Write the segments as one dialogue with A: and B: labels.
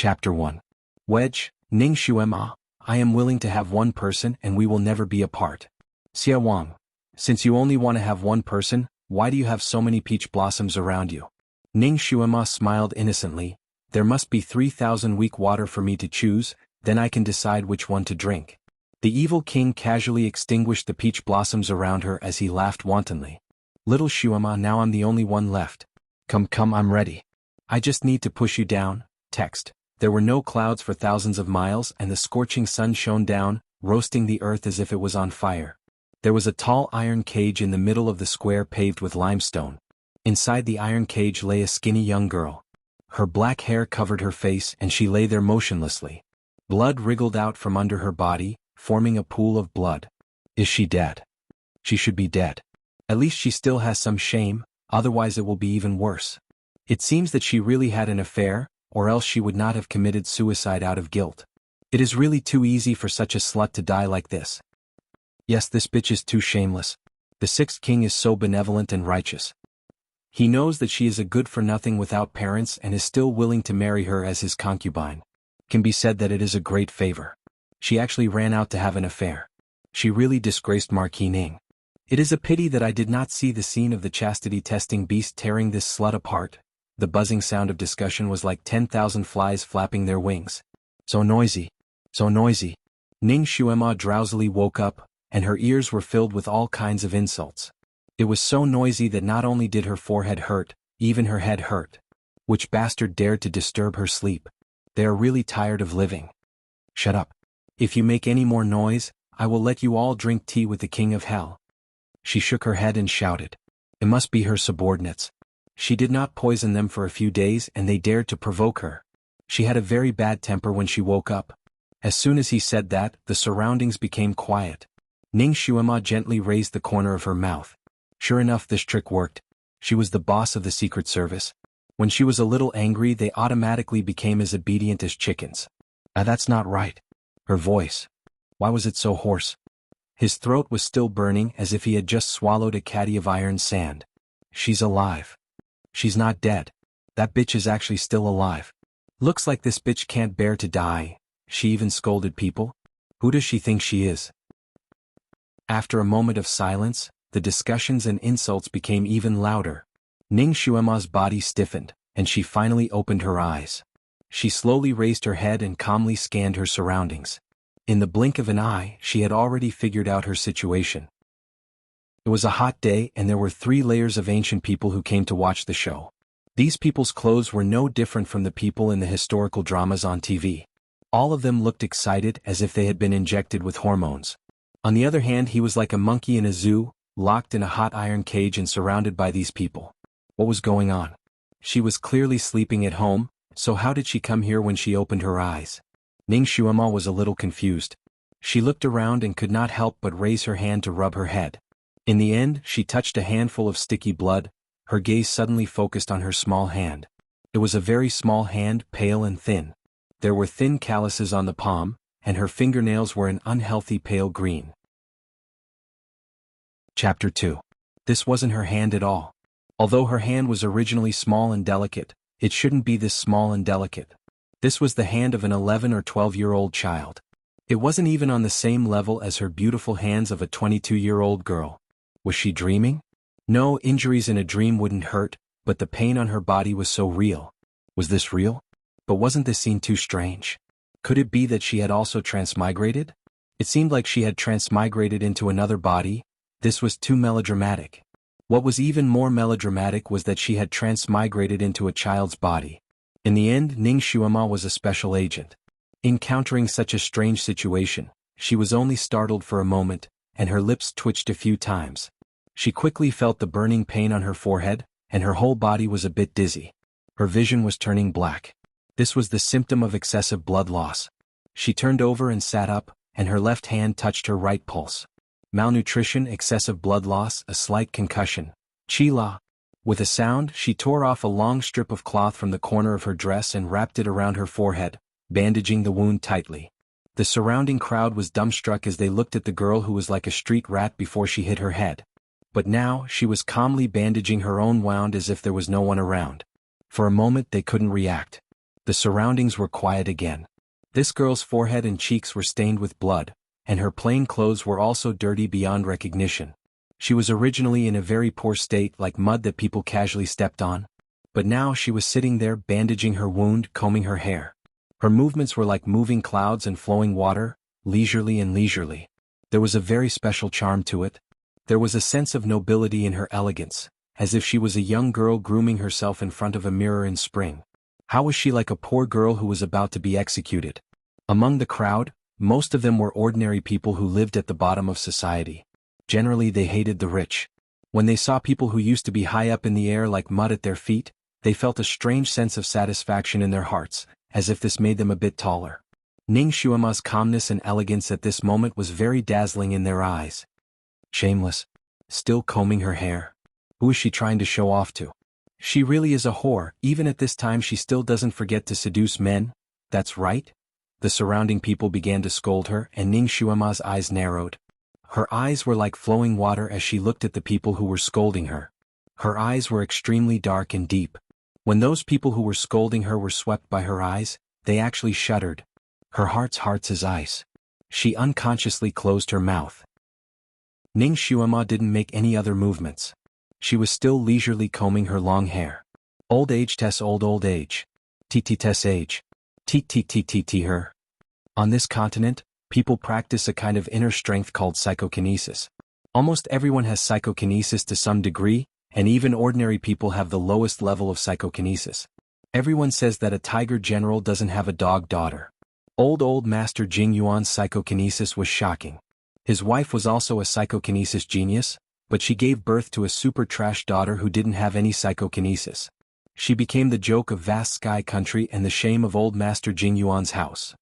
A: Chapter 1. Wedge, Ning Shuema, I am willing to have one person and we will never be apart. Xia Wang, since you only want to have one person, why do you have so many peach blossoms around you? Ning Shuema smiled innocently. There must be 3,000 weak water for me to choose, then I can decide which one to drink. The evil king casually extinguished the peach blossoms around her as he laughed wantonly. Little Shuema, now I'm the only one left. Come, I'm ready. I just need to push you down. Text. There were no clouds for thousands of miles and the scorching sun shone down, roasting the earth as if it was on fire. There was a tall iron cage in the middle of the square paved with limestone. Inside the iron cage lay a skinny young girl. Her black hair covered her face and she lay there motionlessly. Blood wriggled out from under her body, forming a pool of blood. Is she dead? She should be dead. At least she still has some shame, otherwise it will be even worse. It seems that she really had an affair, or else she would not have committed suicide out of guilt. It is really too easy for such a slut to die like this. Yes, this bitch is too shameless. The sixth king is so benevolent and righteous. He knows that she is a good-for-nothing without parents and is still willing to marry her as his concubine. Can be said that it is a great favor. She actually ran out to have an affair. She really disgraced Marquis Ning. It is a pity that I did not see the scene of the chastity-testing beast tearing this slut apart. The buzzing sound of discussion was like 10,000 flies flapping their wings. So noisy. So noisy. Ning Shuema drowsily woke up, and her ears were filled with all kinds of insults. It was so noisy that not only did her forehead hurt, even her head hurt. Which bastard dared to disturb her sleep? They are really tired of living. Shut up. If you make any more noise, I will let you all drink tea with the king of hell. She shook her head and shouted. It must be her subordinates. She did not poison them for a few days and they dared to provoke her. She had a very bad temper when she woke up. As soon as he said that, the surroundings became quiet. Ning Shuema gently raised the corner of her mouth. Sure enough, this trick worked. She was the boss of the Secret Service. When she was a little angry, they automatically became as obedient as chickens. That's not right. Her voice. Why was it so hoarse? His throat was still burning as if he had just swallowed a caddy of iron sand. She's alive. She's not dead. That bitch is actually still alive. Looks like this bitch can't bear to die. She even scolded people. Who does she think she is? After a moment of silence, the discussions and insults became even louder. Ning Shuema's body stiffened, and she finally opened her eyes. She slowly raised her head and calmly scanned her surroundings. In the blink of an eye, she had already figured out her situation. It was a hot day and there were 3 layers of ancient people who came to watch the show. These people's clothes were no different from the people in the historical dramas on TV. All of them looked excited as if they had been injected with hormones. On the other hand, he was like a monkey in a zoo, locked in a hot iron cage and surrounded by these people. What was going on? She was clearly sleeping at home, so how did she come here when she opened her eyes? Ning Shuema was a little confused. She looked around and could not help but raise her hand to rub her head. In the end, she touched a handful of sticky blood. Her gaze suddenly focused on her small hand. It was a very small hand, pale and thin. There were thin calluses on the palm, and her fingernails were an unhealthy pale green. Chapter 2. This wasn't her hand at all. Although her hand was originally small and delicate, it shouldn't be this small and delicate. This was the hand of an 11 or 12-year-old child. It wasn't even on the same level as her beautiful hands of a 22-year-old girl. Was she dreaming? No, injuries in a dream wouldn't hurt, but the pain on her body was so real. Was this real? But wasn't this scene too strange? Could it be that she had also transmigrated? It seemed like she had transmigrated into another body. This was too melodramatic. What was even more melodramatic was that she had transmigrated into a child's body. In the end, Ning Shuema was a special agent. Encountering such a strange situation, she was only startled for a moment, and her lips twitched a few times. She quickly felt the burning pain on her forehead, and her whole body was a bit dizzy. Her vision was turning black. This was the symptom of excessive blood loss. She turned over and sat up, and her left hand touched her right pulse. Malnutrition, excessive blood loss, a slight concussion. Chi-la. With a sound, she tore off a long strip of cloth from the corner of her dress and wrapped it around her forehead, bandaging the wound tightly. The surrounding crowd was dumbstruck as they looked at the girl who was like a street rat before she hit her head. But now, she was calmly bandaging her own wound as if there was no one around. For a moment they couldn't react. The surroundings were quiet again. This girl's forehead and cheeks were stained with blood, and her plain clothes were also dirty beyond recognition. She was originally in a very poor state, like mud that people casually stepped on. But now she was sitting there bandaging her wound, combing her hair. Her movements were like moving clouds and flowing water, leisurely and leisurely. There was a very special charm to it. There was a sense of nobility in her elegance, as if she was a young girl grooming herself in front of a mirror in spring. How was she like a poor girl who was about to be executed? Among the crowd, most of them were ordinary people who lived at the bottom of society. Generally they hated the rich. When they saw people who used to be high up in the air like mud at their feet, they felt a strange sense of satisfaction in their hearts, as if this made them a bit taller. Ning Xuema's calmness and elegance at this moment was very dazzling in their eyes. Shameless. Still combing her hair. Who is she trying to show off to? She really is a whore. Even at this time she still doesn't forget to seduce men. That's right. The surrounding people began to scold her, and Ning Xuema's eyes narrowed. Her eyes were like flowing water as she looked at the people who were scolding her. Her eyes were extremely dark and deep. When those people who were scolding her were swept by her eyes, they actually shuddered. Her heart's hard as ice. She unconsciously closed her mouth. Ning Xuema didn't make any other movements. She was still leisurely combing her long hair. Old age tes old age. T tes age. T her. On this continent, people practice a kind of inner strength called psychokinesis. Almost everyone has psychokinesis to some degree, and even ordinary people have the lowest level of psychokinesis. Everyone says that a tiger general doesn't have a dog daughter. Old Master Jing Yuan's psychokinesis was shocking. His wife was also a psychokinesis genius, but she gave birth to a super trash daughter who didn't have any psychokinesis. She became the joke of vast sky country and the shame of old Master Jing Yuan's house.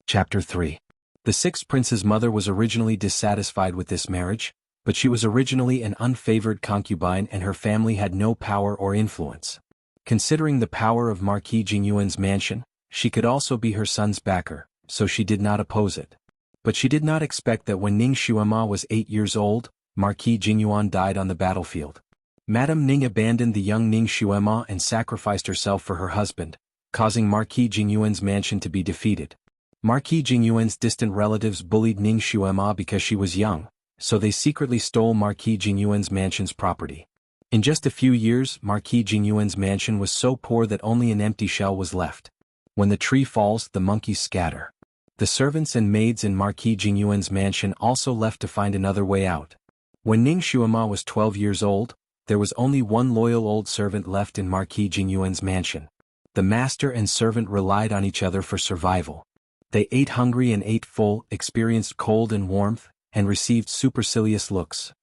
A: Chapter 3. The sixth prince's mother was originally dissatisfied with this marriage, but she was originally an unfavored concubine and her family had no power or influence. Considering the power of Marquis Jingyuan's mansion, she could also be her son's backer, so she did not oppose it. But she did not expect that when Ning Xuema was 8 years old, Marquis Jingyuan died on the battlefield. Madame Ning abandoned the young Ning Xuema and sacrificed herself for her husband, causing Marquis Jingyuan's mansion to be defeated. Marquis Jingyuan's distant relatives bullied Ning Xuema because she was young, so they secretly stole Marquis Jingyuan's mansion's property. In just a few years, Marquis Jingyuan's mansion was so poor that only an empty shell was left. When the tree falls, the monkeys scatter. The servants and maids in Marquis Jingyuan's mansion also left to find another way out. When Ning Xuema was 12 years old, there was only one loyal old servant left in Marquis Jingyuan's mansion. The master and servant relied on each other for survival. They ate hungry and ate full, experienced cold and warmth, and received supercilious looks.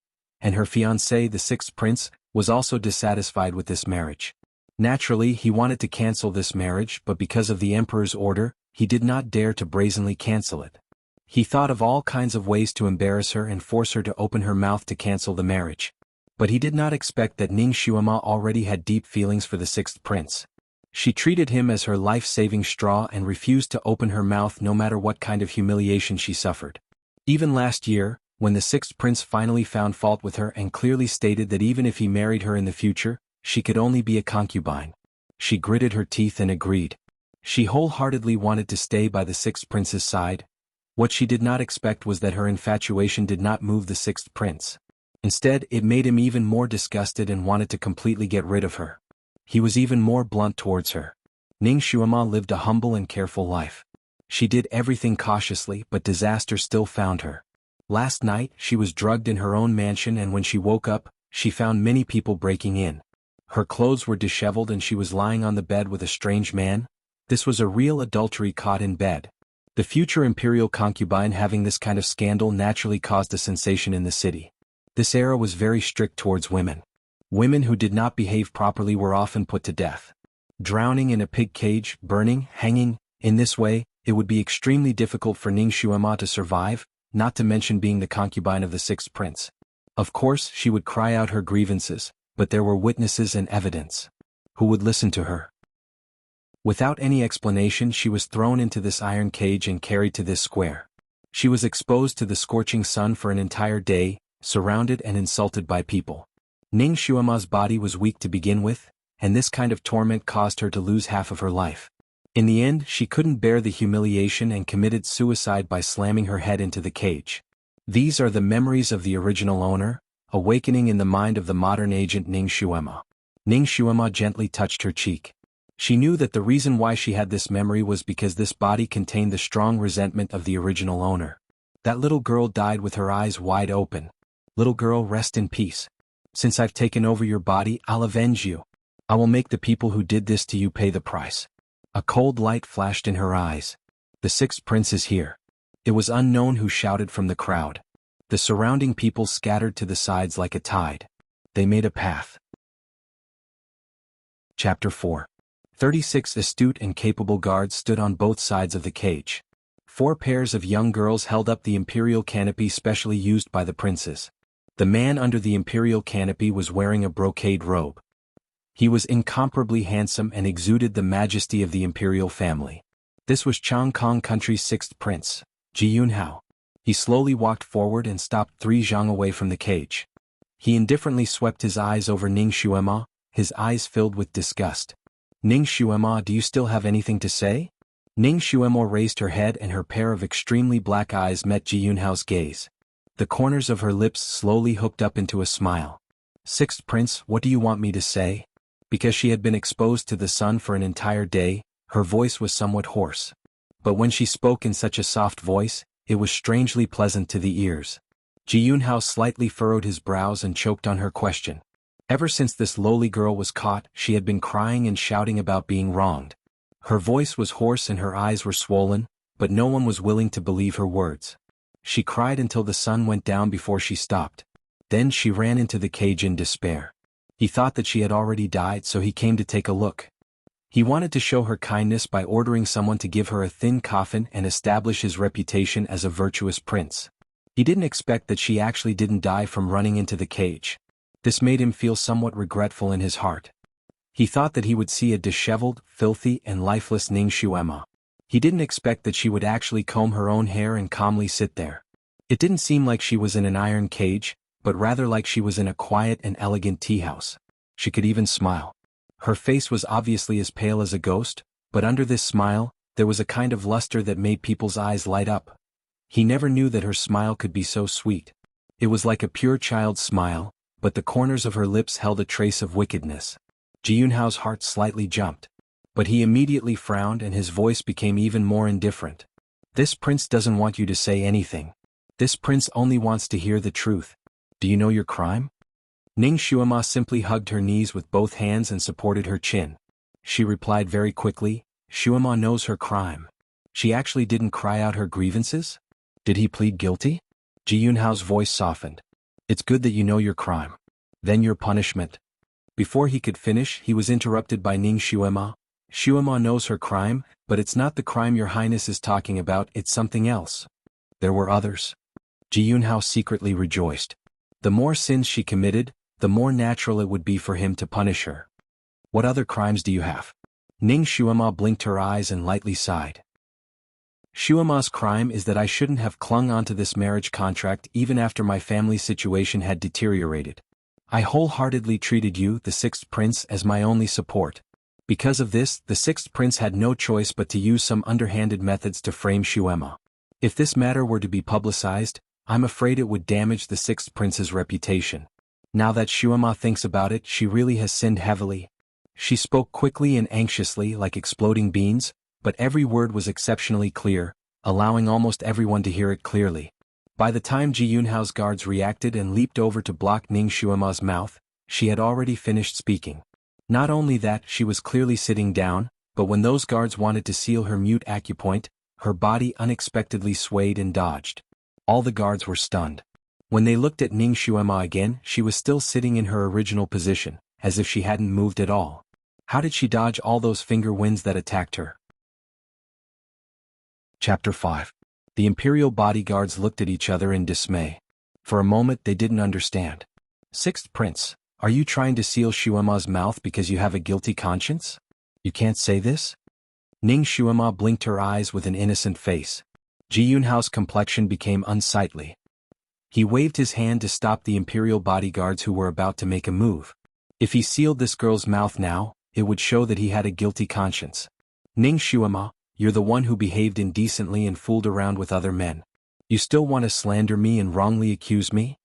A: And her fiancé, the sixth prince, was also dissatisfied with this marriage. Naturally, he wanted to cancel this marriage, but because of the emperor's order, he did not dare to brazenly cancel it. He thought of all kinds of ways to embarrass her and force her to open her mouth to cancel the marriage. But he did not expect that Ning Xuema already had deep feelings for the sixth prince. She treated him as her life-saving straw and refused to open her mouth no matter what kind of humiliation she suffered. Even last year, when the sixth prince finally found fault with her and clearly stated that even if he married her in the future, she could only be a concubine, she gritted her teeth and agreed. She wholeheartedly wanted to stay by the sixth prince's side. What she did not expect was that her infatuation did not move the sixth prince. Instead, it made him even more disgusted and wanted to completely get rid of her. He was even more blunt towards her. Ning Xuema lived a humble and careful life. She did everything cautiously, but disaster still found her. Last night, she was drugged in her own mansion, and when she woke up, she found many people breaking in. Her clothes were disheveled and she was lying on the bed with a strange man. This was a real adultery caught in bed. The future imperial concubine having this kind of scandal naturally caused a sensation in the city. This era was very strict towards women. Women who did not behave properly were often put to death. Drowning in a pig cage, burning, hanging. In this way, it would be extremely difficult for Ning Xuema to survive, not to mention being the concubine of the sixth prince. Of course, she would cry out her grievances, but there were witnesses and evidence. Who would listen to her? Without any explanation, she was thrown into this iron cage and carried to this square. She was exposed to the scorching sun for an entire day, surrounded and insulted by people. Ning Xuema's body was weak to begin with, and this kind of torment caused her to lose half of her life. In the end, she couldn't bear the humiliation and committed suicide by slamming her head into the cage. These are the memories of the original owner, awakening in the mind of the modern agent Ning Xuema. Ning Xuema gently touched her cheek. She knew that the reason why she had this memory was because this body contained the strong resentment of the original owner. That little girl died with her eyes wide open. Little girl, rest in peace. Since I've taken over your body, I'll avenge you. I will make the people who did this to you pay the price. A cold light flashed in her eyes. The sixth prince is here. It was Unknown who shouted from the crowd. The surrounding people scattered to the sides like a tide. They made a path. Chapter 4. 36 astute and capable guards stood on both sides of the cage. 4 pairs of young girls held up the imperial canopy specially used by the princes. The man under the imperial canopy was wearing a brocade robe. He was incomparably handsome and exuded the majesty of the imperial family. This was Changkong country's 6th prince, Jianghu. He slowly walked forward and stopped 3 zhang away from the cage. He indifferently swept his eyes over Ning Xuema, his eyes filled with disgust. Ning Xuema, do you still have anything to say? Ning Xuema raised her head and her pair of extremely black eyes met Jianghu's gaze. The corners of her lips slowly hooked up into a smile. 6th prince, what do you want me to say? Because she had been exposed to the sun for an entire day, her voice was somewhat hoarse. But when she spoke in such a soft voice, it was strangely pleasant to the ears. Jianghu slightly furrowed his brows and choked on her question. Ever since this lowly girl was caught, she had been crying and shouting about being wronged. Her voice was hoarse and her eyes were swollen, but no one was willing to believe her words. She cried until the sun went down before she stopped. Then she ran into the cage in despair. He thought that she had already died, so he came to take a look. He wanted to show her kindness by ordering someone to give her a thin coffin and establish his reputation as a virtuous prince. He didn't expect that she actually didn't die from running into the cage. This made him feel somewhat regretful in his heart. He thought that he would see a disheveled, filthy, and lifeless Ning Xuema. He didn't expect that she would actually comb her own hair and calmly sit there. It didn't seem like she was in an iron cage, but rather like she was in a quiet and elegant tea house. She could even smile. Her face was obviously as pale as a ghost, but under this smile, there was a kind of luster that made people's eyes light up. He never knew that her smile could be so sweet. It was like a pure child's smile, but the corners of her lips held a trace of wickedness. Jianghu's heart slightly jumped. But he immediately frowned and his voice became even more indifferent. This prince doesn't want you to say anything. This prince only wants to hear the truth. Do you know your crime? Ning Xuema simply hugged her knees with both hands and supported her chin. She replied very quickly, Xuema knows her crime. She actually didn't cry out her grievances? Did he plead guilty? Jianghu's voice softened. It's good that you know your crime. Then your punishment. Before he could finish, he was interrupted by Ning Xuema. Xuema knows her crime, but it's not the crime your highness is talking about, it's something else. There were others. Jianghu secretly rejoiced. The more sins she committed, the more natural it would be for him to punish her. What other crimes do you have? Ning Xuema blinked her eyes and lightly sighed. Xuema's crime is that I shouldn't have clung onto this marriage contract even after my family's situation had deteriorated. I wholeheartedly treated you, the 6th prince, as my only support. Because of this, the 6th prince had no choice but to use some underhanded methods to frame Xuema. If this matter were to be publicized, I'm afraid it would damage the 6th prince's reputation. Now that Xuema thinks about it, she really has sinned heavily. She spoke quickly and anxiously like exploding beans, but every word was exceptionally clear, allowing almost everyone to hear it clearly. By the time Jianghu's guards reacted and leaped over to block Ning Xuema's mouth, she had already finished speaking. Not only that, she was clearly sitting down, but when those guards wanted to seal her mute acupoint, her body unexpectedly swayed and dodged. All the guards were stunned. When they looked at Ning Xuema again, she was still sitting in her original position, as if she hadn't moved at all. How did she dodge all those finger winds that attacked her? Chapter 5. The imperial bodyguards looked at each other in dismay. For a moment they didn't understand. 6th prince, are you trying to seal Xuema's mouth because you have a guilty conscience? You can't say this? Ning Xuema blinked her eyes with an innocent face. Jianghu's complexion became unsightly. He waved his hand to stop the imperial bodyguards who were about to make a move. If he sealed this girl's mouth now, it would show that he had a guilty conscience. Ning Xuema, you're the one who behaved indecently and fooled around with other men. You still want to slander me and wrongly accuse me?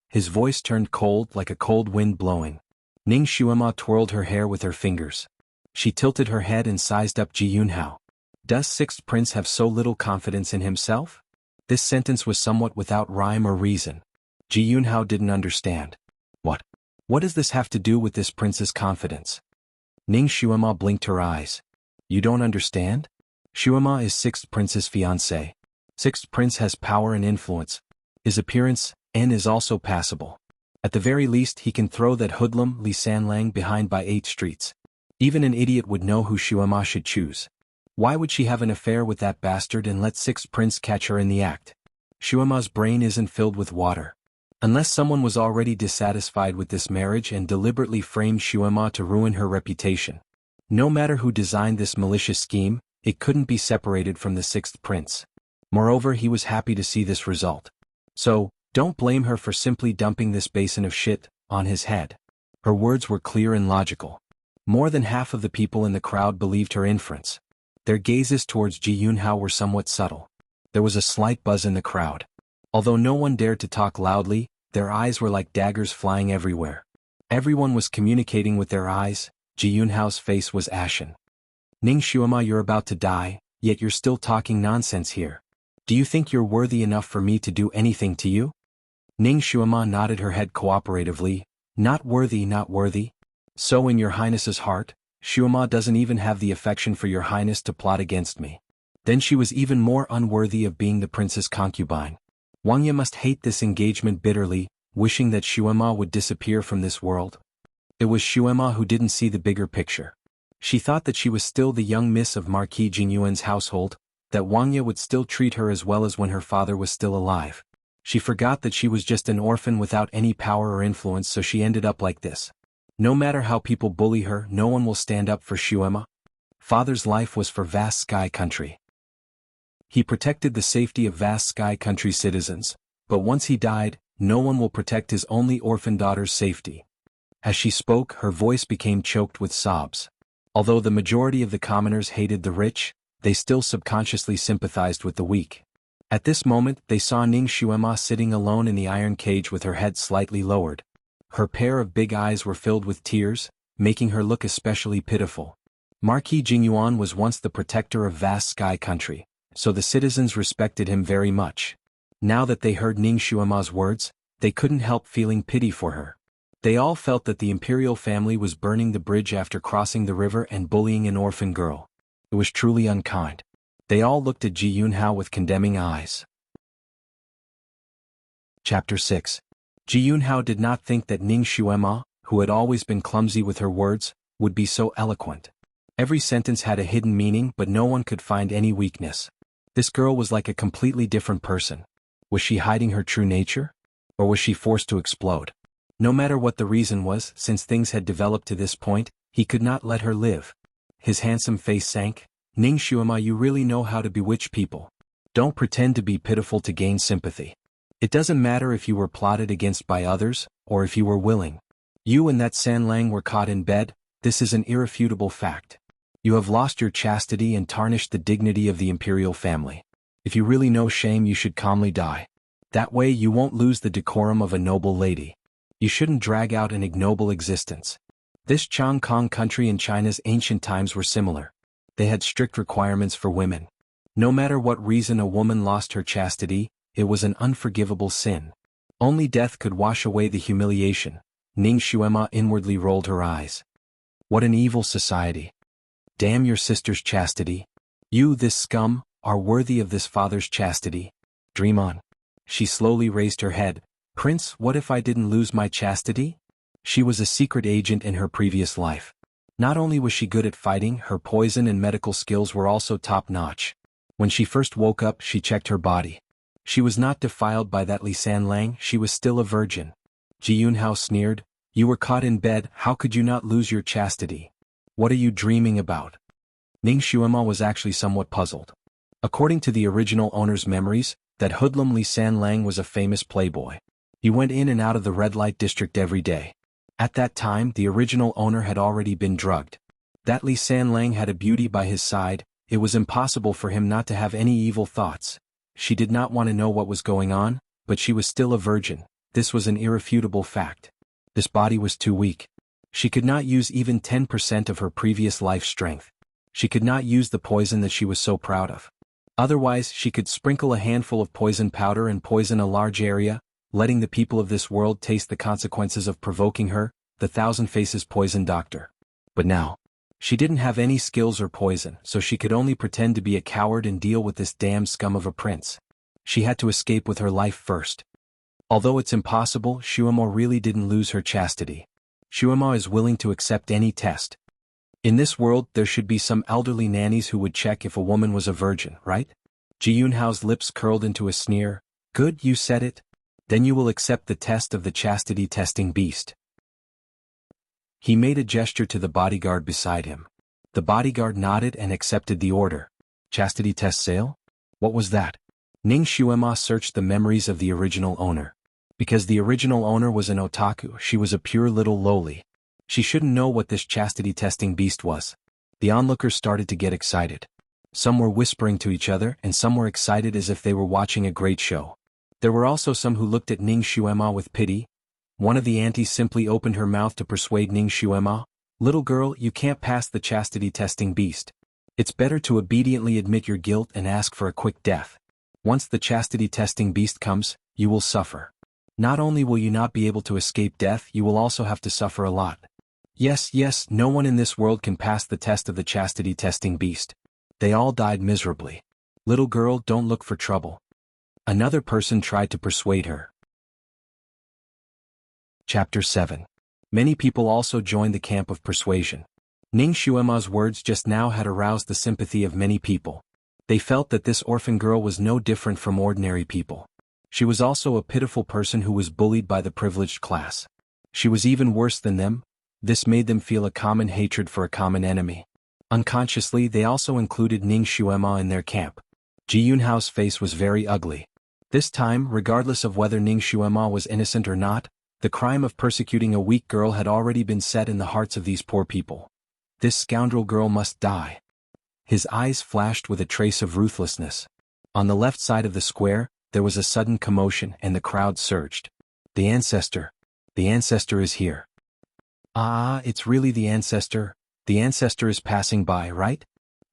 A: His voice turned cold like a cold wind blowing. Ning Xuema twirled her hair with her fingers. She tilted her head and sized up Ji Yunhao. Does Sixth Prince have so little confidence in himself? This sentence was somewhat without rhyme or reason. Ji Yunhao didn't understand. What? What does this have to do with this prince's confidence? Ning Xuema blinked her eyes. You don't understand? Xuema is Sixth Prince's fiancé. Sixth Prince has power and influence. His appearance, is also passable. At the very least he can throw that hoodlum Li Sanlang behind by 8 streets. Even an idiot would know who Xuema should choose. Why would she have an affair with that bastard and let Sixth Prince catch her in the act? Xuema's brain isn't filled with water. Unless someone was already dissatisfied with this marriage and deliberately framed Xuema to ruin her reputation. No matter who designed this malicious scheme, it couldn't be separated from the Sixth Prince. Moreover, he was happy to see this result. So, don't blame her for simply dumping this basin of shit on his head. Her words were clear and logical. More than half of the people in the crowd believed her inference. Their gazes towards Ji Yunhao were somewhat subtle. There was a slight buzz in the crowd. Although no one dared to talk loudly, their eyes were like daggers flying everywhere. Everyone was communicating with their eyes. Ji Yunhao's face was ashen. Ning Xuema, you're about to die, yet you're still talking nonsense here. Do you think you're worthy enough for me to do anything to you? Ning Xuema nodded her head cooperatively. Not worthy, not worthy. So in your highness's heart, Xuema doesn't even have the affection for your highness to plot against me. Then she was even more unworthy of being the prince's concubine. Wang Ye must hate this engagement bitterly, wishing that Xuema would disappear from this world. It was Xuema who didn't see the bigger picture. She thought that she was still the young miss of Marquis Jingyuan's household, that Wang Ye would still treat her as well as when her father was still alive. She forgot that she was just an orphan without any power or influence, so she ended up like this. No matter how people bully her, no one will stand up for Xuema. Father's life was for Vast Sky Country. He protected the safety of Vast Sky Country citizens, but once he died, no one will protect his only orphan daughter's safety. As she spoke, her voice became choked with sobs. Although the majority of the commoners hated the rich, they still subconsciously sympathized with the weak. At this moment, they saw Ning Xuema sitting alone in the iron cage with her head slightly lowered. Her pair of big eyes were filled with tears, making her look especially pitiful. Marquis Jingyuan was once the protector of Vast Sky Country, so the citizens respected him very much. Now that they heard Ning Xuema's words, they couldn't help feeling pity for her. They all felt that the imperial family was burning the bridge after crossing the river and bullying an orphan girl. It was truly unkind. They all looked at Ji Yunhao with condemning eyes. Chapter 6. Ji Yunhao did not think that Ning Xuema, who had always been clumsy with her words, would be so eloquent. Every sentence had a hidden meaning, but no one could find any weakness. This girl was like a completely different person. Was she hiding her true nature? Or was she forced to explode? No matter what the reason was, since things had developed to this point, he could not let her live. His handsome face sank. Ning Xuema, you really know how to bewitch people. Don't pretend to be pitiful to gain sympathy. It doesn't matter if you were plotted against by others, or if you were willing. You and that Sanlang were caught in bed. This is an irrefutable fact. You have lost your chastity and tarnished the dignity of the imperial family. If you really know shame, you should calmly die. That way you won't lose the decorum of a noble lady. You shouldn't drag out an ignoble existence. This Chang Kong country in China's ancient times were similar. They had strict requirements for women. No matter what reason a woman lost her chastity, it was an unforgivable sin. Only death could wash away the humiliation. Ning Xuema inwardly rolled her eyes. What an evil society. Damn your sister's chastity. You, this scum, are worthy of this father's chastity. Dream on. She slowly raised her head. Prince, what if I didn't lose my chastity? She was a secret agent in her previous life. Not only was she good at fighting, her poison and medical skills were also top-notch. When she first woke up, she checked her body. She was not defiled by that Li Sanlang, she was still a virgin. Ji Yunhao sneered. You were caught in bed, how could you not lose your chastity? What are you dreaming about? Ning Xuema was actually somewhat puzzled. According to the original owner's memories, that hoodlum Li Sanlang was a famous playboy. He went in and out of the red light district every day. At that time the original owner had already been drugged. That Li Sanlang had a beauty by his side, it was impossible for him not to have any evil thoughts. She did not want to know what was going on, but she was still a virgin, this was an irrefutable fact. This body was too weak. She could not use even 10% of her previous life strength. She could not use the poison that she was so proud of. Otherwise she could sprinkle a handful of poison powder and poison a large area, letting the people of this world taste the consequences of provoking her, the thousand faces poison doctor. But now, she didn't have any skills or poison, so she could only pretend to be a coward and deal with this damned scum of a prince. She had to escape with her life first. Although it's impossible, Shuemo really didn't lose her chastity. Shuemo is willing to accept any test. In this world there should be some elderly nannies who would check if a woman was a virgin, right? Ji Yunhao's lips curled into a sneer. Good, you said it. Then you will accept the test of the chastity testing beast. He made a gesture to the bodyguard beside him. The bodyguard nodded and accepted the order. Chastity test sale? What was that? Ning Xuema searched the memories of the original owner. Because the original owner was an otaku, she was a pure little loli. She shouldn't know what this chastity testing beast was. The onlookers started to get excited. Some were whispering to each other and some were excited as if they were watching a great show. There were also some who looked at Ning Xuema with pity. One of the aunties simply opened her mouth to persuade Ning Xuema, "Little girl, you can't pass the chastity testing beast. It's better to obediently admit your guilt and ask for a quick death. Once the chastity testing beast comes, you will suffer. Not only will you not be able to escape death, you will also have to suffer a lot." Yes, no one in this world can pass the test of the chastity testing beast. They all died miserably. Little girl, don't look for trouble. Another person tried to persuade her. Chapter 7. Many people also joined the camp of persuasion. Ning Xuema's words just now had aroused the sympathy of many people. They felt that this orphan girl was no different from ordinary people. She was also a pitiful person who was bullied by the privileged class. She was even worse than them. This made them feel a common hatred for a common enemy. Unconsciously they also included Ning Xuema in their camp. Ji Yunhao's face was very ugly. This time, regardless of whether Ning Xuema was innocent or not, the crime of persecuting a weak girl had already been set in the hearts of these poor people. This scoundrel girl must die. His eyes flashed with a trace of ruthlessness. On the left side of the square, there was a sudden commotion and the crowd surged. The ancestor is here. Ah, it's really the ancestor. The ancestor is passing by, right?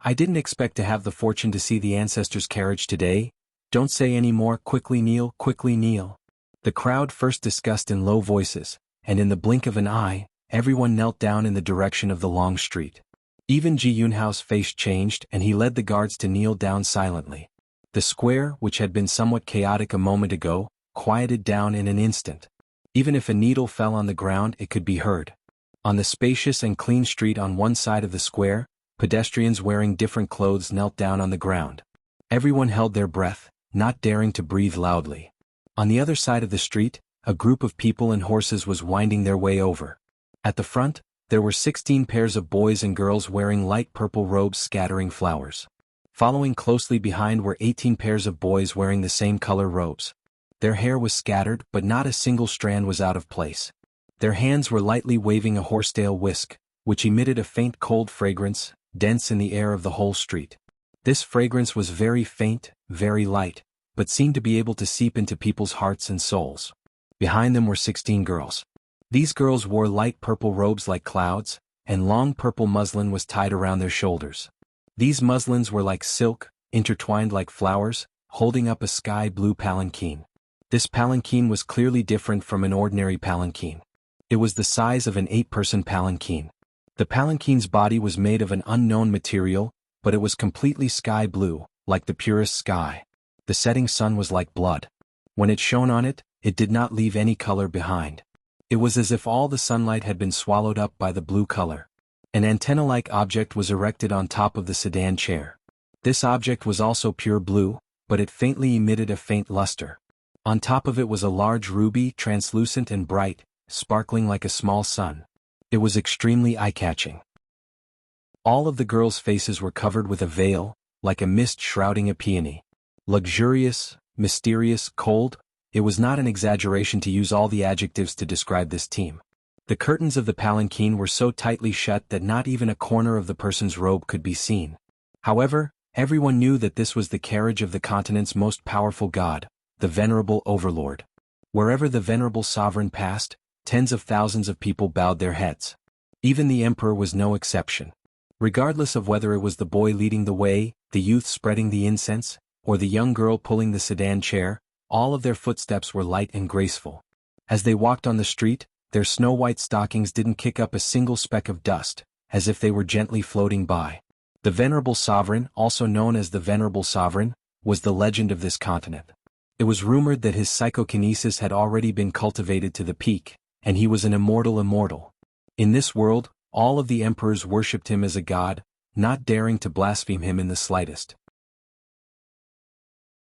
A: I didn't expect to have the fortune to see the ancestor's carriage today. Don't say any more, quickly kneel, quickly kneel. The crowd first discussed in low voices, and in the blink of an eye, everyone knelt down in the direction of the long street. Even Ji Yunhao's face changed and he led the guards to kneel down silently. The square, which had been somewhat chaotic a moment ago, quieted down in an instant. Even if a needle fell on the ground it could be heard. On the spacious and clean street on one side of the square, pedestrians wearing different clothes knelt down on the ground. Everyone held their breath, not daring to breathe loudly. On the other side of the street, a group of people and horses was winding their way over. At the front, there were 16 pairs of boys and girls wearing light purple robes scattering flowers. Following closely behind were 18 pairs of boys wearing the same color robes. Their hair was scattered, but not a single strand was out of place. Their hands were lightly waving a horsetail whisk, which emitted a faint cold fragrance, dense in the air of the whole street. This fragrance was very faint, very light, but seemed to be able to seep into people's hearts and souls. Behind them were 16 girls. These girls wore light purple robes like clouds, and long purple muslin was tied around their shoulders. These muslins were like silk, intertwined like flowers, holding up a sky-blue palanquin. This palanquin was clearly different from an ordinary palanquin. It was the size of an 8-person palanquin. The palanquin's body was made of an unknown material, but it was completely sky blue, like the purest sky. The setting sun was like blood. When it shone on it, it did not leave any color behind. It was as if all the sunlight had been swallowed up by the blue color. An antenna-like object was erected on top of the sedan chair. This object was also pure blue, but it faintly emitted a faint luster. On top of it was a large ruby, translucent and bright, sparkling like a small sun. It was extremely eye-catching. All of the girls' faces were covered with a veil, like a mist shrouding a peony. Luxurious, mysterious, cold, it was not an exaggeration to use all the adjectives to describe this team. The curtains of the palanquin were so tightly shut that not even a corner of the person's robe could be seen. However, everyone knew that this was the carriage of the continent's most powerful god, the venerable overlord. Wherever the venerable sovereign passed, tens of thousands of people bowed their heads. Even the emperor was no exception. Regardless of whether it was the boy leading the way, the youth spreading the incense, or the young girl pulling the sedan chair, all of their footsteps were light and graceful. As they walked on the street, their snow-white stockings didn't kick up a single speck of dust, as if they were gently floating by. The venerable sovereign, also known as the venerable sovereign, was the legend of this continent. It was rumored that his psychokinesis had already been cultivated to the peak, and he was an immortal. In this world, all of the emperors worshipped him as a god, not daring to blaspheme him in the slightest.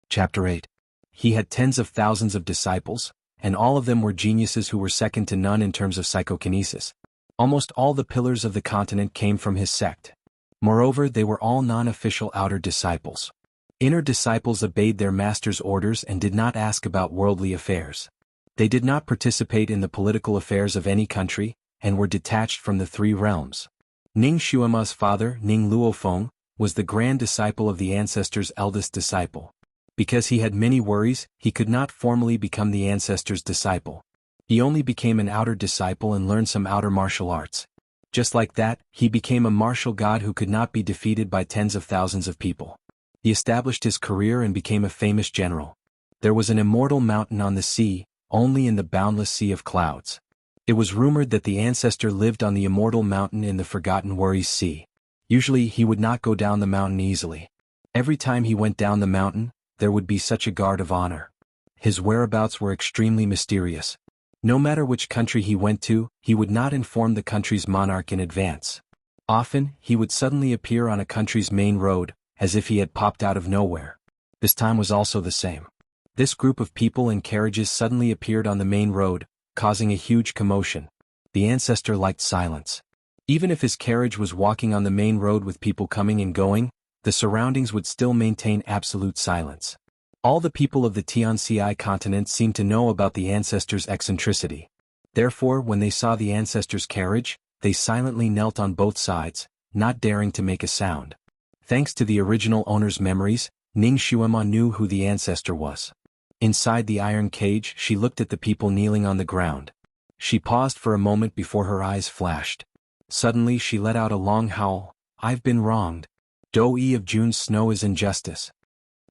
A: Chapter 8. He had tens of thousands of disciples, and all of them were geniuses who were second to none in terms of psychokinesis. Almost all the pillars of the continent came from his sect. Moreover, they were all non-official outer disciples. Inner disciples obeyed their master's orders and did not ask about worldly affairs. They did not participate in the political affairs of any country, and were detached from the three realms. Ning Xuema's father, Ning Luofeng, was the grand disciple of the ancestor's eldest disciple. Because he had many worries, he could not formally become the ancestor's disciple. He only became an outer disciple and learned some outer martial arts. Just like that, he became a martial god who could not be defeated by tens of thousands of people. He established his career and became a famous general. There was an immortal mountain on the sea, only in the boundless sea of clouds. It was rumored that the ancestor lived on the immortal mountain in the Forgotten Worries Sea. Usually he would not go down the mountain easily. Every time he went down the mountain, there would be such a guard of honor. His whereabouts were extremely mysterious. No matter which country he went to, he would not inform the country's monarch in advance. Often, he would suddenly appear on a country's main road, as if he had popped out of nowhere. This time was also the same. This group of people and carriages suddenly appeared on the main road, causing a huge commotion. The ancestor liked silence. Even if his carriage was walking on the main road with people coming and going, the surroundings would still maintain absolute silence. All the people of the Tianxi continent seemed to know about the ancestor's eccentricity. Therefore, when they saw the ancestor's carriage, they silently knelt on both sides, not daring to make a sound. Thanks to the original owner's memories, Ning Xuema knew who the ancestor was. Inside the iron cage, she looked at the people kneeling on the ground. She paused for a moment before her eyes flashed. Suddenly she let out a long howl. "I've been wronged. Dou-yi of June's snow is injustice,"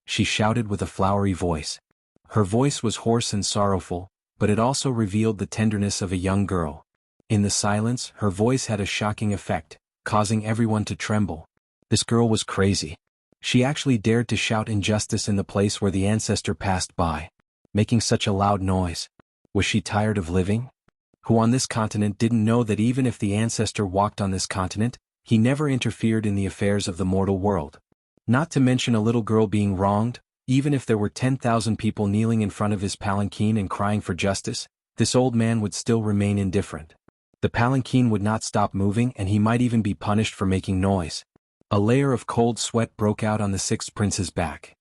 A: she shouted with a flowery voice. Her voice was hoarse and sorrowful, but it also revealed the tenderness of a young girl. In the silence, her voice had a shocking effect, causing everyone to tremble. This girl was crazy. She actually dared to shout injustice in the place where the ancestor passed by, making such a loud noise. Was she tired of living? Who on this continent didn't know that even if the ancestor walked on this continent, he never interfered in the affairs of the mortal world? Not to mention a little girl being wronged, even if there were 10,000 people kneeling in front of his palanquin and crying for justice, this old man would still remain indifferent. The palanquin would not stop moving and he might even be punished for making noise. A layer of cold sweat broke out on the sixth prince's back.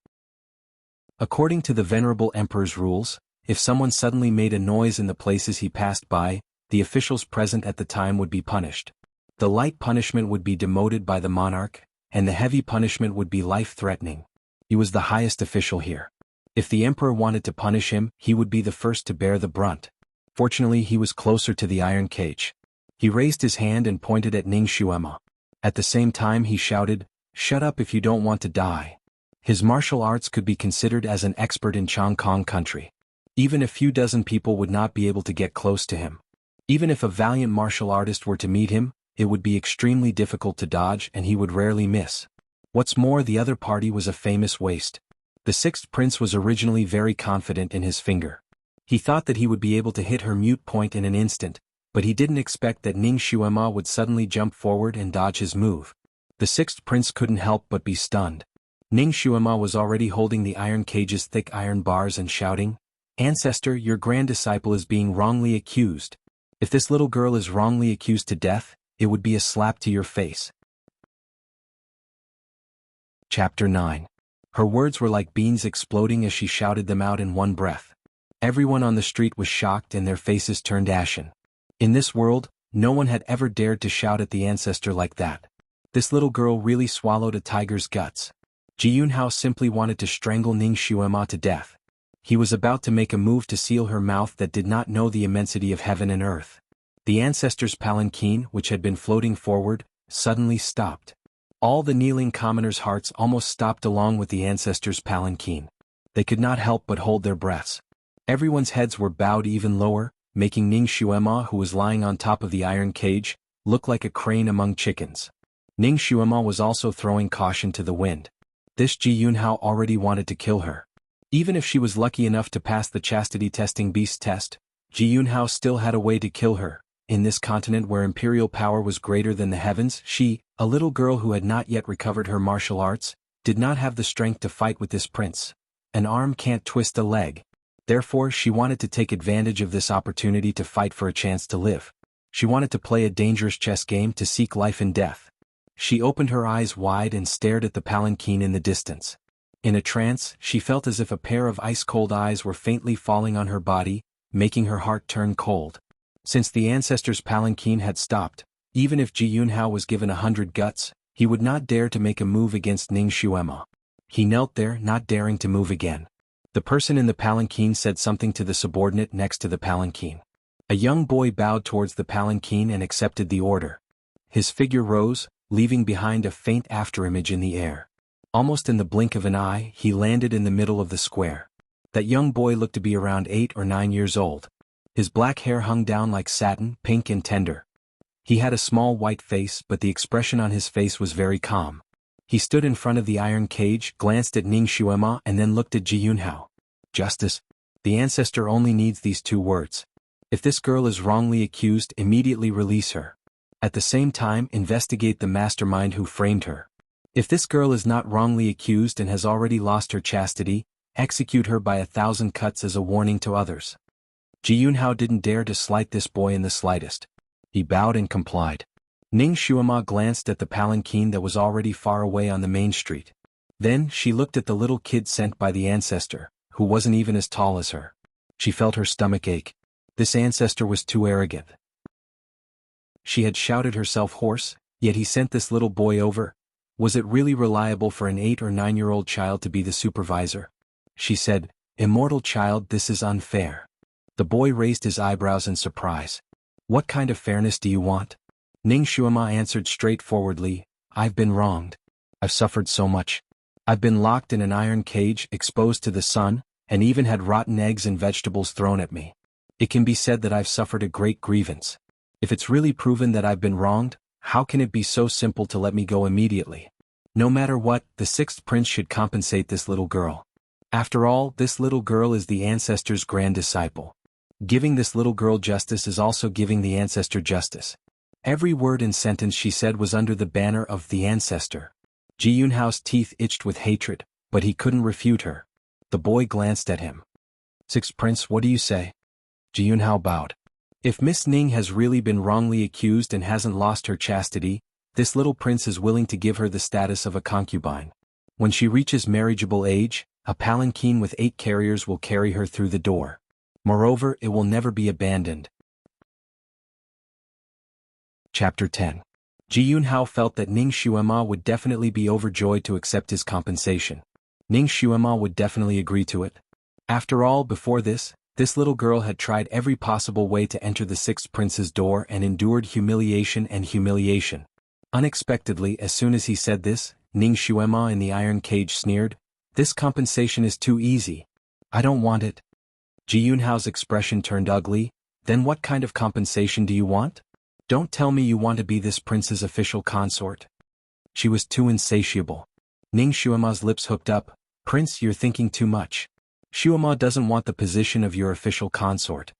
A: According to the venerable emperor's rules, if someone suddenly made a noise in the places he passed by, the officials present at the time would be punished. The light punishment would be demoted by the monarch, and the heavy punishment would be life-threatening. He was the highest official here. If the emperor wanted to punish him, he would be the first to bear the brunt. Fortunately, he was closer to the iron cage. He raised his hand and pointed at Ning Xuema. At the same time he shouted, "Shut up if you don't want to die." His martial arts could be considered as an expert in Chongkong country. Even a few dozen people would not be able to get close to him. Even if a valiant martial artist were to meet him, it would be extremely difficult to dodge and he would rarely miss. What's more, the other party was a famous waste. The sixth prince was originally very confident in his finger. He thought that he would be able to hit her mute point in an instant, but he didn't expect that Ning Xuema would suddenly jump forward and dodge his move. The sixth prince couldn't help but be stunned. Ning Xuema was already holding the iron cage's thick iron bars and shouting, "Ancestor, your grand disciple is being wrongly accused. If this little girl is wrongly accused to death, it would be a slap to your face." Chapter 9. Her words were like beans exploding as she shouted them out in one breath. Everyone on the street was shocked and their faces turned ashen. In this world, no one had ever dared to shout at the ancestor like that. This little girl really swallowed a tiger's guts. Ji Yunhao simply wanted to strangle Ning Xuema to death. He was about to make a move to seal her mouth that did not know the immensity of heaven and earth. The ancestor's palanquin, which had been floating forward, suddenly stopped. All the kneeling commoners' hearts almost stopped along with the ancestor's palanquin. They could not help but hold their breaths. Everyone's heads were bowed even lower, making Ning Xuema, who was lying on top of the iron cage, look like a crane among chickens. Ning Xuema was also throwing caution to the wind. This Ji Yunhao already wanted to kill her. Even if she was lucky enough to pass the chastity testing beast test, Ji Yunhao still had a way to kill her. In this continent where imperial power was greater than the heavens, she, a little girl who had not yet recovered her martial arts, did not have the strength to fight with this prince. An arm can't twist a leg. Therefore, she wanted to take advantage of this opportunity to fight for a chance to live. She wanted to play a dangerous chess game to seek life and death. She opened her eyes wide and stared at the palanquin in the distance. In a trance, she felt as if a pair of ice-cold eyes were faintly falling on her body, making her heart turn cold. Since the ancestor's palanquin had stopped, even if Ji Yunhao was given 100 guts, he would not dare to make a move against Ning Xuema. He knelt there, not daring to move again. The person in the palanquin said something to the subordinate next to the palanquin. A young boy bowed towards the palanquin and accepted the order. His figure rose, leaving behind a faint afterimage in the air. Almost in the blink of an eye, he landed in the middle of the square. That young boy looked to be around 8 or 9 years old. His black hair hung down like satin, pink and tender. He had a small white face, but the expression on his face was very calm. He stood in front of the iron cage, glanced at Ning Xuema and then looked at Ji Yunhao. Justice. The ancestor only needs these 2 words. If this girl is wrongly accused, immediately release her. At the same time, investigate the mastermind who framed her. If this girl is not wrongly accused and has already lost her chastity, execute her by 1,000 cuts as a warning to others. Ji Yunhao didn't dare to slight this boy in the slightest. He bowed and complied. Ning Xuema glanced at the palanquin that was already far away on the main street. Then she looked at the little kid sent by the ancestor, who wasn't even as tall as her. She felt her stomach ache. This ancestor was too arrogant. She had shouted herself hoarse, yet he sent this little boy over. Was it really reliable for an 8 or 9-year-old child to be the supervisor? She said, "Immortal child, this is unfair." The boy raised his eyebrows in surprise. "What kind of fairness do you want?" Ning Xuema answered straightforwardly, "I've been wronged. I've suffered so much. I've been locked in an iron cage, exposed to the sun, and even had rotten eggs and vegetables thrown at me. It can be said that I've suffered a great grievance. If it's really proven that I've been wronged, how can it be so simple to let me go immediately? No matter what, the 6th prince should compensate this little girl. After all, this little girl is the ancestor's grand disciple. Giving this little girl justice is also giving the ancestor justice." Every word and sentence she said was under the banner of the ancestor. Ji Yunhao's teeth itched with hatred, but he couldn't refute her. The boy glanced at him. "6th prince, what do you say?" Ji Yunhao bowed. "If Miss Ning has really been wrongly accused and hasn't lost her chastity, this little prince is willing to give her the status of a concubine. When she reaches marriageable age, a palanquin with 8 carriers will carry her through the door. Moreover, it will never be abandoned." Chapter 10. Ji Yunhao felt that Ning Xuema would definitely be overjoyed to accept his compensation. Ning Xuema would definitely agree to it. After all, before this little girl had tried every possible way to enter the 6th prince's door and endured humiliation and humiliation. Unexpectedly, as soon as he said this, Ning Xuema in the iron cage sneered, "This compensation is too easy. I don't want it." Ji Yunhao's expression turned ugly. "Then what kind of compensation do you want? Don't tell me you want to be this prince's official consort." She was too insatiable. Ning Xuema's lips hooked up. "Prince, you're thinking too much. Xuema doesn't want the position of your official consort."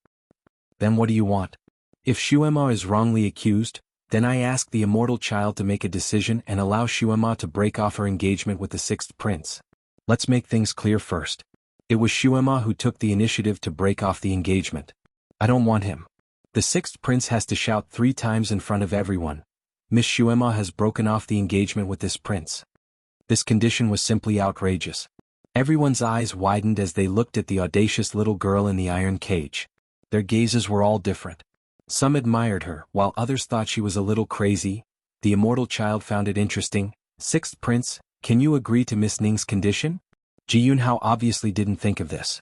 A: "Then what do you want?" "If Xuema is wrongly accused, then I ask the immortal child to make a decision and allow Xuema to break off her engagement with the 6th prince. Let's make things clear first. It was Xuema who took the initiative to break off the engagement. I don't want him. The 6th prince has to shout 3 times in front of everyone, 'Miss Xuema has broken off the engagement with this prince.' This condition was simply outrageous. Everyone's eyes widened as they looked at the audacious little girl in the iron cage. Their gazes were all different. Some admired her, while others thought she was a little crazy. The immortal child found it interesting. Sixth prince, can you agree to Miss Ning's condition? Jianhu obviously didn't think of this.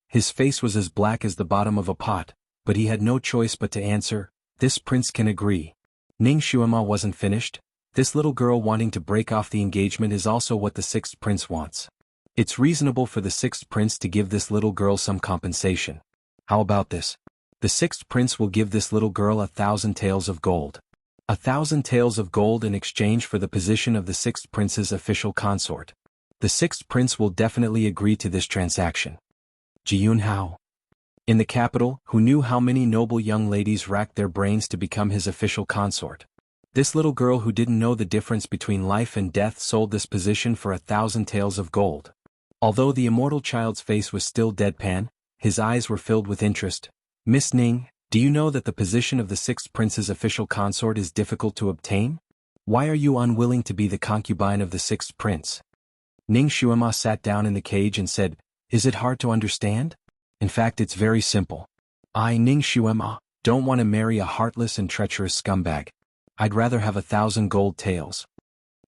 A: His face was as black as the bottom of a pot, but he had no choice but to answer, this prince can agree. Ning Xuema wasn't finished. This little girl wanting to break off the engagement is also what the sixth prince wants. It's reasonable for the sixth prince to give this little girl some compensation. How about this? The sixth prince will give this little girl 1,000 taels of gold. 1,000 taels of gold in exchange for the position of the sixth prince's official consort. The sixth prince will definitely agree to this transaction. Jianhu, in the capital, who knew how many noble young ladies racked their brains to become his official consort. This little girl who didn't know the difference between life and death sold this position for 1,000 taels of gold. Although the immortal child's face was still deadpan, his eyes were filled with interest. Miss Ning, do you know that the position of the sixth prince's official consort is difficult to obtain? Why are you unwilling to be the concubine of the sixth prince? Ning Xuema sat down in the cage and said, is it hard to understand? In fact, it's very simple. I, Ning Xuema, don't want to marry a heartless and treacherous scumbag. I'd rather have 1,000 gold taels.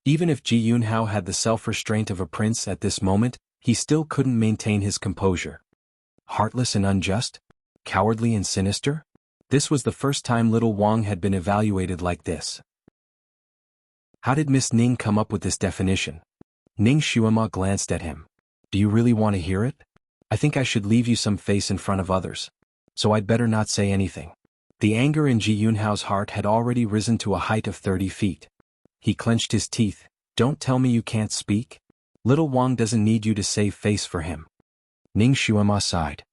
A: Even if Jianhu had the self-restraint of a prince at this moment, he still couldn't maintain his composure. Heartless and unjust? Cowardly and sinister? This was the first time little Wang had been evaluated like this. How did Miss Ning come up with this definition? Ning Xuema glanced at him. Do you really want to hear it? I think I should leave you some face in front of others. So I'd better not say anything. The anger in Jianhu's heart had already risen to a height of 30 feet. He clenched his teeth. Don't tell me you can't speak? Little Wang doesn't need you to save face for him. Ning Xuema sighed.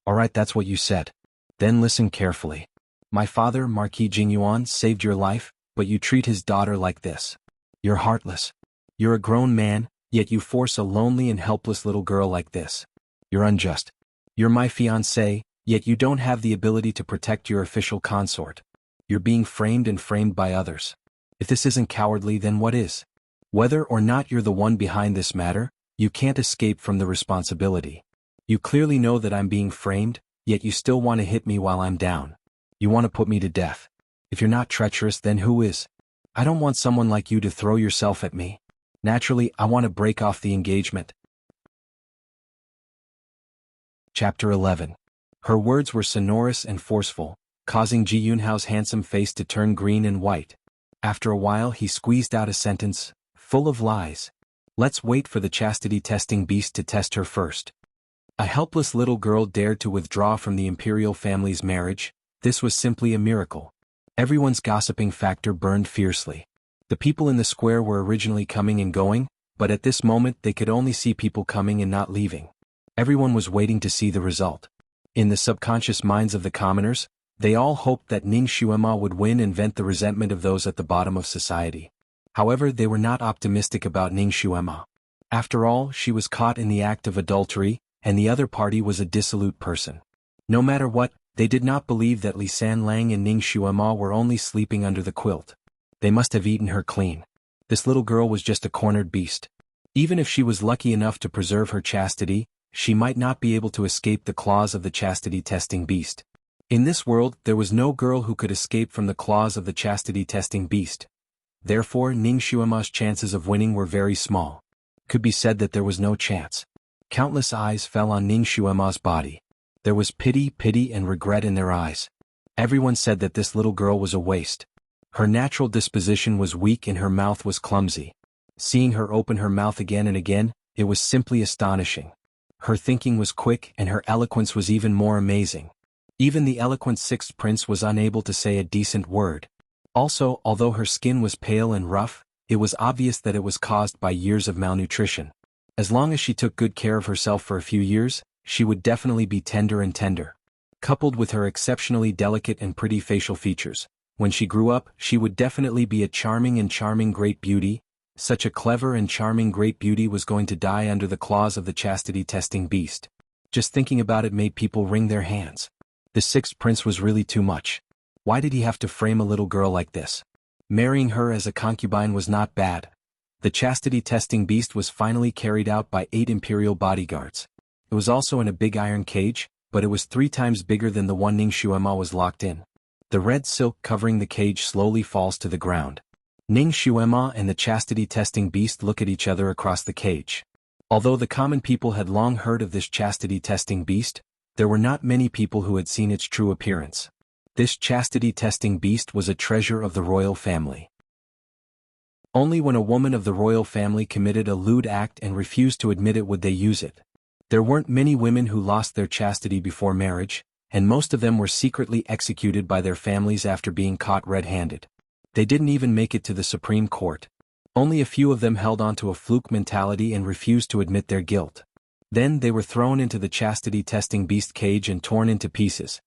A: Alright, that's what you said. Then listen carefully. My father, Marquis Jingyuan, saved your life, but you treat his daughter like this. You're heartless. You're a grown man, yet you force a lonely and helpless little girl like this. You're unjust. You're my fiancé, yet you don't have the ability to protect your official consort. You're being framed and framed by others. If this isn't cowardly, then what is? Whether or not you're the one behind this matter, you can't escape from the responsibility. You clearly know that I'm being framed, yet you still want to hit me while I'm down. You want to put me to death. If you're not treacherous, then who is? I don't want someone like you to throw yourself at me. Naturally, I want to break off the engagement. Chapter 11. Her words were sonorous and forceful, causing Jianhu's handsome face to turn green and white. After a while he squeezed out a sentence, full of lies. Let's wait for the chastity testing beast to test her first. A helpless little girl dared to withdraw from the imperial family's marriage. This was simply a miracle. Everyone's gossiping factor burned fiercely. The people in the square were originally coming and going, but at this moment they could only see people coming and not leaving. Everyone was waiting to see the result. In the subconscious minds of the commoners, they all hoped that Ning Xuema would win and vent the resentment of those at the bottom of society. However, they were not optimistic about Ning Xuema. After all, she was caught in the act of adultery, and the other party was a dissolute person. No matter what, they did not believe that Li Sanlang and Ning Xuema were only sleeping under the quilt. They must have eaten her clean. This little girl was just a cornered beast. Even if she was lucky enough to preserve her chastity, she might not be able to escape the claws of the chastity testing beast. In this world, there was no girl who could escape from the claws of the chastity testing beast. Therefore, Ning Xuema's chances of winning were very small. Could be said that there was no chance. Countless eyes fell on Ning Xuema's body. There was pity and regret in their eyes. Everyone said that this little girl was a waste. Her natural disposition was weak and her mouth was clumsy. Seeing her open her mouth again and again, it was simply astonishing. Her thinking was quick and her eloquence was even more amazing. Even the eloquent sixth prince was unable to say a decent word. Also, although her skin was pale and rough, it was obvious that it was caused by years of malnutrition. As long as she took good care of herself for a few years, she would definitely be tender and tender. Coupled with her exceptionally delicate and pretty facial features, when she grew up, she would definitely be a charming great beauty. Such a clever and charming great beauty was going to die under the claws of the chastity testing beast. Just thinking about it made people wring their hands. The sixth prince was really too much. Why did he have to frame a little girl like this? Marrying her as a concubine was not bad. The chastity testing beast was finally carried out by 8 imperial bodyguards. It was also in a big iron cage, but it was 3 times bigger than the one Ning Xuema was locked in. The red silk covering the cage slowly falls to the ground. Ning Xuema and the chastity-testing beast look at each other across the cage. Although the common people had long heard of this chastity-testing beast, there were not many people who had seen its true appearance. This chastity-testing beast was a treasure of the royal family. Only when a woman of the royal family committed a lewd act and refused to admit it would they use it. There weren't many women who lost their chastity before marriage, and most of them were secretly executed by their families after being caught red-handed. They didn't even make it to the Supreme Court. Only a few of them held on to a fluke mentality and refused to admit their guilt. Then they were thrown into the chastity-testing beast cage and torn into pieces.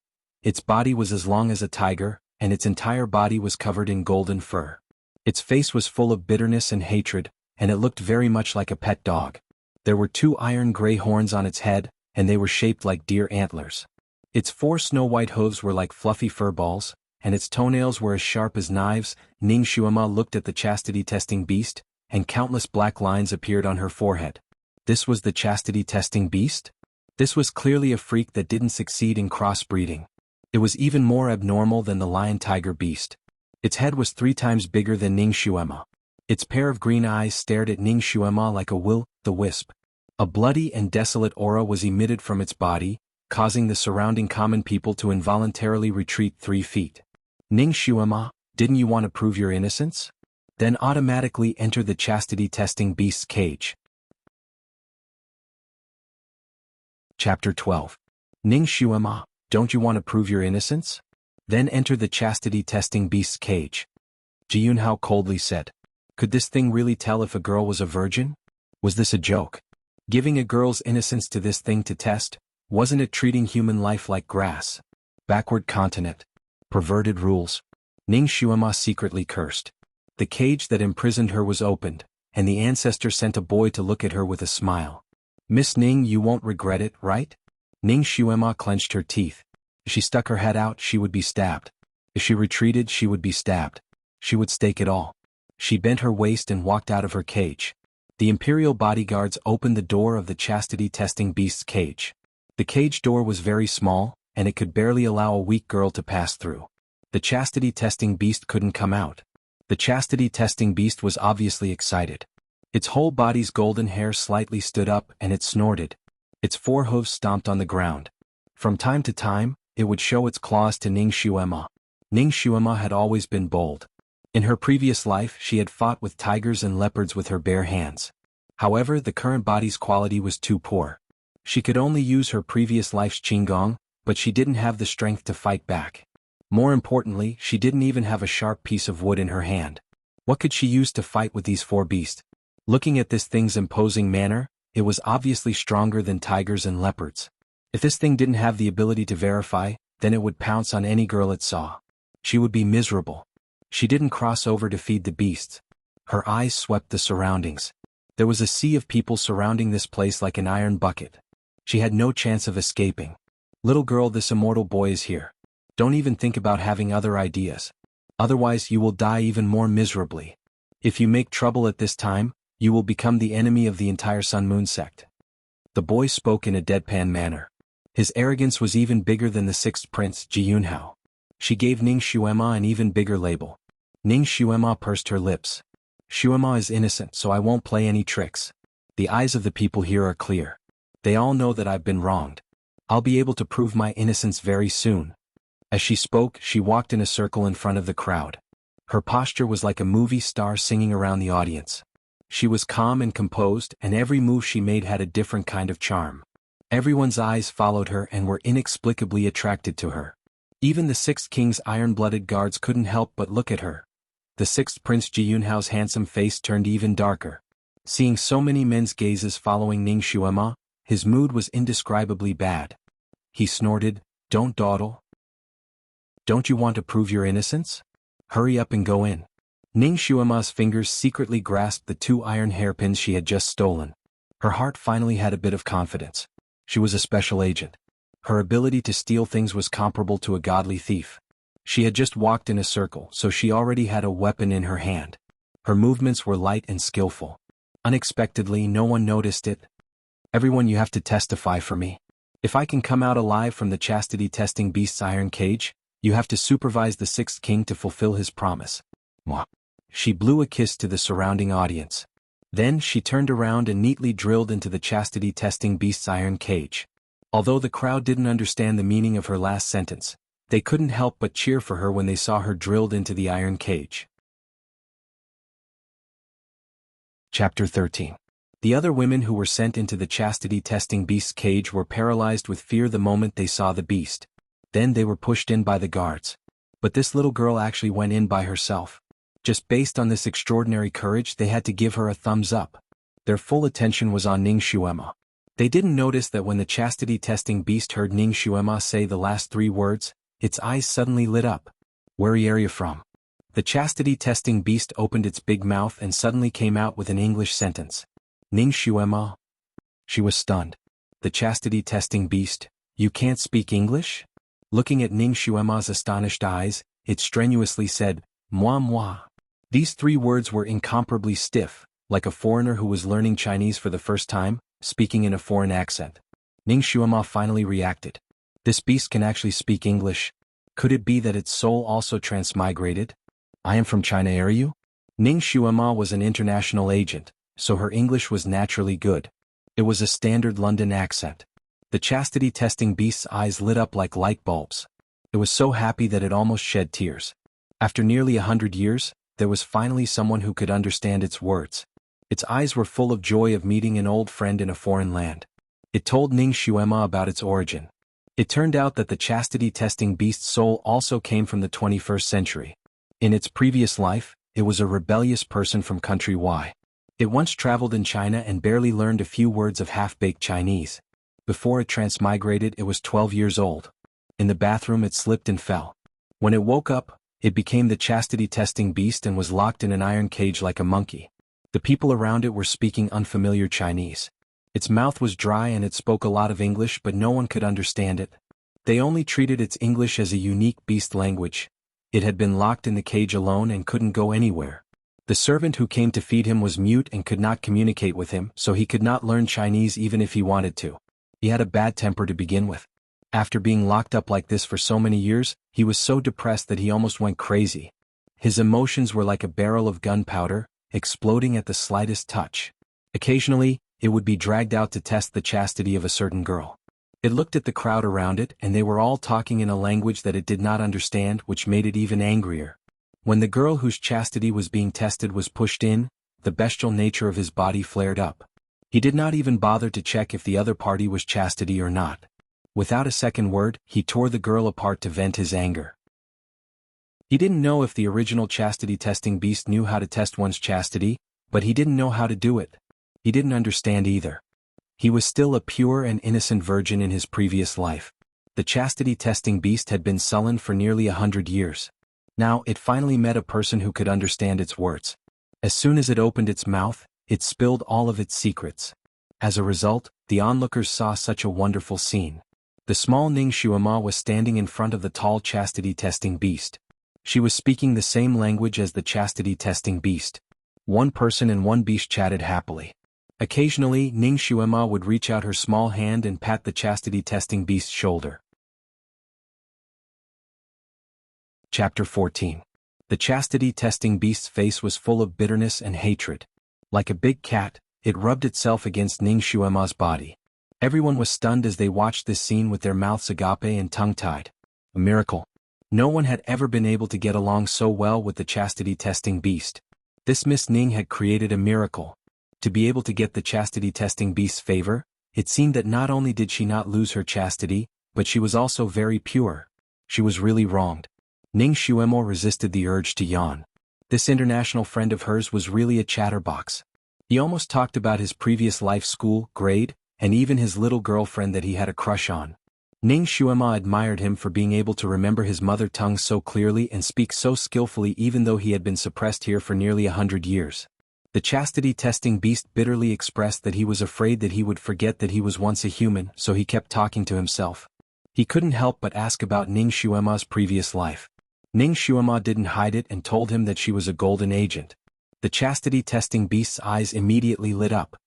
A: Its body was as long as a tiger, and its entire body was covered in golden fur. Its face was full of bitterness and hatred, and it looked very much like a pet dog. There were 2 iron-gray horns on its head, and they were shaped like deer antlers. Its 4 snow-white hooves were like fluffy fur balls, and its toenails were as sharp as knives. Ning Xuema looked at the chastity-testing beast, and countless black lines appeared on her forehead. This was the chastity-testing beast? This was clearly a freak that didn't succeed in crossbreeding. It was even more abnormal than the lion-tiger beast. Its head was 3 times bigger than Ning Xuema. Its pair of green eyes stared at Ning Xuema like a will-o'-the-wisp. A bloody and desolate aura was emitted from its body, causing the surrounding common people to involuntarily retreat 3 feet. Ning Xuema, didn't you want to prove your innocence? Then automatically enter the chastity-testing beast's cage. Chapter 12. Ning Xuema, don't you want to prove your innocence? Then enter the chastity-testing beast's cage. Jianghu coldly said. Could this thing really tell if a girl was a virgin? Was this a joke? Giving a girl's innocence to this thing to test? Wasn't it treating human life like grass? Backward continent. Perverted rules. Ning Xuema secretly cursed. The cage that imprisoned her was opened, and the ancestor sent a boy to look at her with a smile. Miss Ning, you won't regret it, right? Ning Xuema clenched her teeth. If she stuck her head out, she would be stabbed. If she retreated, she would be stabbed. She would stake it all. She bent her waist and walked out of her cage. The imperial bodyguards opened the door of the chastity-testing beast's cage. The cage door was very small, and it could barely allow a weak girl to pass through. The chastity-testing beast couldn't come out. The chastity-testing beast was obviously excited. Its whole body's golden hair slightly stood up and it snorted. Its 4 hooves stomped on the ground. From time to time, it would show its claws to Ning Xuema. Ning Xuema had always been bold. In her previous life, she had fought with tigers and leopards with her bare hands. However, the current body's quality was too poor. She could only use her previous life's qinggong, but she didn't have the strength to fight back. More importantly, she didn't even have a sharp piece of wood in her hand. What could she use to fight with these 4 beasts? Looking at this thing's imposing manner, it was obviously stronger than tigers and leopards. If this thing didn't have the ability to verify, then it would pounce on any girl it saw. She would be miserable. She didn't cross over to feed the beasts. Her eyes swept the surroundings. There was a sea of people surrounding this place like an iron bucket. She had no chance of escaping. Little girl, this immortal boy is here. Don't even think about having other ideas. Otherwise you will die even more miserably. If you make trouble at this time, you will become the enemy of the entire Sun Moon sect. The boy spoke in a deadpan manner. His arrogance was even bigger than the 6th prince, Jianghu. She gave Ning Xuema an even bigger label. Ning Xuema pursed her lips. Xuema is innocent, so I won't play any tricks. The eyes of the people here are clear. They all know that I've been wronged. I'll be able to prove my innocence very soon. As she spoke, she walked in a circle in front of the crowd. Her posture was like a movie star singing around the audience. She was calm and composed, and every move she made had a different kind of charm. Everyone's eyes followed her and were inexplicably attracted to her. Even the 6th king's iron-blooded guards couldn't help but look at her. The 6th prince Jianghu's handsome face turned even darker. Seeing so many men's gazes following Ning Xuema, his mood was indescribably bad. He snorted, "Don't dawdle. Don't you want to prove your innocence? Hurry up and go in." Ning Xuema's fingers secretly grasped the 2 iron hairpins she had just stolen. Her heart finally had a bit of confidence. She was a special agent. Her ability to steal things was comparable to a godly thief. She had just walked in a circle, so she already had a weapon in her hand. Her movements were light and skillful. Unexpectedly, no one noticed it. "Everyone, you have to testify for me. If I can come out alive from the chastity-testing beast's iron cage, You have to supervise the sixth king to fulfill his promise. Mwah. She blew a kiss to the surrounding audience. Then she turned around and neatly drilled into the chastity-testing beast's iron cage. Although the crowd didn't understand the meaning of her last sentence, they couldn't help but cheer for her when they saw her drilled into the iron cage. Chapter 13. The other women who were sent into the chastity-testing beast's cage were paralyzed with fear the moment they saw the beast. Then they were pushed in by the guards. But this little girl actually went in by herself. Just based on this extraordinary courage, they had to give her a thumbs up. Their full attention was on Ning Xuema. They didn't notice that when the chastity-testing beast heard Ning Xuema say the last three words, its eyes suddenly lit up. "Where are you from?" The chastity-testing beast opened its big mouth and suddenly came out with an English sentence. "Ning Xuema." She was stunned. The chastity-testing beast, "You can't speak English?" Looking at Ning Xuema's astonished eyes, it strenuously said, "Moi moi." These three words were incomparably stiff, like a foreigner who was learning Chinese for the first time, speaking in a foreign accent. Ning Xuema finally reacted. This beast can actually speak English. Could it be that its soul also transmigrated? "I am from China, are you?" Ning Xuema was an international agent, so her English was naturally good. It was a standard London accent. The chastity-testing beast's eyes lit up like light bulbs. It was so happy that it almost shed tears. After nearly 100 years, there was finally someone who could understand its words. Its eyes were full of joy of meeting an old friend in a foreign land. It told Ning Xuema about its origin. It turned out that the chastity-testing beast's soul also came from the 21st century. In its previous life, it was a rebellious person from country Y. It once traveled in China and barely learned a few words of half-baked Chinese. Before it transmigrated, it was 12 years old. In the bathroom, it slipped and fell. When it woke up, it became the chastity-testing beast and was locked in an iron cage like a monkey. The people around it were speaking unfamiliar Chinese. Its mouth was dry and it spoke a lot of English, but no one could understand it. They only treated its English as a unique beast language. It had been locked in the cage alone and couldn't go anywhere. The servant who came to feed him was mute and could not communicate with him, so he could not learn Chinese even if he wanted to. He had a bad temper to begin with. After being locked up like this for so many years, he was so depressed that he almost went crazy. His emotions were like a barrel of gunpowder, exploding at the slightest touch. Occasionally, it would be dragged out to test the chastity of a certain girl. It looked at the crowd around it and they were all talking in a language that it did not understand, which made it even angrier. When the girl whose chastity was being tested was pushed in, the bestial nature of his body flared up. He did not even bother to check if the other party was chastity or not. Without a second word, he tore the girl apart to vent his anger. He didn't know if the original chastity-testing beast knew how to test one's chastity, but he didn't know how to do it. He didn't understand either. He was still a pure and innocent virgin in his previous life. The chastity-testing beast had been sullen for nearly 100 years. Now, it finally met a person who could understand its words. As soon as it opened its mouth, it spilled all of its secrets. As a result, the onlookers saw such a wonderful scene. The small Ning Xuema was standing in front of the tall chastity-testing beast. She was speaking the same language as the chastity-testing beast. One person and one beast chatted happily. Occasionally, Ning Xuema would reach out her small hand and pat the chastity-testing beast's shoulder. Chapter 14. The chastity-testing beast's face was full of bitterness and hatred. Like a big cat, it rubbed itself against Ning Xuema's body. Everyone was stunned as they watched this scene with their mouths agape and tongue-tied. A miracle. No one had ever been able to get along so well with the chastity-testing beast. This Miss Ning had created a miracle. To be able to get the chastity-testing beast's favor, it seemed that not only did she not lose her chastity, but she was also very pure. She was really wronged. Ning Xuemo resisted the urge to yawn. This international friend of hers was really a chatterbox. He almost talked about his previous life, school, grade, and even his little girlfriend that he had a crush on. Ning Xuema admired him for being able to remember his mother tongue so clearly and speak so skillfully even though he had been suppressed here for nearly 100 years. The chastity-testing beast bitterly expressed that he was afraid that he would forget that he was once a human, so he kept talking to himself. He couldn't help but ask about Ning Xuema's previous life. Ning Xuema didn't hide it and told him that she was a golden agent. The chastity-testing beast's eyes immediately lit up.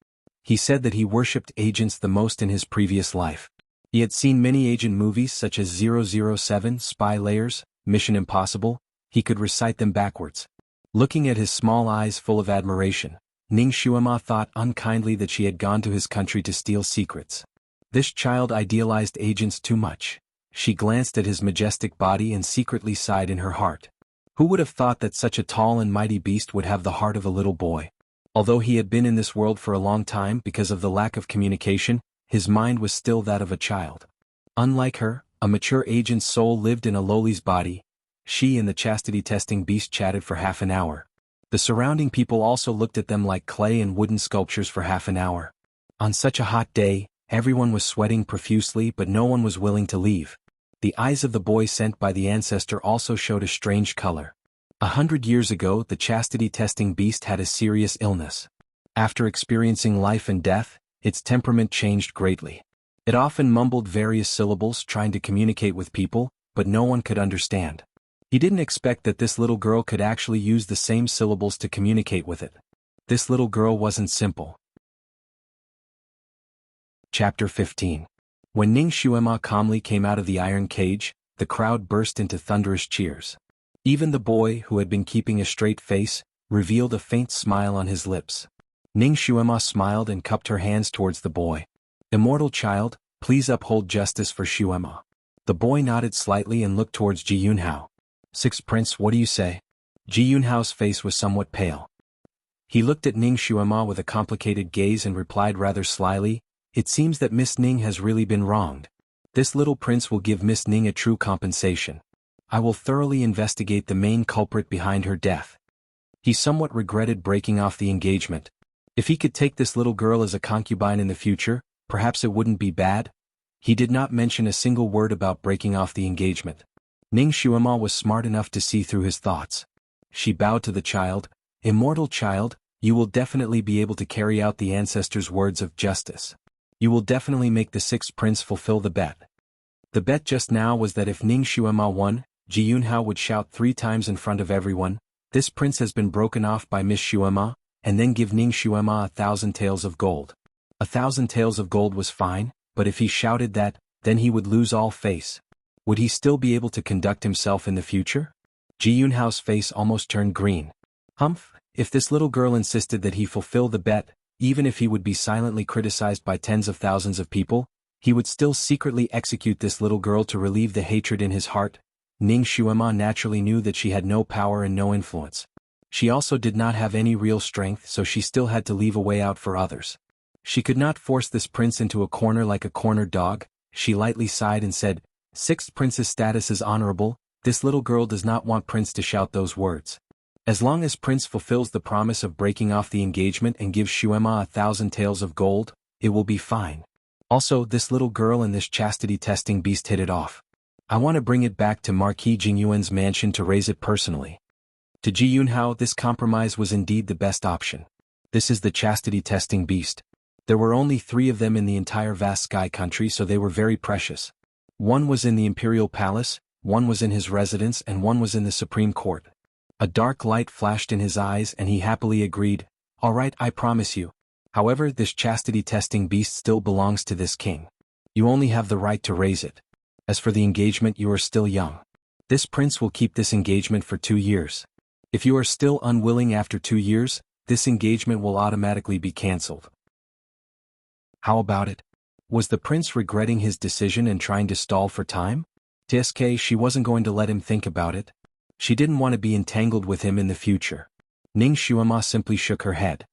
A: He said that he worshipped agents the most in his previous life. He had seen many agent movies such as 007, Spy Layers, Mission Impossible. He could recite them backwards. Looking at his small eyes full of admiration, Ning Xuema thought unkindly that she had gone to his country to steal secrets. This child idealized agents too much. She glanced at his majestic body and secretly sighed in her heart. Who would have thought that such a tall and mighty beast would have the heart of a little boy? Although he had been in this world for a long time because of the lack of communication, his mind was still that of a child. Unlike her, a mature agent's soul lived in a lowly's body. She and the chastity-testing beast chatted for half an hour. The surrounding people also looked at them like clay and wooden sculptures for half an hour. On such a hot day, everyone was sweating profusely but no one was willing to leave. The eyes of the boy sent by the ancestor also showed a strange color. 100 years ago the chastity-testing beast had a serious illness. After experiencing life and death, its temperament changed greatly. It often mumbled various syllables trying to communicate with people, but no one could understand. He didn't expect that this little girl could actually use the same syllables to communicate with it. This little girl wasn't simple. Chapter 15. When Ning Xuema calmly came out of the iron cage, the crowd burst into thunderous cheers. Even the boy, who had been keeping a straight face, revealed a faint smile on his lips. Ning Xuema smiled and cupped her hands towards the boy. Immortal child, please uphold justice for Xuema. The boy nodded slightly and looked towards Jianghu. Sixth Prince, what do you say? Jianghu's face was somewhat pale. He looked at Ning Xuema with a complicated gaze and replied rather slyly, it seems that Miss Ning has really been wronged. This little prince will give Miss Ning a true compensation. I will thoroughly investigate the main culprit behind her death. He somewhat regretted breaking off the engagement. If he could take this little girl as a concubine in the future, perhaps it wouldn't be bad. He did not mention a single word about breaking off the engagement. Ning Xuema was smart enough to see through his thoughts. She bowed to the child. Immortal child, you will definitely be able to carry out the ancestors' words of justice. You will definitely make the sixth prince fulfill the bet. The bet just now was that if Ning Xuema won, Jianghu would shout 3 times in front of everyone, this prince has been broken off by Miss Xuema, and then give Ning Xuema 1,000 taels of gold. 1,000 taels of gold was fine, but if he shouted that, then he would lose all face. Would he still be able to conduct himself in the future? Jianghu's face almost turned green. Humph, if this little girl insisted that he fulfill the bet, even if he would be silently criticized by tens of thousands of people, he would still secretly execute this little girl to relieve the hatred in his heart. Ning Xuema naturally knew that she had no power and no influence. She also did not have any real strength, so she still had to leave a way out for others. She could not force this prince into a corner like a cornered dog. She lightly sighed and said, Sixth prince's status is honorable, this little girl does not want prince to shout those words. As long as prince fulfills the promise of breaking off the engagement and gives Xuema 1,000 taels of gold, it will be fine. Also, this little girl and this chastity-testing beast hit it off. I want to bring it back to Marquis Jingyuan's mansion to raise it personally. To Jianghu, this compromise was indeed the best option. This is the chastity-testing beast. There were only 3 of them in the entire vast sky country, so they were very precious. One was in the imperial palace, one was in his residence, and one was in the supreme court. A dark light flashed in his eyes and he happily agreed, all right, I promise you. However, this chastity-testing beast still belongs to this king. You only have the right to raise it. As for the engagement, you are still young. This prince will keep this engagement for 2 years. If you are still unwilling after 2 years, this engagement will automatically be cancelled. How about it? Was the prince regretting his decision and trying to stall for time? TSK, she wasn't going to let him think about it. She didn't want to be entangled with him in the future. Ning Xuema simply shook her head.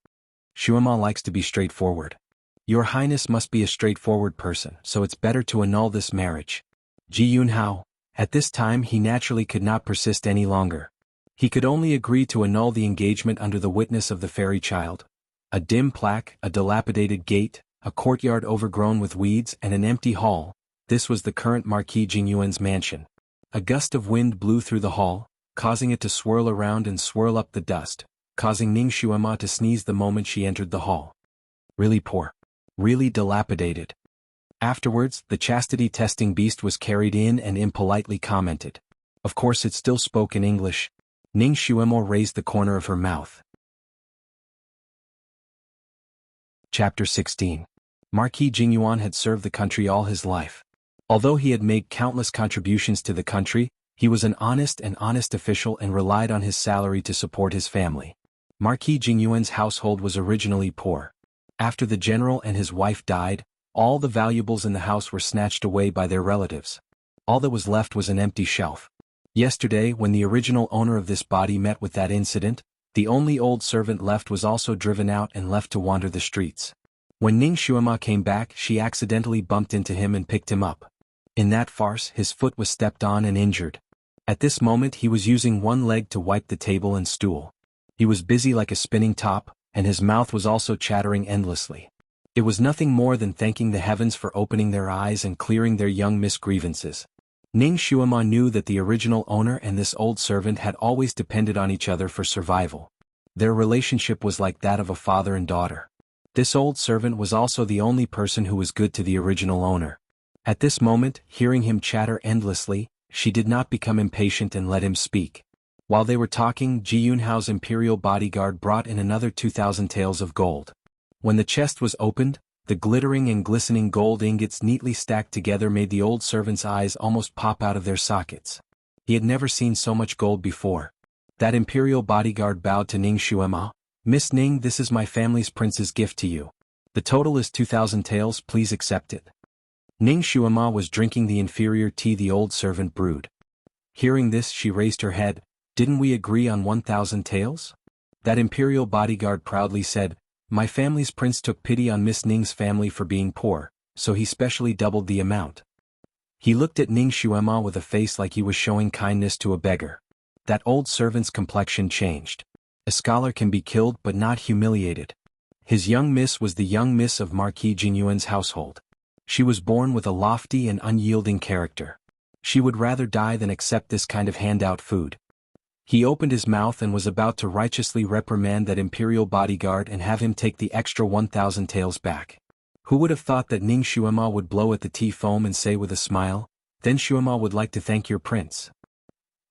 A: Xuema likes to be straightforward. Your Highness must be a straightforward person, so it's better to annul this marriage. Jianghu, at this time he naturally could not persist any longer. He could only agree to annul the engagement under the witness of the fairy child. A dim plaque, a dilapidated gate, a courtyard overgrown with weeds, and an empty hall. This was the current Marquis Jingyuan's mansion. A gust of wind blew through the hall, causing it to swirl around and swirl up the dust, causing Ning Xuema to sneeze the moment she entered the hall. Really poor. Really dilapidated. Afterwards, the chastity-testing beast was carried in and impolitely commented. Of course it still spoke in English. Ning Xuema raised the corner of her mouth. Chapter 16. Marquis Jingyuan had served the country all his life. Although he had made countless contributions to the country, he was an honest official and relied on his salary to support his family. Marquis Jingyuan's household was originally poor. After the general and his wife died, all the valuables in the house were snatched away by their relatives. All that was left was an empty shelf. Yesterday, when the original owner of this body met with that incident, the only old servant left was also driven out and left to wander the streets. When Ning Xuema came back, she accidentally bumped into him and picked him up. In that farce, his foot was stepped on and injured. At this moment he was using one leg to wipe the table and stool. He was busy like a spinning top, and his mouth was also chattering endlessly. It was nothing more than thanking the heavens for opening their eyes and clearing their young miss grievances. Ning Xuema knew that the original owner and this old servant had always depended on each other for survival. Their relationship was like that of a father and daughter. This old servant was also the only person who was good to the original owner. At this moment, hearing him chatter endlessly, she did not become impatient and let him speak. While they were talking, Ji Yunhao's imperial bodyguard brought in another 2,000 taels of gold. When the chest was opened, the glittering and glistening gold ingots neatly stacked together made the old servant's eyes almost pop out of their sockets. He had never seen so much gold before. That imperial bodyguard bowed to Ning Xuema. "Miss Ning, this is my family's prince's gift to you. The total is 2,000 taels, please accept it." Ning Xuema was drinking the inferior tea the old servant brewed. Hearing this, she raised her head. "Didn't we agree on 1,000 taels?" That imperial bodyguard proudly said, "My family's prince took pity on Miss Ning's family for being poor, so he specially doubled the amount." He looked at Ning Xuema with a face like he was showing kindness to a beggar. That old servant's complexion changed. A scholar can be killed but not humiliated. His young miss was the young miss of Marquis Jingyuan's household. She was born with a lofty and unyielding character. She would rather die than accept this kind of handout food. He opened his mouth and was about to righteously reprimand that imperial bodyguard and have him take the extra 1,000 taels back. Who would have thought that Ning Xuema would blow at the tea foam and say with a smile, "Then Xuema would like to thank your prince."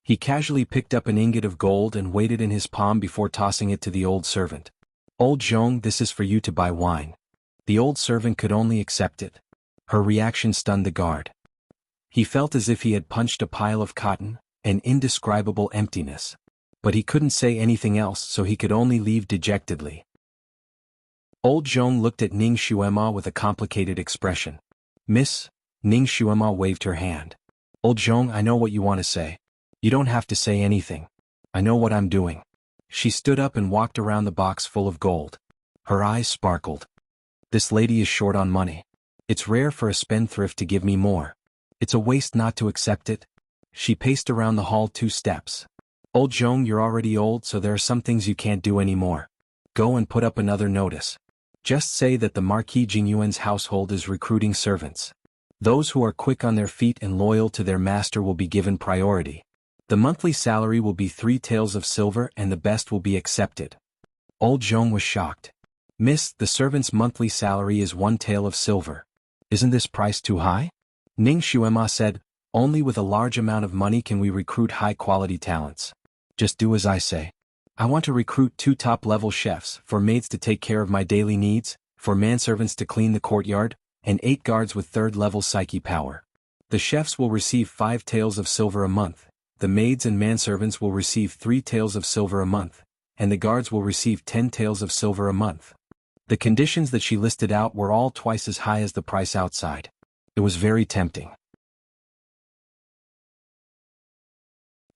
A: He casually picked up an ingot of gold and weighed it in his palm before tossing it to the old servant. "Old Zhong, this is for you to buy wine." The old servant could only accept it. Her reaction stunned the guard. He felt as if he had punched a pile of cotton, an indescribable emptiness. But he couldn't say anything else, so he could only leave dejectedly. Old Zhong looked at Ning Xuema with a complicated expression. "Miss?" Ning Xuema waved her hand. "Old Zhong, I know what you want to say. You don't have to say anything. I know what I'm doing." She stood up and walked around the box full of gold. Her eyes sparkled. "This lady is short on money. It's rare for a spendthrift to give me more. It's a waste not to accept it." She paced around the hall 2 steps. "Old Zhong, you're already old, so there are some things you can't do anymore. Go and put up another notice. Just say that the Marquis Jingyuan's household is recruiting servants. Those who are quick on their feet and loyal to their master will be given priority. The monthly salary will be 3 taels of silver and the best will be accepted." Old Zhong was shocked. "Miss, the servant's monthly salary is 1 tael of silver. Isn't this price too high?" Ning Xuema said, "Only with a large amount of money can we recruit high-quality talents. Just do as I say. I want to recruit 2 top-level chefs, 4 maids to take care of my daily needs, 4 manservants to clean the courtyard, and 8 guards with 3rd-level psyche power. The chefs will receive 5 taels of silver a month. The maids and manservants will receive 3 taels of silver a month, and the guards will receive 10 taels of silver a month." The conditions that she listed out were all twice as high as the price outside. It was very tempting.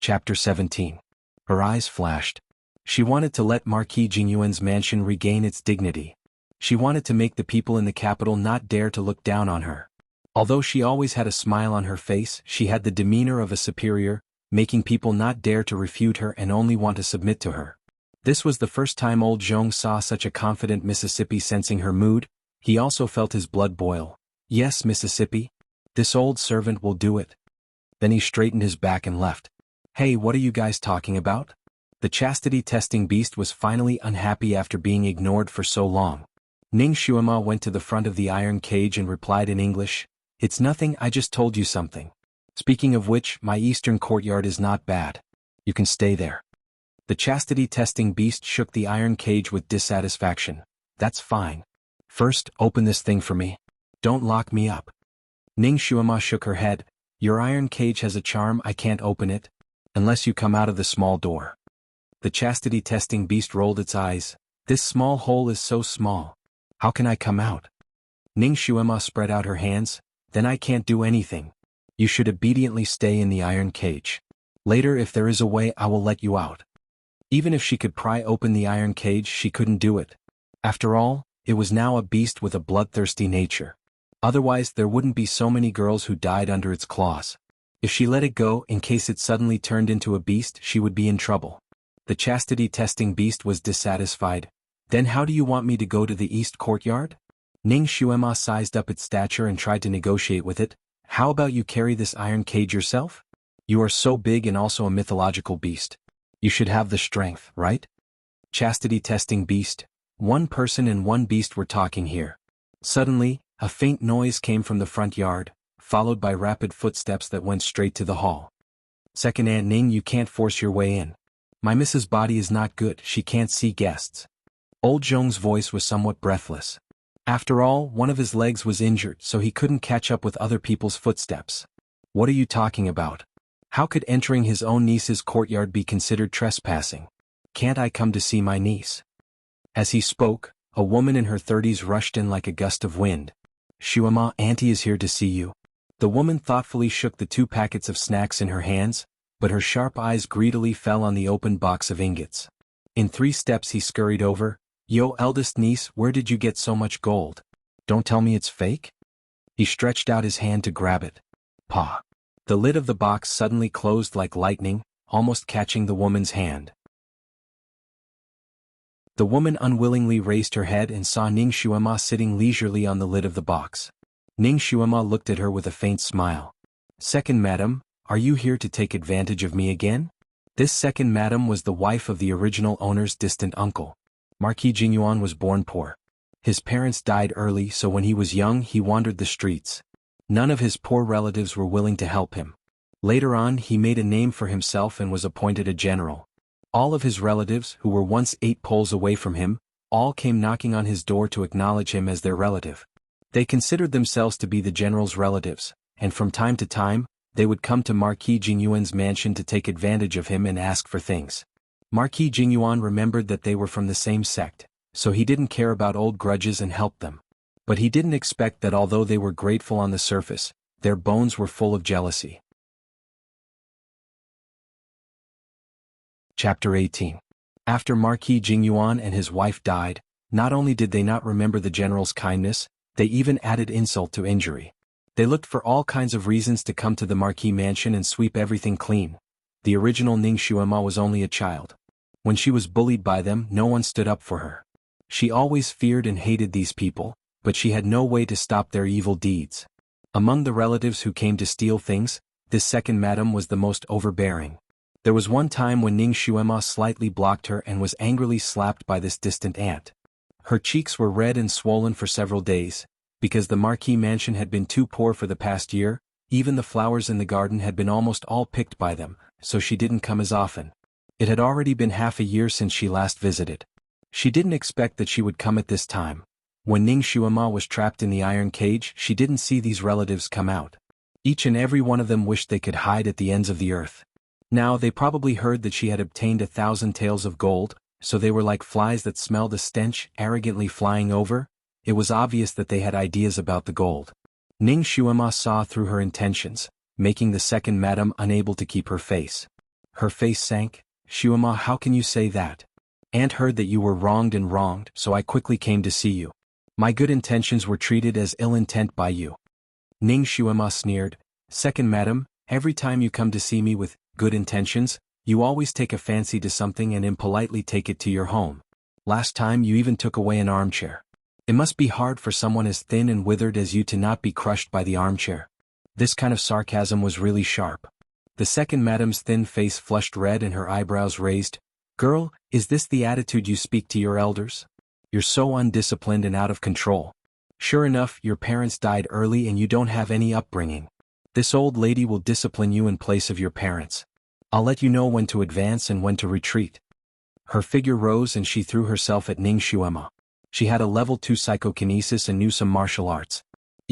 A: Chapter 17. Her eyes flashed. She wanted to let Marquis Jingyuan's mansion regain its dignity. She wanted to make the people in the capital not dare to look down on her. Although she always had a smile on her face, she had the demeanor of a superior, making people not dare to refute her and only want to submit to her. This was the first time old Zhong saw such a confident Mississippi. Sensing her mood, he also felt his blood boil. "Yes, Mississippi. This old servant will do it." Then he straightened his back and left. "Hey, what are you guys talking about?" The chastity-testing beast was finally unhappy after being ignored for so long. Ning Xuema went to the front of the iron cage and replied in English, "It's nothing, I just told you something. Speaking of which, my eastern courtyard is not bad. You can stay there." The chastity-testing beast shook the iron cage with dissatisfaction. "That's fine. First, open this thing for me. Don't lock me up." Ning Xuema shook her head. Your iron cage has a charm, I can't open it. Unless you come out of the small door. The chastity-testing beast rolled its eyes. This small hole is so small. How can I come out? Ning Xuema spread out her hands. Then I can't do anything. You should obediently stay in the iron cage. Later, if there is a way, I will let you out. Even if she could pry open the iron cage, she couldn't do it. After all, it was now a beast with a bloodthirsty nature. Otherwise, there wouldn't be so many girls who died under its claws. If she let it go, in case it suddenly turned into a beast, she would be in trouble. The chastity-testing beast was dissatisfied. Then how do you want me to go to the east courtyard? Ning Xuema sized up its stature and tried to negotiate with it. How about you carry this iron cage yourself? You are so big and also a mythological beast. You should have the strength, right? Chastity-testing beast. One person and one beast were talking here. Suddenly, a faint noise came from the front yard, followed by rapid footsteps that went straight to the hall. Second Aunt Ning, you can't force your way in. My Mrs. Body is not good, she can't see guests. Old Zhong's voice was somewhat breathless. After all, one of his legs was injured, so he couldn't catch up with other people's footsteps. What are you talking about? How could entering his own niece's courtyard be considered trespassing? Can't I come to see my niece? As he spoke, a woman in her 30s rushed in like a gust of wind. Xuema, Auntie is here to see you. The woman thoughtfully shook the 2 packets of snacks in her hands, but her sharp eyes greedily fell on the open box of ingots. In 3 steps he scurried over. Yo, eldest niece, where did you get so much gold? Don't tell me it's fake? He stretched out his hand to grab it. Pa. The lid of the box suddenly closed like lightning, almost catching the woman's hand. The woman unwillingly raised her head and saw Ning Xuema sitting leisurely on the lid of the box. Ning Xuema looked at her with a faint smile. Second madam, are you here to take advantage of me again? This second madam was the wife of the original owner's distant uncle. Marquis Jingyuan was born poor. His parents died early, so when he was young he wandered the streets. None of his poor relatives were willing to help him. Later on he made a name for himself and was appointed a general. All of his relatives, who were once 8 poles away from him, all came knocking on his door to acknowledge him as their relative. They considered themselves to be the general's relatives, and from time to time, they would come to Marquis Jingyuan's mansion to take advantage of him and ask for things. Marquis Jingyuan remembered that they were from the same sect, so he didn't care about old grudges and helped them. But he didn't expect that although they were grateful on the surface, their bones were full of jealousy. Chapter 18. After Marquis Jingyuan and his wife died, not only did they not remember the general's kindness, they even added insult to injury. They looked for all kinds of reasons to come to the Marquis mansion and sweep everything clean. The original Ning Xuema was only a child. When she was bullied by them, no one stood up for her. She always feared and hated these people, but she had no way to stop their evil deeds. Among the relatives who came to steal things, this second madam was the most overbearing. There was one time when Ning Xuema slightly blocked her and was angrily slapped by this distant aunt. Her cheeks were red and swollen for several days. Because the Marquis mansion had been too poor for the past year, even the flowers in the garden had been almost all picked by them, so she didn't come as often. It had already been half a year since she last visited. She didn't expect that she would come at this time. When Ning Xuema was trapped in the iron cage, she didn't see these relatives come out. Each and every one of them wished they could hide at the ends of the earth. Now they probably heard that she had obtained 1,000 taels of gold, so they were like flies that smelled a stench, arrogantly flying over. It was obvious that they had ideas about the gold. Ning Xuema saw through her intentions, making the second madam unable to keep her face. Her face sank. Xuema, how can you say that? Aunt heard that you were wronged, so I quickly came to see you. My good intentions were treated as ill intent by you. Ning Xuema sneered. Second madam, every time you come to see me with good intentions, you always take a fancy to something and impolitely take it to your home. Last time you even took away an armchair. It must be hard for someone as thin and withered as you to not be crushed by the armchair. This kind of sarcasm was really sharp. The second madam's thin face flushed red and her eyebrows raised. Girl, is this the attitude you speak to your elders? You're so undisciplined and out of control. Sure enough, your parents died early and you don't have any upbringing. This old lady will discipline you in place of your parents. I'll let you know when to advance and when to retreat. Her figure rose and she threw herself at Ning Xuema. She had a level 2 psychokinesis and knew some martial arts.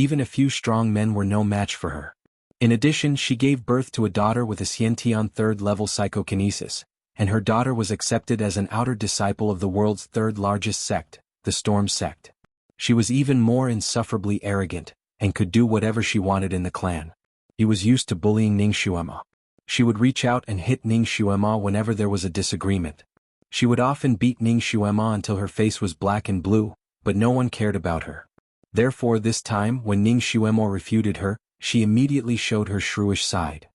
A: Even a few strong men were no match for her. In addition, she gave birth to a daughter with a Xiantian third-level psychokinesis, and her daughter was accepted as an outer disciple of the world's third-largest sect, the Storm Sect. She was even more insufferably arrogant, and could do whatever she wanted in the clan. He was used to bullying Ning Xuema. She would reach out and hit Ning Xuema whenever there was a disagreement. She would often beat Ning Xuema until her face was black and blue, but no one cared about her. Therefore this time when Ning Xuema refuted her, she immediately showed her shrewish side.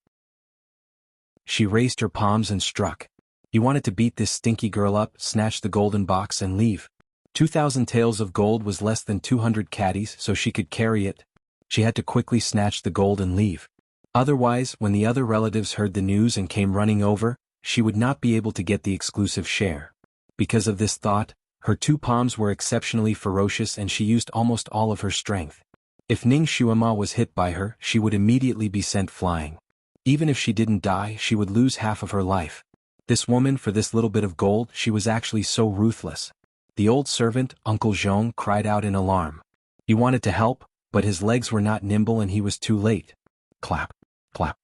A: She raised her palms and struck. He wanted to beat this stinky girl up, snatch the golden box and leave. 2,000 taels of gold was less than 200 caddies, so she could carry it. She had to quickly snatch the gold and leave. Otherwise, when the other relatives heard the news and came running over, she would not be able to get the exclusive share. Because of this thought, her two palms were exceptionally ferocious and she used almost all of her strength. If Ning Xuema was hit by her, she would immediately be sent flying. Even if she didn't die, she would lose half of her life. This woman, for this little bit of gold, she was actually so ruthless. The old servant, Uncle Zhong, cried out in alarm. He wanted to help, but his legs were not nimble and he was too late. Clap, clap.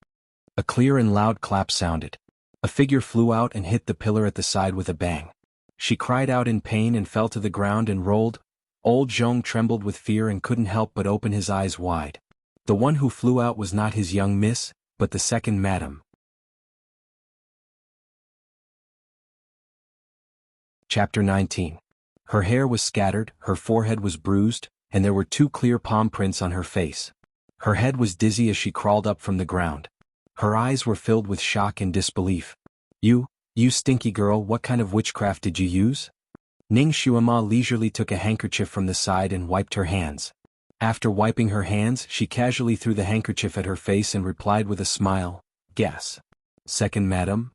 A: A clear and loud clap sounded. A figure flew out and hit the pillar at the side with a bang. She cried out in pain and fell to the ground and rolled. Old Zhong trembled with fear and couldn't help but open his eyes wide. The one who flew out was not his young miss, but the second madam. Chapter 19. Her hair was scattered, her forehead was bruised, and there were 2 clear palm prints on her face. Her head was dizzy as she crawled up from the ground. Her eyes were filled with shock and disbelief. You stinky girl, what kind of witchcraft did you use? Ning Xuema leisurely took a handkerchief from the side and wiped her hands. After wiping her hands, she casually threw the handkerchief at her face and replied with a smile, "Guess. Second madam?"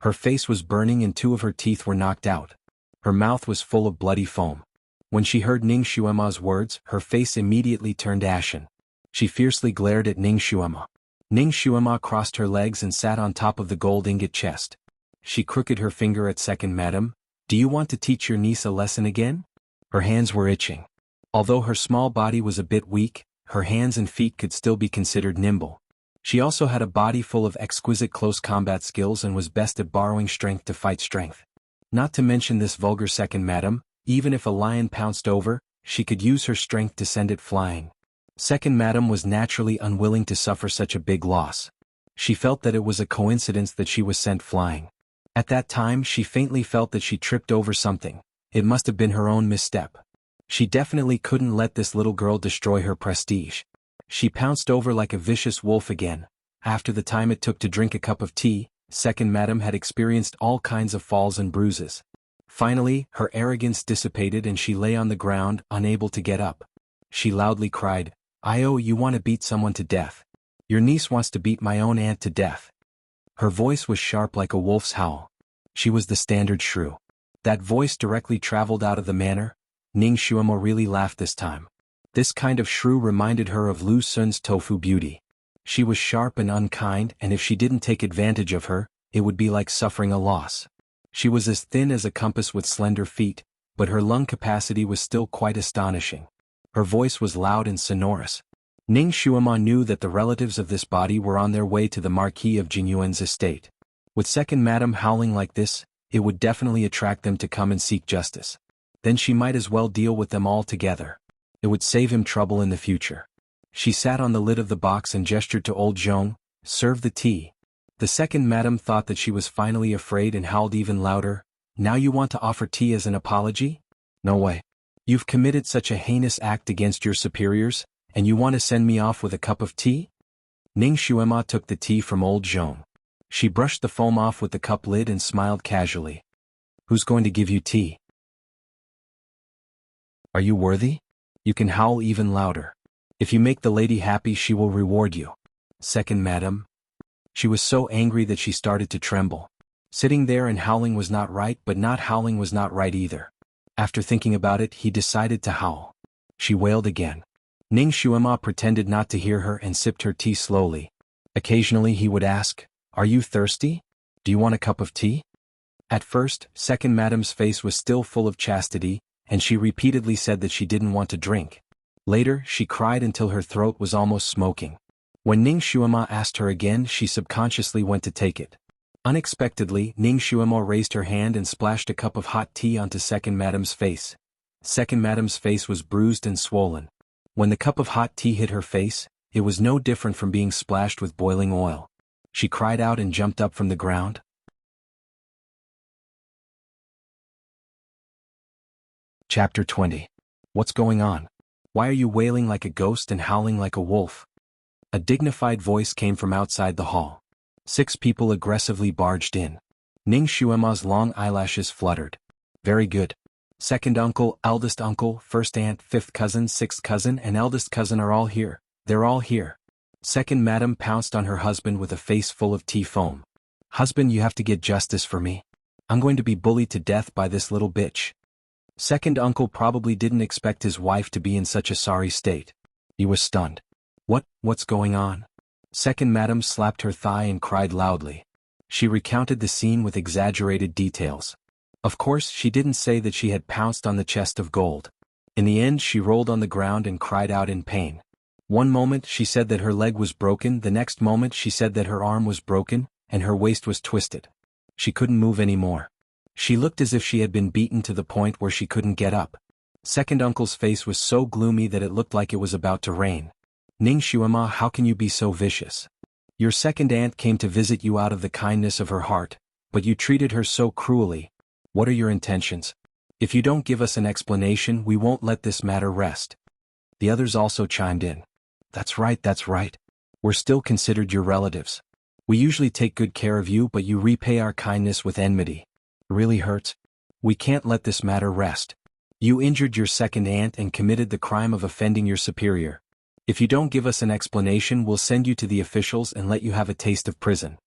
A: Her face was burning and 2 of her teeth were knocked out. Her mouth was full of bloody foam. When she heard Ning Xuema's words, her face immediately turned ashen. She fiercely glared at Ning Xuema. Ning Xuema crossed her legs and sat on top of the gold ingot chest. She crooked her finger at second madam. "Do you want to teach your niece a lesson again?" Her hands were itching. Although her small body was a bit weak, her hands and feet could still be considered nimble. She also had a body full of exquisite close combat skills and was best at borrowing strength to fight strength. Not to mention this vulgar second madam, even if a lion pounced over, she could use her strength to send it flying. Second madam was naturally unwilling to suffer such a big loss. She felt that it was a coincidence that she was sent flying. At that time she faintly felt that she tripped over something. It must have been her own misstep. She definitely couldn't let this little girl destroy her prestige. She pounced over like a vicious wolf again. After the time it took to drink a cup of tea, second madam had experienced all kinds of falls and bruises. Finally, her arrogance dissipated and she lay on the ground, unable to get up. She loudly cried, "Io, you want to beat someone to death. Your niece wants to beat my own aunt to death." Her voice was sharp like a wolf's howl. She was the standard shrew. That voice directly traveled out of the manor. Ning Xuema really laughed this time. This kind of shrew reminded her of Lu Sun's tofu beauty. She was sharp and unkind, and if she didn't take advantage of her, it would be like suffering a loss. She was as thin as a compass with slender feet, but her lung capacity was still quite astonishing. Her voice was loud and sonorous. Ning Xuema knew that the relatives of this body were on their way to the Marquis of Jinyuan's estate. With second madam howling like this, it would definitely attract them to come and seek justice. Then she might as well deal with them all together. It would save him trouble in the future. She sat on the lid of the box and gestured to old Zhong, "Serve the tea." The second madam thought that she was finally afraid and howled even louder, "Now you want to offer tea as an apology? No way. You've committed such a heinous act against your superiors, and you want to send me off with a cup of tea?" Ning Xuema took the tea from old Zhong. She brushed the foam off with the cup lid and smiled casually. "Who's going to give you tea? Are you worthy? You can howl even louder. If you make the lady happy, she will reward you." Second madam. She was so angry that she started to tremble. Sitting there and howling was not right, but not howling was not right either. After thinking about it, he decided to howl. She wailed again. Ning Xuema pretended not to hear her and sipped her tea slowly. Occasionally he would ask, "Are you thirsty? Do you want a cup of tea?" At first, second madam's face was still full of chastity, and she repeatedly said that she didn't want to drink. Later, she cried until her throat was almost smoking. When Ning Xuema asked her again, she subconsciously went to take it. Unexpectedly, Ning Xuema raised her hand and splashed a cup of hot tea onto Second Madame's face. Second Madame's face was bruised and swollen. When the cup of hot tea hit her face, it was no different from being splashed with boiling oil. She cried out and jumped up from the ground. Chapter 20. What's going on? Why are you wailing like a ghost and howling like a wolf? A dignified voice came from outside the hall. 6 people aggressively barged in. Ning Xuema's long eyelashes fluttered. Very good. Second uncle, eldest uncle, first aunt, fifth cousin, sixth cousin, and eldest cousin are all here. They're all here. Second madam pounced on her husband with a face full of tea foam. Husband, you have to get justice for me. I'm going to be bullied to death by this little bitch. Second uncle probably didn't expect his wife to be in such a sorry state. He was stunned. What's going on? Second madam slapped her thigh and cried loudly. She recounted the scene with exaggerated details. Of course, she didn't say that she had pounced on the chest of gold. In the end, she rolled on the ground and cried out in pain. One moment she said that her leg was broken, the next moment she said that her arm was broken, and her waist was twisted. She couldn't move anymore. She looked as if she had been beaten to the point where she couldn't get up. Second uncle's face was so gloomy that it looked like it was about to rain. Ning Xuema, how can you be so vicious? Your second aunt came to visit you out of the kindness of her heart, but you treated her so cruelly. What are your intentions? If you don't give us an explanation, we won't let this matter rest. The others also chimed in. That's right. We're still considered your relatives. We usually take good care of you, but you repay our kindness with enmity. It really hurts. We can't let this matter rest. You injured your second aunt and committed the crime of offending your superior. If you don't give us an explanation, we'll send you to the officials and let you have a taste of prison.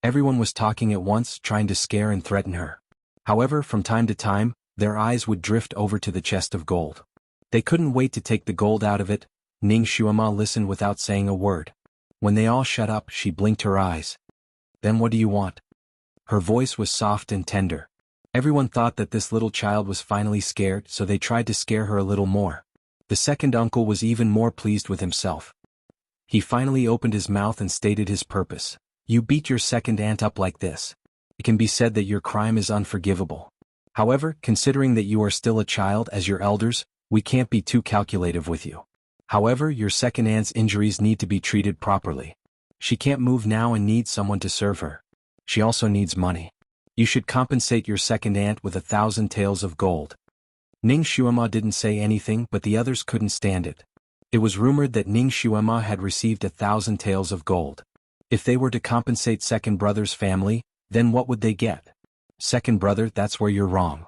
A: Everyone was talking at once, trying to scare and threaten her. However, from time to time, their eyes would drift over to the chest of gold. They couldn't wait to take the gold out of it. Ning Xuema listened without saying a word. When they all shut up, she blinked her eyes. Then what do you want? Her voice was soft and tender. Everyone thought that this little child was finally scared, so they tried to scare her a little more. The second uncle was even more pleased with himself. He finally opened his mouth and stated his purpose. You beat your second aunt up like this. It can be said that your crime is unforgivable. However, considering that you are still a child as your elders, we can't be too calculative with you. However, your second aunt's injuries need to be treated properly. She can't move now and needs someone to serve her. She also needs money. You should compensate your second aunt with 1,000 taels of gold. Ning Xuema didn't say anything, but the others couldn't stand it. It was rumored that Ning Xuema had received 1,000 taels of gold. If they were to compensate second brother's family, then what would they get? Second brother, that's where you're wrong.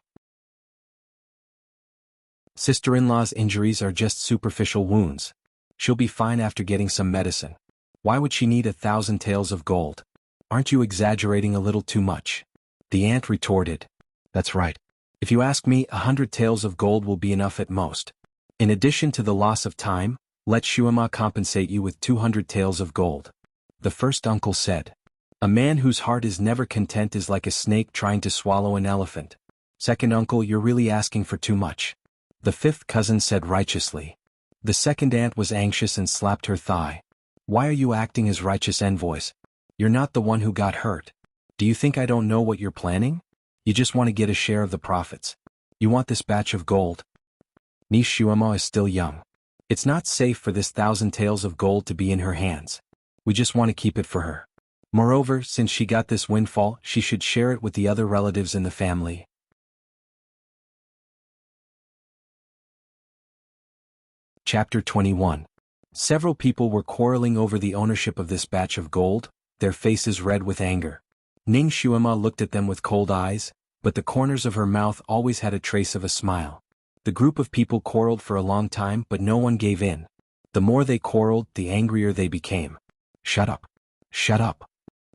A: Sister-in-law's injuries are just superficial wounds. She'll be fine after getting some medicine. Why would she need 1,000 taels of gold? Aren't you exaggerating a little too much? The aunt retorted. That's right. If you ask me, 100 taels of gold will be enough at most. In addition to the loss of time, let Xuema compensate you with 200 taels of gold. The first uncle said. A man whose heart is never content is like a snake trying to swallow an elephant. Second uncle, you're really asking for too much. The fifth cousin said righteously. The second aunt was anxious and slapped her thigh. Why are you acting as righteous envoys? You're not the one who got hurt. Do you think I don't know what you're planning? You just want to get a share of the profits. You want this batch of gold. Ning Xuema is still young. It's not safe for this 1,000 taels of gold to be in her hands. We just want to keep it for her. Moreover, since she got this windfall, she should share it with the other relatives in the family. Chapter 21. Several people were quarreling over the ownership of this batch of gold, their faces red with anger. Ning Xuema looked at them with cold eyes, but the corners of her mouth always had a trace of a smile. The group of people quarreled for a long time, but no one gave in. The more they quarreled, the angrier they became. Shut up. Shut up.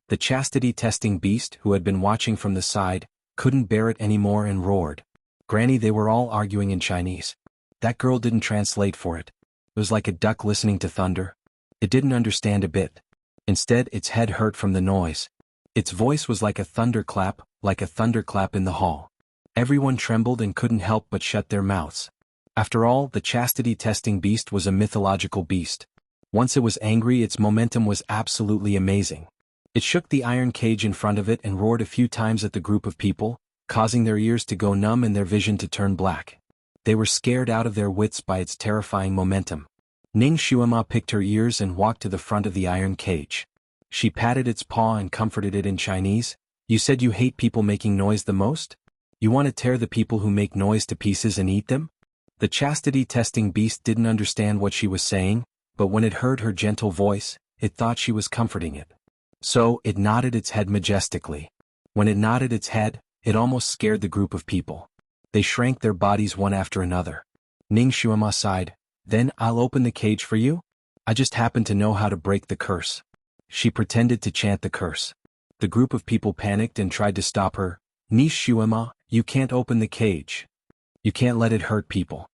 A: The chastity-testing beast, who had been watching from the side, couldn't bear it anymore and roared. Granny, they were all arguing in Chinese. That girl didn't translate for it. It was like a duck listening to thunder. It didn't understand a bit. Instead, its head hurt from the noise. Its voice was like a thunderclap in the hall. Everyone trembled and couldn't help but shut their mouths. After all, the chastity-testing beast was a mythological beast. Once it was angry, its momentum was absolutely amazing. It shook the iron cage in front of it and roared a few times at the group of people, causing their ears to go numb and their vision to turn black. They were scared out of their wits by its terrifying momentum. Ning Xuema picked her ears and walked to the front of the iron cage. She patted its paw and comforted it in Chinese. "You said you hate people making noise the most? You want to tear the people who make noise to pieces and eat them?" The chastity-testing beast didn't understand what she was saying, but when it heard her gentle voice, it thought she was comforting it. So, it nodded its head majestically. When it nodded its head, it almost scared the group of people. They shrank their bodies one after another. Ning Xuema sighed. "Then I'll open the cage for you? I just happen to know how to break the curse." She pretended to chant the curse. The group of people panicked and tried to stop her. "Ning Xuema, you can't open the cage. You can't let it hurt people."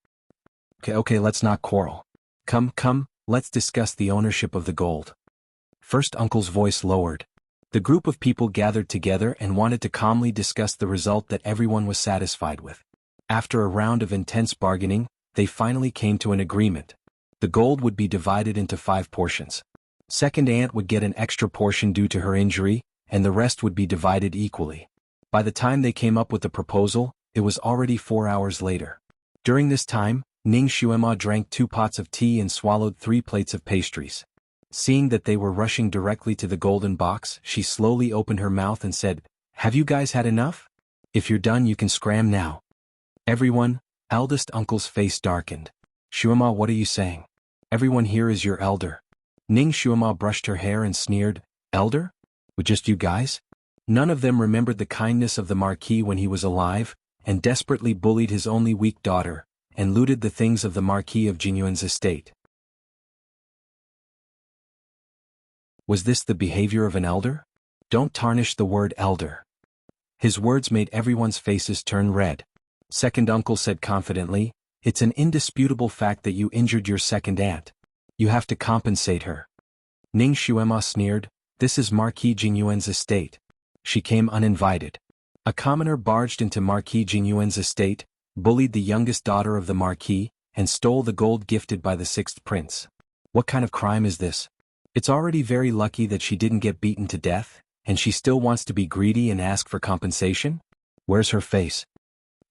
A: Okay, let's not quarrel. Come, let's discuss the ownership of the gold." First Uncle's voice lowered. The group of people gathered together and wanted to calmly discuss the result that everyone was satisfied with. After a round of intense bargaining, they finally came to an agreement. The gold would be divided into 5 portions. Second Aunt would get an extra portion due to her injury, and the rest would be divided equally. By the time they came up with the proposal, it was already 4 hours later. During this time, Ning Xuema drank 2 pots of tea and swallowed 3 plates of pastries. Seeing that they were rushing directly to the golden box, she slowly opened her mouth and said, "Have you guys had enough? If you're done, you can scram now." Everyone, eldest uncle's face darkened. "Xuema, what are you saying? Everyone here is your elder." Ning Xuema brushed her hair and sneered, "Elder? With just you guys?" None of them remembered the kindness of the Marquis when he was alive, and desperately bullied his only weak daughter, and looted the things of the Marquis of Jianghu's estate. Was this the behavior of an elder? Don't tarnish the word elder. His words made everyone's faces turn red. Second uncle said confidently, "It's an indisputable fact that you injured your second aunt. You have to compensate her." Ning Xuema sneered, "This is Marquis Jianghu's estate." She came uninvited. A commoner barged into Marquis Jianghu's estate, bullied the youngest daughter of the Marquis, and stole the gold gifted by the 6th prince. What kind of crime is this? It's already very lucky that she didn't get beaten to death, and she still wants to be greedy and ask for compensation? Where's her face?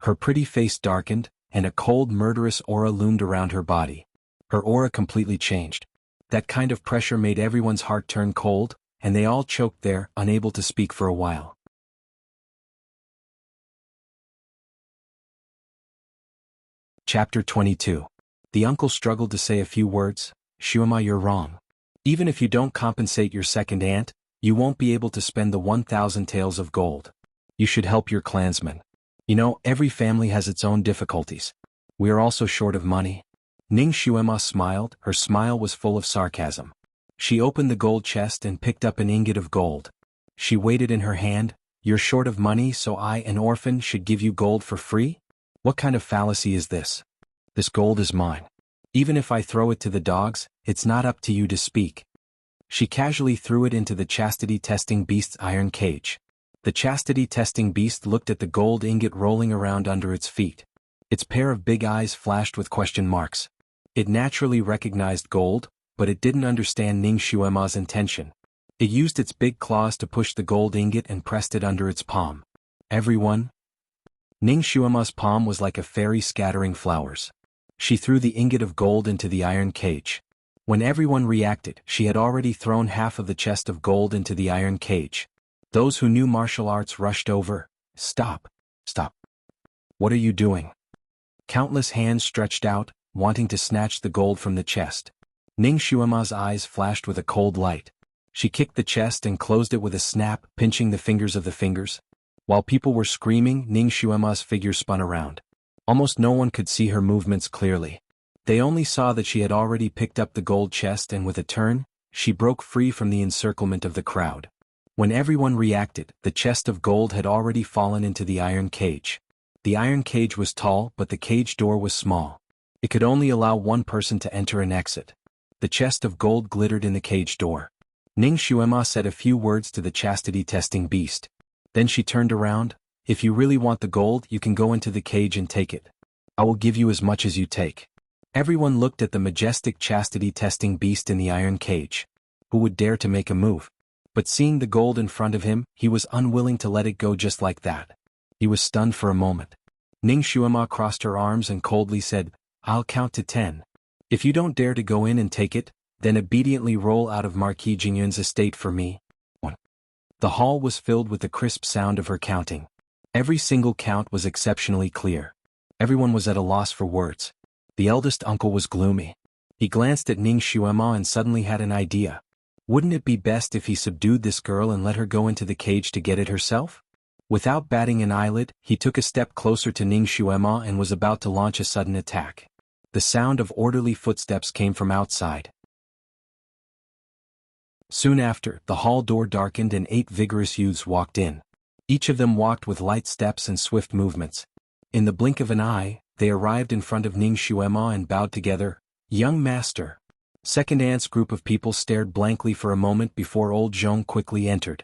A: Her pretty face darkened, and a cold murderous aura loomed around her body. Her aura completely changed. That kind of pressure made everyone's heart turn cold, and they all choked there, unable to speak for a while. Chapter 22. The uncle struggled to say a few words. "Xuema, you're wrong. Even if you don't compensate your second aunt, you won't be able to spend the 1,000 taels of gold. You should help your clansmen. You know, every family has its own difficulties. We are also short of money." Ning Xuema smiled, her smile was full of sarcasm. She opened the gold chest and picked up an ingot of gold. She weighed it in her hand. "You're short of money, so I, an orphan, should give you gold for free? What kind of fallacy is this? This gold is mine. Even if I throw it to the dogs, it's not up to you to speak." She casually threw it into the chastity-testing beast's iron cage. The chastity-testing beast looked at the gold ingot rolling around under its feet. Its pair of big eyes flashed with question marks. It naturally recognized gold, but it didn't understand Ning Xuema's intention. It used its big claws to push the gold ingot and pressed it under its palm. "Everyone?" Ning Xuema's palm was like a fairy scattering flowers. She threw the ingot of gold into the iron cage. When everyone reacted, she had already thrown half of the chest of gold into the iron cage. Those who knew martial arts rushed over. Stop. What are you doing?" Countless hands stretched out, wanting to snatch the gold from the chest. Ning Xuema's eyes flashed with a cold light. She kicked the chest and closed it with a snap, pinching the fingers of the fingers. While people were screaming, Ning Xuema's figure spun around. Almost no one could see her movements clearly. They only saw that she had already picked up the gold chest and with a turn, she broke free from the encirclement of the crowd. When everyone reacted, the chest of gold had already fallen into the iron cage. The iron cage was tall, but the cage door was small. It could only allow one person to enter and exit. The chest of gold glittered in the cage door. Ning Xuema said a few words to the chastity-testing beast. Then she turned around. "If you really want the gold, you can go into the cage and take it. I will give you as much as you take. Everyone looked at the majestic chastity-testing beast in the iron cage. Who would dare to make a move? But seeing the gold in front of him, he was unwilling to let it go just like that. He was stunned for a moment. Ning Xuema crossed her arms and coldly said, I'll count to 10. If you don't dare to go in and take it, then obediently roll out of Marquis Jingyun's estate for me. 1. The hall was filled with the crisp sound of her counting. Every single count was exceptionally clear. Everyone was at a loss for words. The eldest uncle was gloomy. He glanced at Ning Xuema and suddenly had an idea. Wouldn't it be best if he subdued this girl and let her go into the cage to get it herself? Without batting an eyelid, he took a step closer to Ning Xuema and was about to launch a sudden attack. The sound of orderly footsteps came from outside. Soon after, the hall door darkened and 8 vigorous youths walked in. Each of them walked with light steps and swift movements. In the blink of an eye, they arrived in front of Ning Xuema and bowed together. Young master. Second Ant's group of people stared blankly for a moment before old Zhong quickly entered.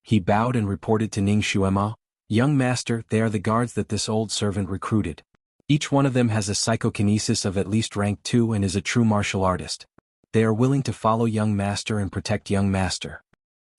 A: He bowed and reported to Ning Xuema, Young master, they are the guards that this old servant recruited. Each one of them has a psychokinesis of at least rank 2 and is a true martial artist. They are willing to follow young master and protect young master.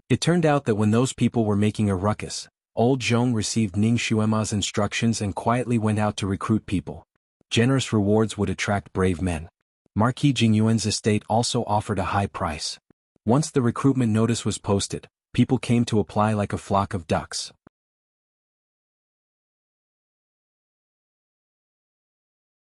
A: It turned out that when those people were making a ruckus, old Zhong received Ning Xuema's instructions and quietly went out to recruit people. Generous rewards would attract brave men. Marquis Jingyuan's estate also offered a high price. Once the recruitment notice was posted, people came to apply like a flock of ducks.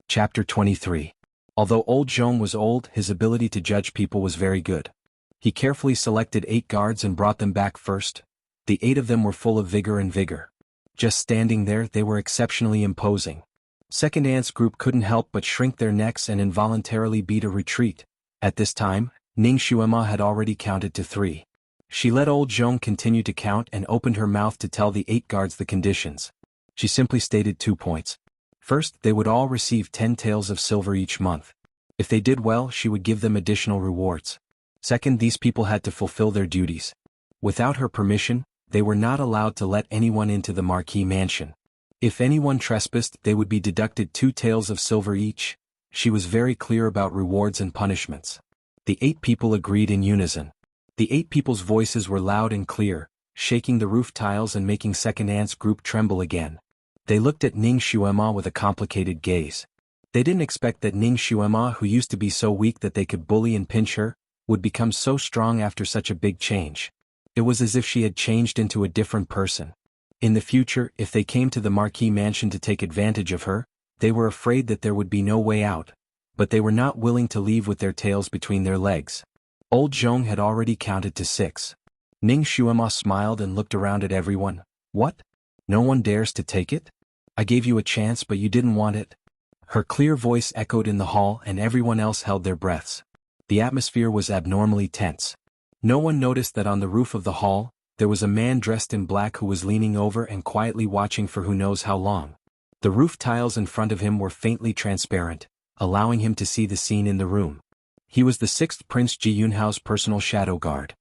A: Chapter 23. Although old Zhong was old, his ability to judge people was very good. He carefully selected 8 guards and brought them back first. The 8 of them were full of vigor. Just standing there, they were exceptionally imposing. Second Ant's group couldn't help but shrink their necks and involuntarily beat a retreat. At this time, Ning Xuema had already counted to 3. She let old Zhong continue to count and opened her mouth to tell the 8 guards the conditions. She simply stated 2 points. First, they would all receive 10 taels of silver each month. If they did well, she would give them additional rewards. Second, these people had to fulfill their duties. Without her permission, they were not allowed to let anyone into the Marquis mansion. If anyone trespassed, they would be deducted 2 taels of silver each. She was very clear about rewards and punishments. The 8 people agreed in unison. The 8 people's voices were loud and clear, shaking the roof tiles and making Second Ant's group tremble again. They looked at Ning Xuema with a complicated gaze. They didn't expect that Ning Xuema, who used to be so weak that they could bully and pinch her, would become so strong after such a big change. It was as if she had changed into a different person. In the future, if they came to the Marquis mansion to take advantage of her, they were afraid that there would be no way out, but they were not willing to leave with their tails between their legs. Old Zhong had already counted to 6. Ning Xuema smiled and looked around at everyone. What? No one dares to take it? I gave you a chance but you didn't want it. Her clear voice echoed in the hall and everyone else held their breaths. The atmosphere was abnormally tense. No one noticed that on the roof of the hall, there was a man dressed in black who was leaning over and quietly watching for who knows how long. The roof tiles in front of him were faintly transparent, allowing him to see the scene in the room. He was the 6th Prince Ji Yunhao's personal shadow guard.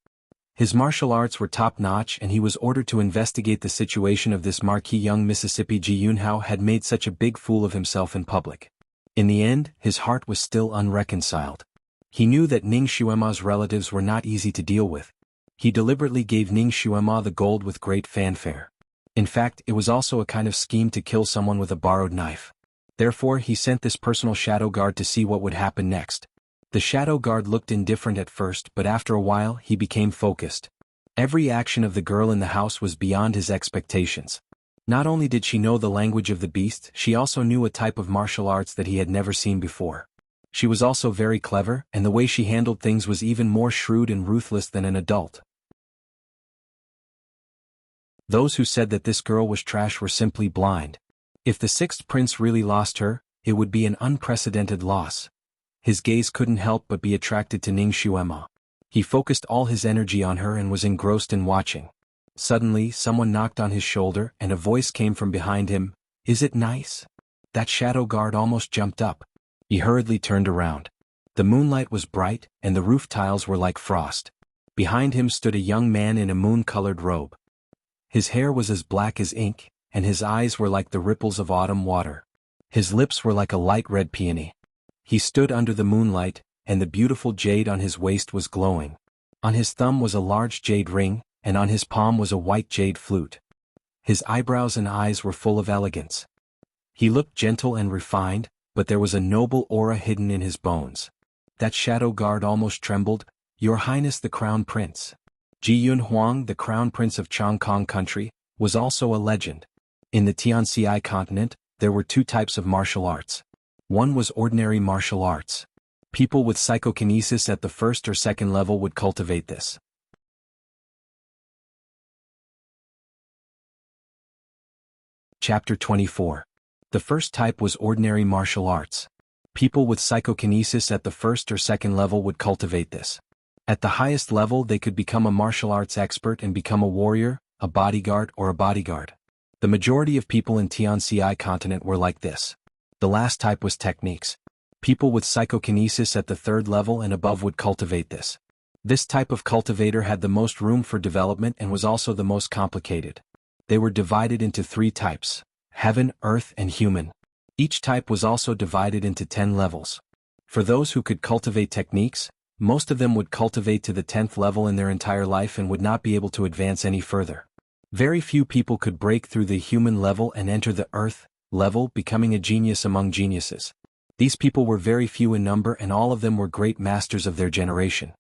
A: His martial arts were top-notch and he was ordered to investigate the situation of this Marquis young Mississippi Ji Yunhao had made such a big fool of himself in public. In the end, his heart was still unreconciled. He knew that Ning Xuema's relatives were not easy to deal with. He deliberately gave Ning Xuema the gold with great fanfare. In fact, it was also a kind of scheme to kill someone with a borrowed knife. Therefore, he sent this personal shadow guard to see what would happen next. The shadow guard looked indifferent at first, but after a while he became focused. Every action of the girl in the house was beyond his expectations. Not only did she know the language of the beast, she also knew a type of martial arts that he had never seen before. She was also very clever, and the way she handled things was even more shrewd and ruthless than an adult. Those who said that this girl was trash were simply blind. If the 6th prince really lost her, it would be an unprecedented loss. His gaze couldn't help but be attracted to Ning Xuema. He focused all his energy on her and was engrossed in watching. Suddenly, someone knocked on his shoulder and a voice came from behind him. Is it nice? That shadow guard almost jumped up. He hurriedly turned around. The moonlight was bright and the roof tiles were like frost. Behind him stood a young man in a moon-colored robe. His hair was as black as ink, and his eyes were like the ripples of autumn water. His lips were like a light red peony. He stood under the moonlight, and the beautiful jade on his waist was glowing. On his thumb was a large jade ring, and on his palm was a white jade flute. His eyebrows and eyes were full of elegance. He looked gentle and refined, but there was a noble aura hidden in his bones. That shadow guard almost trembled. "Your Highness the Crown Prince." Ji Yunhuang, the Crown Prince of Jianghu country, was also a legend. In the Tianxi continent, there were two types of martial arts. One was ordinary martial arts. People with psychokinesis at the first or second level would cultivate this. Chapter 24. The first type was ordinary martial arts. People with psychokinesis at the first or second level would cultivate this. At the highest level they could become a martial arts expert and become a warrior, a bodyguard or a bodyguard. The majority of people in Tianxi continent were like this. The last type was techniques. People with psychokinesis at the third level and above would cultivate this. This type of cultivator had the most room for development and was also the most complicated. They were divided into three types: heaven, earth and human. Each type was also divided into 10 levels. For those who could cultivate techniques, most of them would cultivate to the 10th level in their entire life and would not be able to advance any further. Very few people could break through the human level and enter the earth level, becoming a genius among geniuses. These people were very few in number and all of them were great masters of their generation.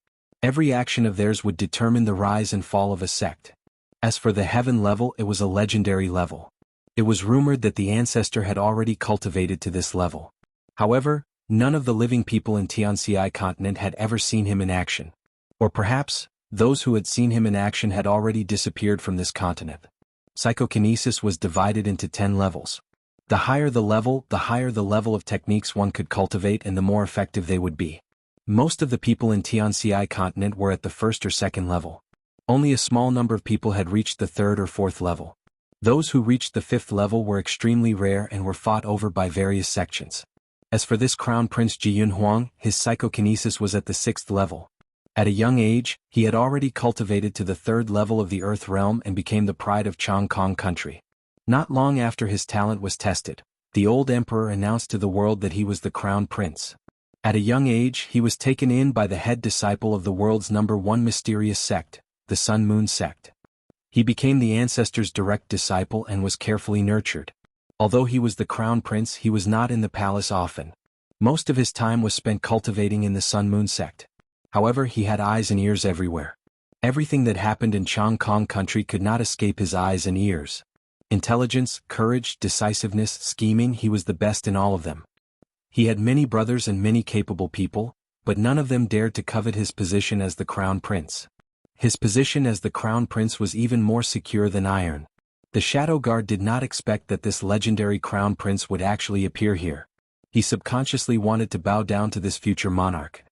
A: Every action of theirs would determine the rise and fall of a sect. As for the heaven level, it was a legendary level. It was rumored that the ancestor had already cultivated to this level. However, none of the living people in Tianxi continent had ever seen him in action. Or perhaps, those who had seen him in action had already disappeared from this continent. Psychokinesis was divided into 10 levels. The higher the level of techniques one could cultivate and the more effective they would be. Most of the people in Tianxi continent were at the first or second level. Only a small number of people had reached the third or fourth level. Those who reached the fifth level were extremely rare and were fought over by various sections. As for this Crown Prince Ji Yunhuang, his psychokinesis was at the 6th level. At a young age, he had already cultivated to the 3rd level of the Earth realm and became the pride of Jianghu country. Not long after his talent was tested, the old emperor announced to the world that he was the Crown Prince. At a young age, he was taken in by the head disciple of the world's #1 mysterious sect, the Sun Moon sect. He became the ancestor's direct disciple and was carefully nurtured. Although he was the Crown Prince, he was not in the palace often. Most of his time was spent cultivating in the Sun Moon sect. However, he had eyes and ears everywhere. Everything that happened in Jianghu country could not escape his eyes and ears. Intelligence, courage, decisiveness, scheming, he was the best in all of them. He had many brothers and many capable people, but none of them dared to covet his position as the Crown Prince. His position as the Crown Prince was even more secure than iron. The Shadow Guard did not expect that this legendary Crown Prince would actually appear here. He subconsciously wanted to bow down to this future monarch.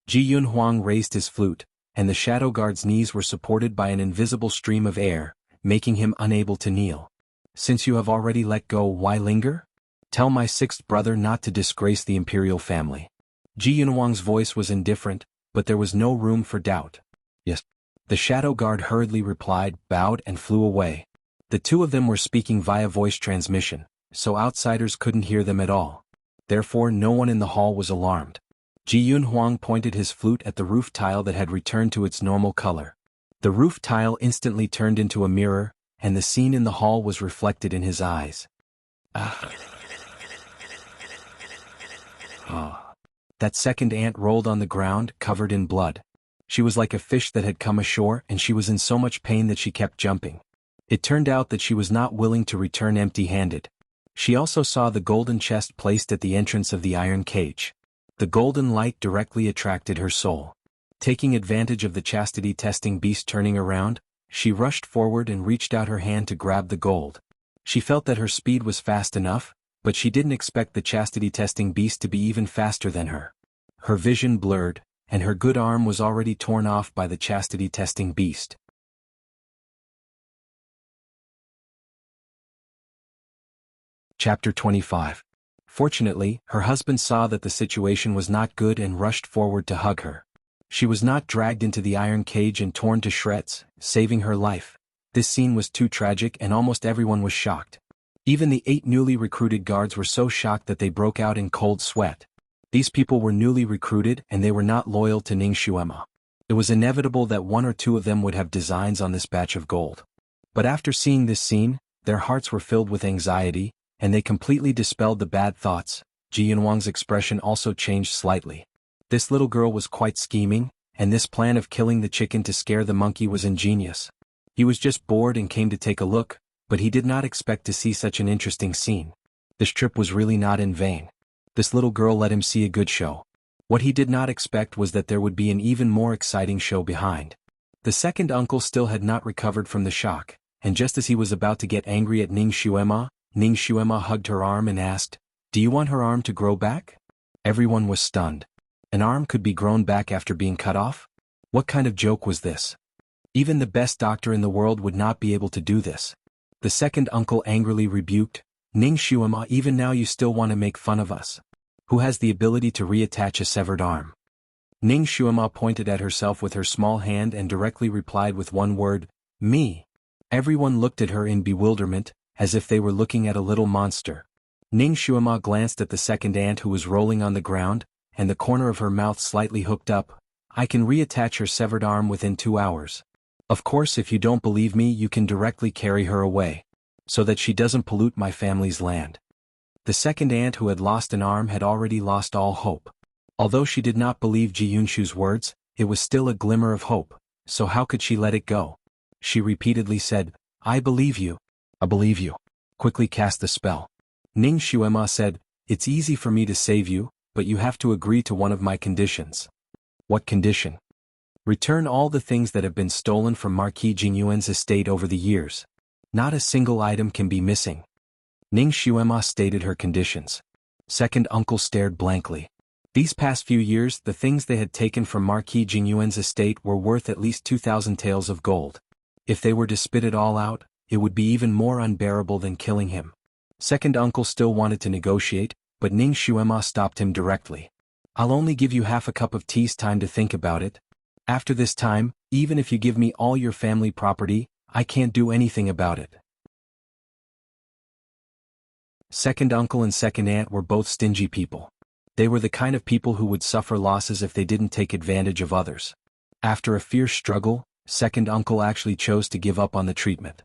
A: Ji Yunhuang raised his flute, and the Shadow Guard's knees were supported by an invisible stream of air, making him unable to kneel. "Since you have already let go, why linger? Tell my 6th brother not to disgrace the imperial family." Ji Yunhuang's voice was indifferent, but there was no room for doubt. "Yes." The Shadow Guard hurriedly replied, bowed and flew away. The two of them were speaking via voice transmission, so outsiders couldn't hear them at all. Therefore no one in the hall was alarmed. Ji Yunhuang pointed his flute at the roof tile that had returned to its normal color. The roof tile instantly turned into a mirror, and the scene in the hall was reflected in his eyes. That second ant rolled on the ground, covered in blood. She was like a fish that had come ashore, and she was in so much pain that she kept jumping. It turned out that she was not willing to return empty-handed. She also saw the golden chest placed at the entrance of the iron cage. The golden light directly attracted her soul. Taking advantage of the chastity-testing beast turning around, she rushed forward and reached out her hand to grab the gold. She felt that her speed was fast enough, but she didn't expect the chastity-testing beast to be even faster than her. Her vision blurred, and her good arm was already torn off by the chastity-testing beast. Chapter 25. Fortunately, her husband saw that the situation was not good and rushed forward to hug her. She was not dragged into the iron cage and torn to shreds, saving her life. This scene was too tragic and almost everyone was shocked. Even the 8 newly recruited guards were so shocked that they broke out in cold sweat. These people were newly recruited and they were not loyal to Ning Xuema. It was inevitable that 1 or 2 of them would have designs on this batch of gold. But after seeing this scene, their hearts were filled with anxiety, and they completely dispelled the bad thoughts. Ji Yunwang's expression also changed slightly. This little girl was quite scheming, and this plan of killing the chicken to scare the monkey was ingenious. He was just bored and came to take a look, but he did not expect to see such an interesting scene. This trip was really not in vain. This little girl let him see a good show. What he did not expect was that there would be an even more exciting show behind. The second uncle still had not recovered from the shock, and just as he was about to get angry at Ning Xuema hugged her arm and asked, "Do you want her arm to grow back?" Everyone was stunned. An arm could be grown back after being cut off? What kind of joke was this? Even the best doctor in the world would not be able to do this. The second uncle angrily rebuked, "Ning Xuema, even now you still want to make fun of us? Who has the ability to reattach a severed arm?" Ning Xuema pointed at herself with her small hand and directly replied with one word, "Me." Everyone looked at her in bewilderment, as if they were looking at a little monster. Ning Xuema glanced at the second aunt who was rolling on the ground, and the corner of her mouth slightly hooked up. "I can reattach her severed arm within 2 hours. Of course, if you don't believe me, you can directly carry her away, so that she doesn't pollute my family's land." The second aunt who had lost an arm had already lost all hope. Although she did not believe Ji Yunshu's words, it was still a glimmer of hope, so how could she let it go? She repeatedly said, "I believe you. I believe you." Quickly cast the spell. Ning Xuema said, "It's easy for me to save you, but you have to agree to one of my conditions." "What condition?" "Return all the things that have been stolen from Marquis Jingyuan's estate over the years. Not a single item can be missing." Ning Xuema stated her conditions. Second uncle stared blankly. These past few years, the things they had taken from Marquis Jingyuan's estate were worth at least 2,000 taels of gold. If they were to spit it all out, it would be even more unbearable than killing him. Second uncle still wanted to negotiate, but Ning Xuema stopped him directly. "I'll only give you half a cup of tea's time to think about it. After this time, even if you give me all your family property, I can't do anything about it." Second uncle and second aunt were both stingy people. They were the kind of people who would suffer losses if they didn't take advantage of others. After a fierce struggle, second uncle actually chose to give up on the treatment.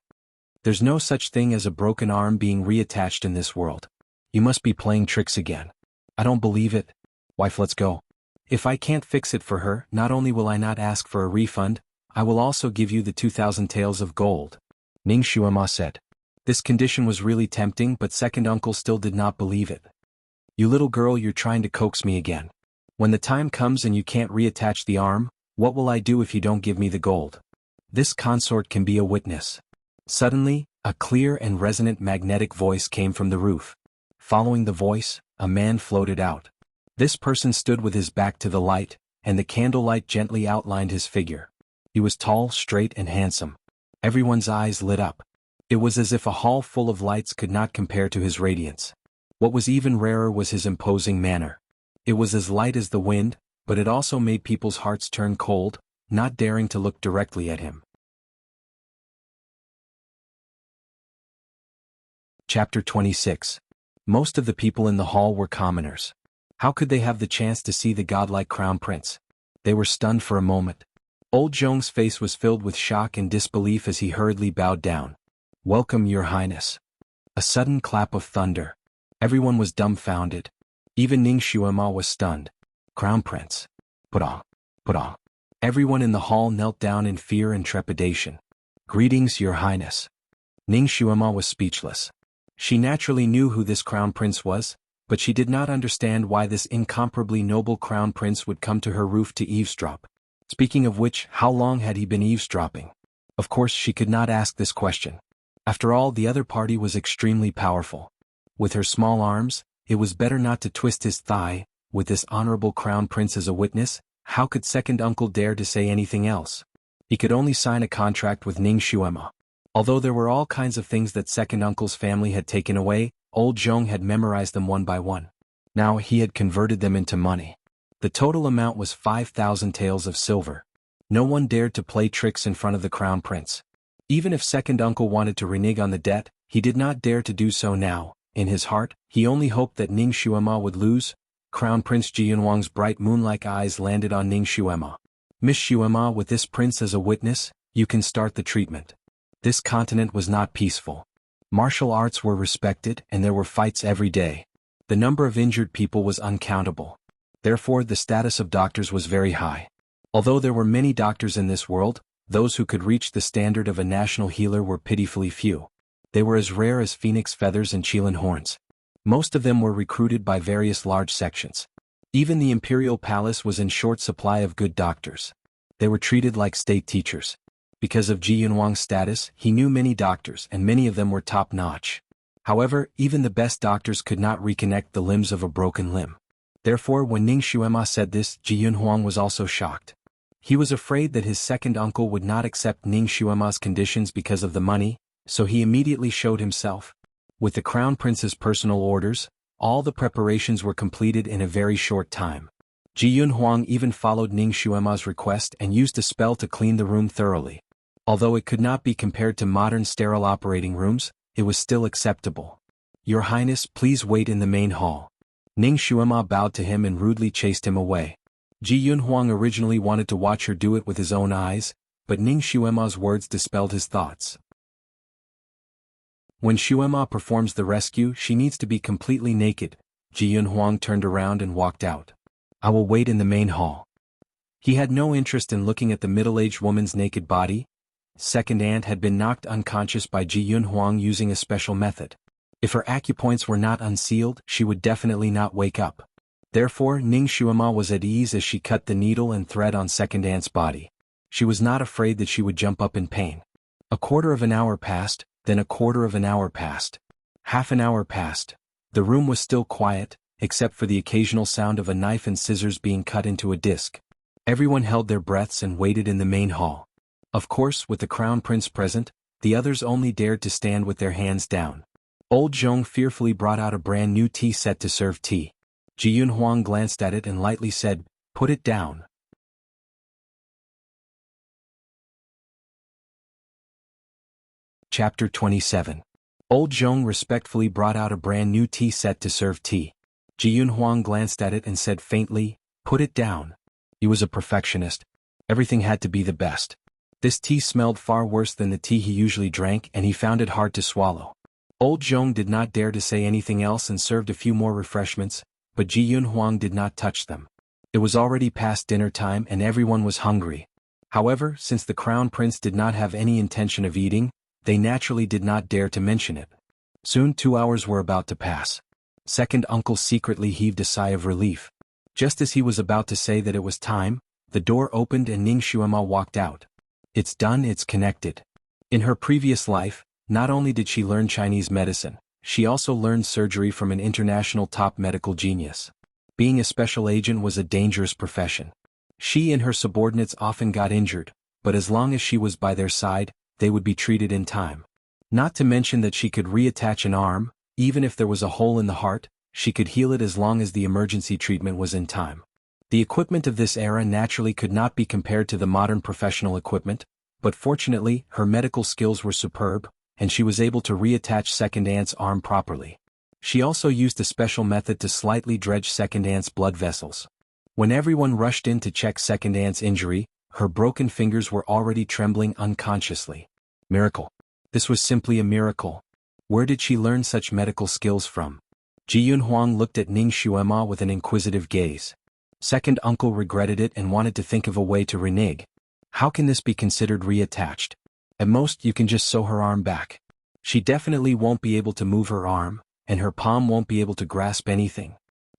A: "There's no such thing as a broken arm being reattached in this world. You must be playing tricks again. I don't believe it. Wife, let's go. If I can't fix it for her, not only will I not ask for a refund, I will also give you the 2,000 taels of gold," Ning Xuema said. This condition was really tempting, but second uncle still did not believe it. "You little girl, you're trying to coax me again. When the time comes and you can't reattach the arm, what will I do if you don't give me the gold? This consort can be a witness." Suddenly, a clear and resonant magnetic voice came from the roof. Following the voice, a man floated out. This person stood with his back to the light, and the candlelight gently outlined his figure. He was tall, straight, and handsome. Everyone's eyes lit up. It was as if a hall full of lights could not compare to his radiance. What was even rarer was his imposing manner. It was as light as the wind, but it also made people's hearts turn cold, not daring to look directly at him. Chapter 26. Most of the people in the hall were commoners. How could they have the chance to see the godlike crown prince? They were stunned for a moment. Old Zhong's face was filled with shock and disbelief as he hurriedly bowed down. "Welcome, your highness." A sudden clap of thunder. Everyone was dumbfounded. Even Ning Xuema was stunned. "Crown prince. Pudong. Pudong." Everyone in the hall knelt down in fear and trepidation. "Greetings, your highness." Ning Xuema was speechless. She naturally knew who this crown prince was, but she did not understand why this incomparably noble crown prince would come to her roof to eavesdrop. Speaking of which, how long had he been eavesdropping? Of course she could not ask this question. After all, the other party was extremely powerful. With her small arms, it was better not to twist his thigh. With this honorable crown prince as a witness, how could second uncle dare to say anything else? He could only sign a contract with Ning Xuema. Although there were all kinds of things that second uncle's family had taken away, old Zhong had memorized them one by one. Now he had converted them into money. The total amount was 5,000 taels of silver. No one dared to play tricks in front of the crown prince. Even if second uncle wanted to renege on the debt, He did not dare to do so now. In his heart, he only hoped that Ning Xuema would lose. Crown Prince Ji Yunhuang's bright moon-like eyes landed on Ning Xuema. Miss Xuema, with this prince as a witness, you can start the treatment. This continent was not peaceful. Martial arts were respected and there were fights every day. The number of injured people was uncountable. Therefore, the status of doctors was very high. Although there were many doctors in this world, those who could reach the standard of a national healer were pitifully few. They were as rare as phoenix feathers and qilin horns. Most of them were recruited by various large sections. Even the imperial palace was in short supply of good doctors. They were treated like state teachers. Because of Ji Yunhuang's status, he knew many doctors and many of them were top-notch. However, even the best doctors could not reconnect the limbs of a broken limb. Therefore, when Ning Xuema said this, Ji Yunhuang was also shocked. He was afraid that his second uncle would not accept Ning Xuema's conditions because of the money, so he immediately showed himself. With the crown prince's personal orders, all the preparations were completed in a very short time. Ji Yunhuang even followed Ning Xuema's request and used a spell to clean the room thoroughly. Although it could not be compared to modern sterile operating rooms, it was still acceptable. Your Highness, please wait in the main hall. Ning Xuema bowed to him and rudely chased him away. Ji Yunhuang originally wanted to watch her do it with his own eyes, but Ning Xuema's words dispelled his thoughts. When Xuema performs the rescue, she needs to be completely naked. Ji Yunhuang turned around and walked out. I will wait in the main hall. He had no interest in looking at the middle-aged woman's naked body. Second aunt had been knocked unconscious by Ji Yunhuang using a special method. If her acupoints were not unsealed, she would definitely not wake up. Therefore, Ning Xuema was at ease as she cut the needle and thread on second aunt's body. She was not afraid that she would jump up in pain. A quarter of an hour passed, then a quarter of an hour passed. Half an hour passed. The room was still quiet, except for the occasional sound of a knife and scissors being cut into a disc. Everyone held their breaths and waited in the main hall. Of course, with the crown prince present, the others only dared to stand with their hands down. Old Zhong fearfully brought out a brand new tea set to serve tea. Ji Yunhuang glanced at it and lightly said, "Put it down." Chapter 27. Old Zhong respectfully brought out a brand new tea set to serve tea. Ji Yunhuang glanced at it and said faintly, "Put it down." He was a perfectionist. Everything had to be the best. This tea smelled far worse than the tea he usually drank and he found it hard to swallow. Old Zhong did not dare to say anything else and served a few more refreshments, but Ji Yunhuang did not touch them. It was already past dinner time and everyone was hungry. However, since the crown prince did not have any intention of eating, they naturally did not dare to mention it. Soon 2 hours were about to pass. Second uncle secretly heaved a sigh of relief. Just as he was about to say that it was time, the door opened and Ning Xuema walked out. It's done, it's connected. In her previous life, not only did she learn Chinese medicine, she also learned surgery from an international top medical genius. Being a special agent was a dangerous profession. She and her subordinates often got injured, but as long as she was by their side, they would be treated in time. Not to mention that she could reattach an arm, even if there was a hole in the heart, she could heal it as long as the emergency treatment was in time. The equipment of this era naturally could not be compared to the modern professional equipment, but fortunately, her medical skills were superb, and she was able to reattach second aunt's arm properly. She also used a special method to slightly dredge second aunt's blood vessels. When everyone rushed in to check second aunt's injury, her broken fingers were already trembling unconsciously. Miracle. This was simply a miracle. Where did she learn such medical skills from? Ji Yunhuang looked at Ning Xuema with an inquisitive gaze. Second uncle regretted it and wanted to think of a way to renege. How can this be considered reattached? At most you can just sew her arm back. She definitely won't be able to move her arm, and her palm won't be able to grasp anything.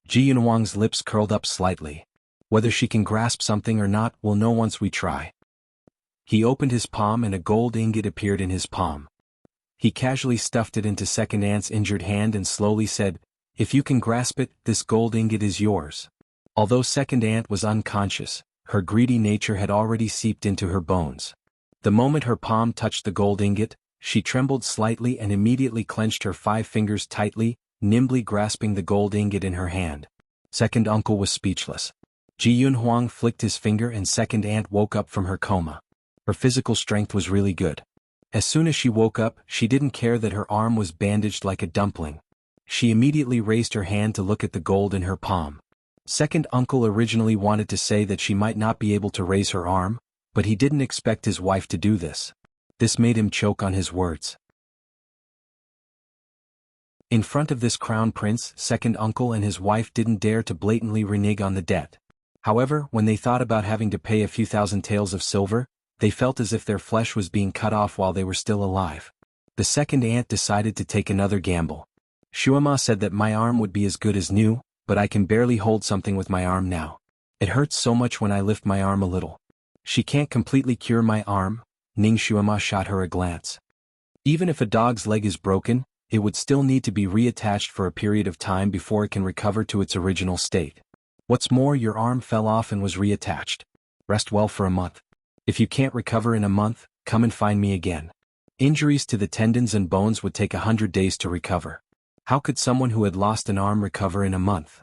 A: Ji Yunhuang's lips curled up slightly. Whether she can grasp something or not, we'll know once we try. He opened his palm and a gold ingot appeared in his palm. He casually stuffed it into second aunt's injured hand and slowly said, "If you can grasp it, this gold ingot is yours." Although second aunt was unconscious, her greedy nature had already seeped into her bones. The moment her palm touched the gold ingot, she trembled slightly and immediately clenched her 5 fingers tightly, nimbly grasping the gold ingot in her hand. Second uncle was speechless. Ji Yunhuang flicked his finger and second aunt woke up from her coma. Her physical strength was really good. As soon as she woke up, she didn't care that her arm was bandaged like a dumpling. She immediately raised her hand to look at the gold in her palm. Second uncle originally wanted to say that she might not be able to raise her arm, but he didn't expect his wife to do this. This made him choke on his words. In front of this crown prince, second uncle and his wife didn't dare to blatantly renege on the debt. However, when they thought about having to pay a few thousand taels of silver, they felt as if their flesh was being cut off while they were still alive. The second aunt decided to take another gamble. Shuema said that my arm would be as good as new, but I can barely hold something with my arm now. It hurts so much when I lift my arm a little. She can't completely cure my arm. Ning Shuema shot her a glance. Even if a dog's leg is broken, it would still need to be reattached for a period of time before it can recover to its original state. What's more, your arm fell off and was reattached. Rest well for a month. If you can't recover in a month, come and find me again. Injuries to the tendons and bones would take 100 days to recover. How could someone who had lost an arm recover in a month?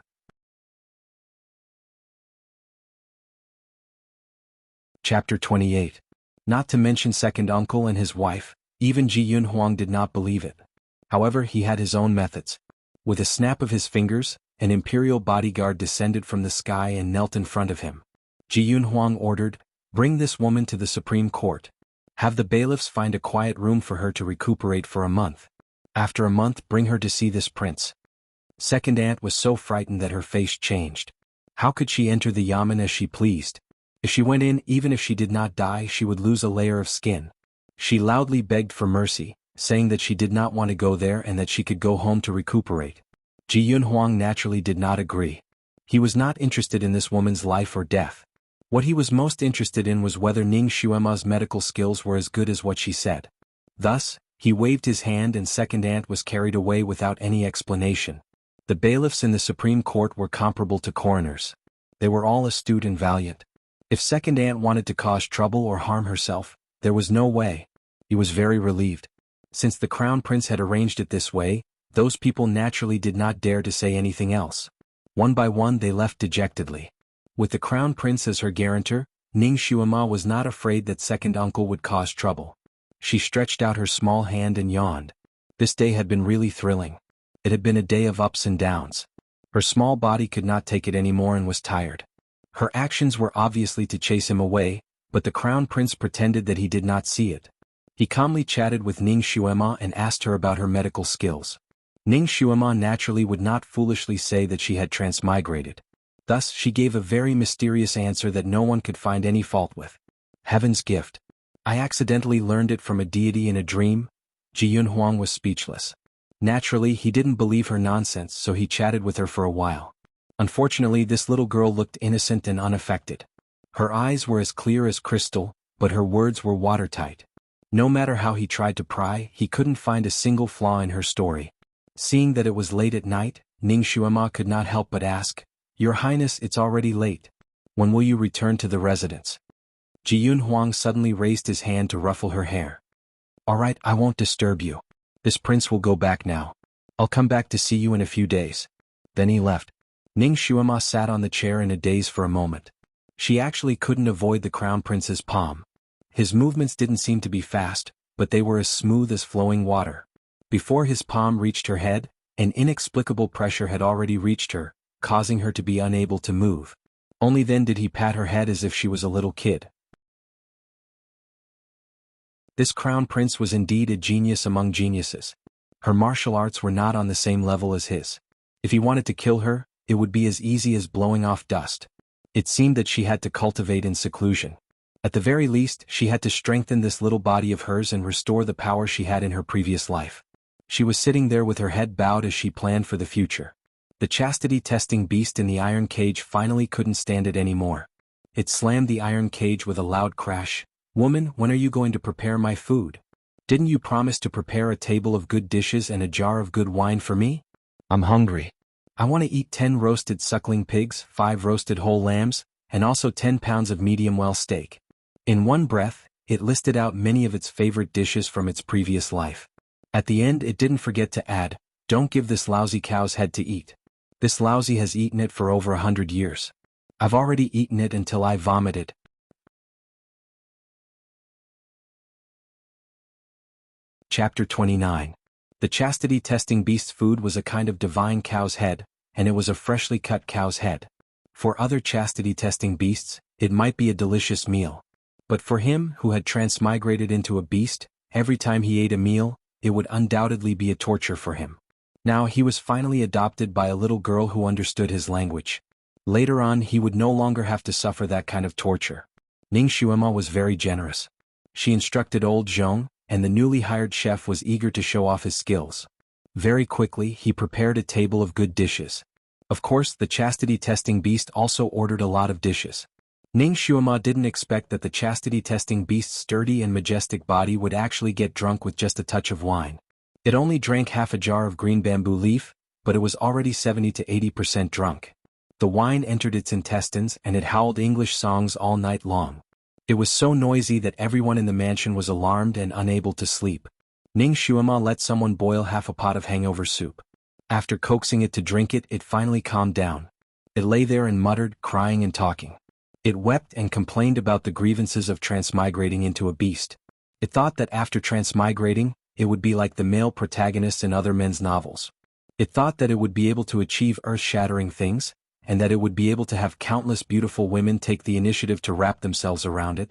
A: Chapter 28. Not to mention second uncle and his wife, even Ji Yunhuang did not believe it. However, he had his own methods. With a snap of his fingers, an imperial bodyguard descended from the sky and knelt in front of him. Ji Yunhuang ordered, "Bring this woman to the Supreme Court. Have the bailiffs find a quiet room for her to recuperate for a month. After a month, bring her to see this prince." Second aunt was so frightened that her face changed. How could she enter the yamen as she pleased? If she went in, even if she did not die, she would lose a layer of skin. She loudly begged for mercy, saying that she did not want to go there and that she could go home to recuperate. Ji Yunhuang naturally did not agree. He was not interested in this woman's life or death. What he was most interested in was whether Ning Shuema's medical skills were as good as what she said. Thus, he waved his hand and second aunt was carried away without any explanation. The bailiffs in the Supreme Court were comparable to coroners. They were all astute and valiant. If second aunt wanted to cause trouble or harm herself, there was no way. He was very relieved. Since the crown prince had arranged it this way, those people naturally did not dare to say anything else. One by one they left dejectedly. With the crown prince as her guarantor, Ning Shuema was not afraid that second uncle would cause trouble. She stretched out her small hand and yawned. This day had been really thrilling. It had been a day of ups and downs. Her small body could not take it anymore and was tired. Her actions were obviously to chase him away, but the crown prince pretended that he did not see it. He calmly chatted with Ning Shuema and asked her about her medical skills. Ning Shuema naturally would not foolishly say that she had transmigrated. Thus, she gave a very mysterious answer that no one could find any fault with. Heaven's gift. I accidentally learned it from a deity in a dream. Ji Yunhuang was speechless. Naturally, he didn't believe her nonsense, so he chatted with her for a while. Unfortunately, this little girl looked innocent and unaffected. Her eyes were as clear as crystal, but her words were watertight. No matter how he tried to pry, he couldn't find a single flaw in her story. Seeing that it was late at night, Ning Shuema could not help but ask, "Your Highness, it's already late. When will you return to the residence?" Ji Yunhuang suddenly raised his hand to ruffle her hair. "All right, I won't disturb you. This prince will go back now. I'll come back to see you in a few days." Then he left. Ning Shuema sat on the chair in a daze for a moment. She actually couldn't avoid the crown prince's palm. His movements didn't seem to be fast, but they were as smooth as flowing water. Before his palm reached her head, an inexplicable pressure had already reached her, causing her to be unable to move. Only then did he pat her head as if she was a little kid. This crown prince was indeed a genius among geniuses. Her martial arts were not on the same level as his. If he wanted to kill her, it would be as easy as blowing off dust. It seemed that she had to cultivate in seclusion. At the very least, she had to strengthen this little body of hers and restore the power she had in her previous life. She was sitting there with her head bowed as she planned for the future. The chastity-testing beast in the iron cage finally couldn't stand it anymore. It slammed the iron cage with a loud crash. "Woman, when are you going to prepare my food? Didn't you promise to prepare a table of good dishes and a jar of good wine for me? I'm hungry. I want to eat 10 roasted suckling pigs, 5 roasted whole lambs, and also 10 pounds of medium-well steak." In one breath, it listed out many of its favorite dishes from its previous life. At the end, it didn't forget to add, "Don't give this lousy cow's head to eat. This lousy has eaten it for over 100 years. I've already eaten it until I vomited." Chapter 29. The chastity-testing beast's food was a kind of divine cow's head, and it was a freshly cut cow's head. For other chastity-testing beasts, it might be a delicious meal. But for him who had transmigrated into a beast, every time he ate a meal, it would undoubtedly be a torture for him. Now he was finally adopted by a little girl who understood his language. Later on he would no longer have to suffer that kind of torture. Ning Xuema was very generous. She instructed old Zhong, and the newly hired chef was eager to show off his skills. Very quickly he prepared a table of good dishes. Of course the chastity-testing beast also ordered a lot of dishes. Ning Xuema didn't expect that the chastity-testing beast's sturdy and majestic body would actually get drunk with just a touch of wine. It only drank half a jar of green bamboo leaf, but it was already 70 to 80% drunk. The wine entered its intestines and it howled English songs all night long. It was so noisy that everyone in the mansion was alarmed and unable to sleep. Ning Xuema let someone boil half a pot of hangover soup. After coaxing it to drink it, it finally calmed down. It lay there and muttered, crying and talking. It wept and complained about the grievances of transmigrating into a beast. It thought that after transmigrating, it would be like the male protagonists in other men's novels. It thought that it would be able to achieve earth-shattering things, and that it would be able to have countless beautiful women take the initiative to wrap themselves around it.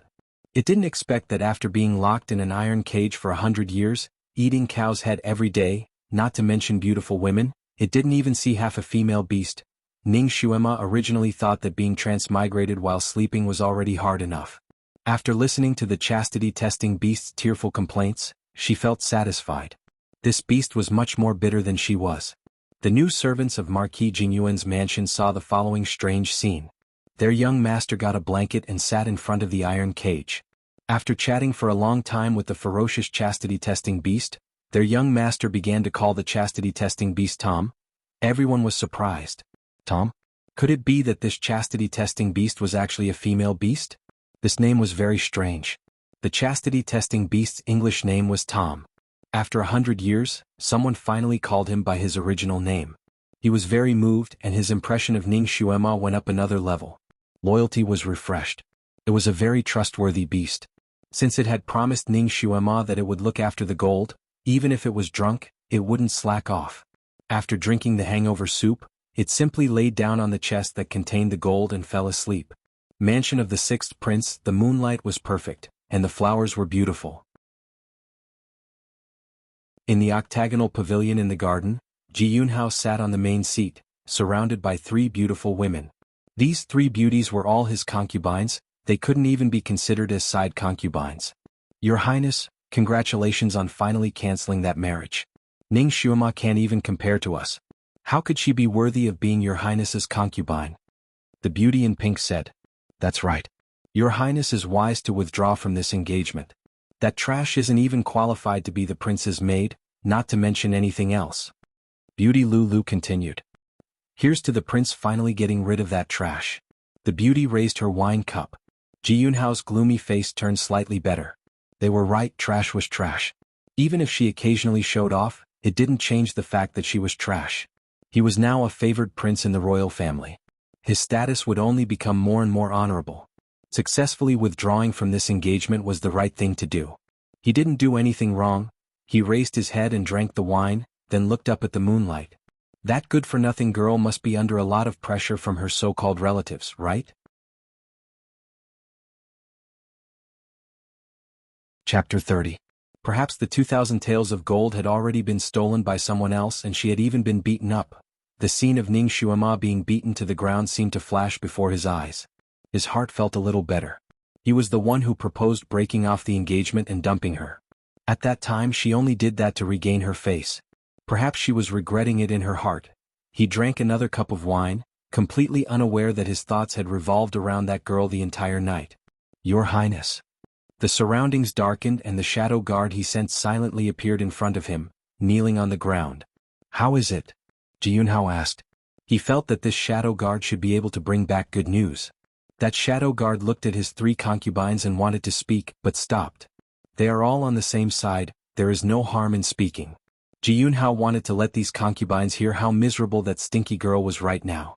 A: It didn't expect that after being locked in an iron cage for 100 years, eating cow's head every day, not to mention beautiful women, it didn't even see half a female beast. Ning Xuema originally thought that being transmigrated while sleeping was already hard enough. After listening to the chastity-testing beast's tearful complaints, she felt satisfied. This beast was much more bitter than she was. The new servants of Marquis Jingyuan's mansion saw the following strange scene. Their young master got a blanket and sat in front of the iron cage. After chatting for a long time with the ferocious chastity-testing beast, their young master began to call the chastity-testing beast Tom. Everyone was surprised. Tom? Could it be that this chastity-testing beast was actually a female beast? This name was very strange. The chastity-testing beast's English name was Tom. After 100 years, someone finally called him by his original name. He was very moved and his impression of Ning Xuema went up another level. Loyalty was refreshed. It was a very trustworthy beast. Since it had promised Ning Xuema that it would look after the gold, even if it was drunk, it wouldn't slack off. After drinking the hangover soup, it simply laid down on the chest that contained the gold and fell asleep. Mansion of the sixth prince, the moonlight was perfect, and the flowers were beautiful. In the octagonal pavilion in the garden, Jianghu sat on the main seat, surrounded by 3 beautiful women. These 3 beauties were all his concubines, they couldn't even be considered as side concubines. Your Highness, congratulations on finally canceling that marriage. Ning Xuema can't even compare to us. How could she be worthy of being your Highness's concubine? The beauty in pink said. That's right. Your Highness is wise to withdraw from this engagement. That trash isn't even qualified to be the prince's maid, not to mention anything else. Beauty Lulu continued. Here's to the prince finally getting rid of that trash. The beauty raised her wine cup. Jianghu's gloomy face turned slightly better. They were right, trash was trash. Even if she occasionally showed off, it didn't change the fact that she was trash. He was now a favored prince in the royal family. His status would only become more and more honorable. Successfully withdrawing from this engagement was the right thing to do. He didn't do anything wrong. He raised his head and drank the wine, then looked up at the moonlight. That good-for-nothing girl must be under a lot of pressure from her so-called relatives, right? Chapter 30. Perhaps the 2,000 taels of gold had already been stolen by someone else and she had even been beaten up. The scene of Ning Xuema being beaten to the ground seemed to flash before his eyes. His heart felt a little better. He was the one who proposed breaking off the engagement and dumping her. At that time she only did that to regain her face. Perhaps she was regretting it in her heart. He drank another cup of wine, completely unaware that his thoughts had revolved around that girl the entire night. Your Highness. The surroundings darkened and the shadow guard he sent silently appeared in front of him, kneeling on the ground. How is it? Jianghu asked. He felt that this shadow guard should be able to bring back good news. That shadow guard looked at his 3 concubines and wanted to speak, but stopped. They are all on the same side, there is no harm in speaking. Jianghu wanted to let these concubines hear how miserable that stinky girl was right now.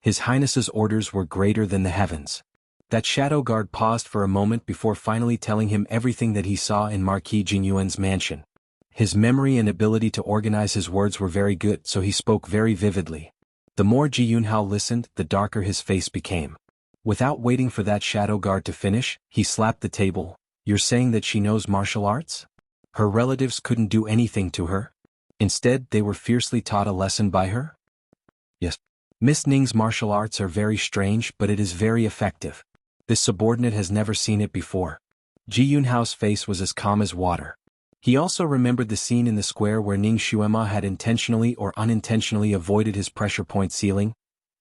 A: His Highness's orders were greater than the heavens. That shadow guard paused for a moment before finally telling him everything that he saw in Marquis Jingyuan's mansion. His memory and ability to organize his words were very good, so he spoke very vividly. The more Ji Yunhao listened, the darker his face became. Without waiting for that shadow guard to finish, he slapped the table. You're saying that she knows martial arts? Her relatives couldn't do anything to her? Instead, they were fiercely taught a lesson by her? Yes. Miss Ning's martial arts are very strange, but it is very effective. This subordinate has never seen it before. Ji Yunhao's face was as calm as water. He also remembered the scene in the square where Ning Xuema had intentionally or unintentionally avoided his pressure point ceiling.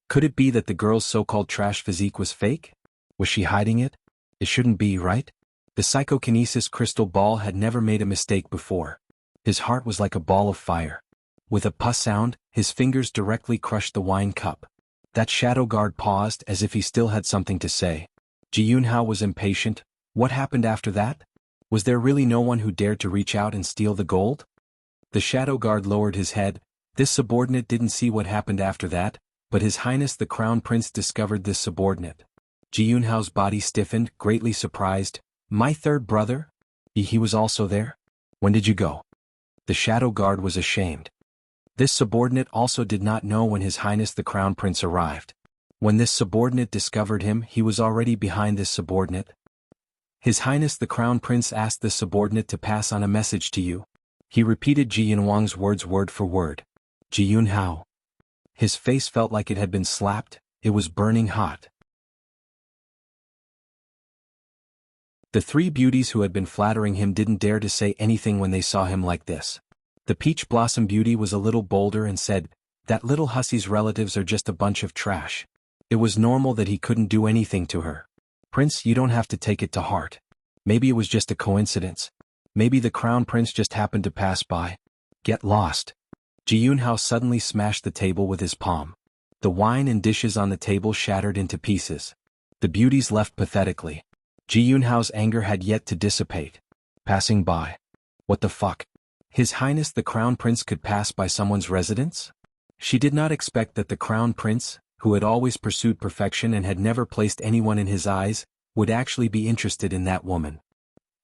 A: Could it be that the girl's so-called trash physique was fake? Was she hiding it? It shouldn't be, right? The psychokinesis crystal ball had never made a mistake before. His heart was like a ball of fire. With a puff sound, his fingers directly crushed the wine cup. That shadow guard paused as if he still had something to say. Ji Yunhao was impatient. What happened after that? Was there really no one who dared to reach out and steal the gold? The shadow guard lowered his head. This subordinate didn't see what happened after that, but His Highness the Crown Prince discovered this subordinate. Ji Yunhao's body stiffened, greatly surprised. My third brother? He was also there? When did you go? The shadow guard was ashamed. This subordinate also did not know when His Highness the Crown Prince arrived. When this subordinate discovered him, he was already behind this subordinate. His Highness the Crown Prince asked the subordinate to pass on a message to you. He repeated Ji Yunwang's words word for word. Ji Yunhao. His face felt like it had been slapped. It was burning hot. The three beauties who had been flattering him didn't dare to say anything when they saw him like this. The peach blossom beauty was a little bolder and said, that little hussy's relatives are just a bunch of trash. It was normal that he couldn't do anything to her. Prince, you don't have to take it to heart. Maybe it was just a coincidence. Maybe the Crown Prince just happened to pass by. Get lost. Ji Yunhao suddenly smashed the table with his palm. The wine and dishes on the table shattered into pieces. The beauties left pathetically. Ji Yunhao's anger had yet to dissipate. Passing by. What the fuck? His Highness the Crown Prince could pass by someone's residence? She did not expect that the Crown Prince, who had always pursued perfection and had never placed anyone in his eyes, would actually be interested in that woman.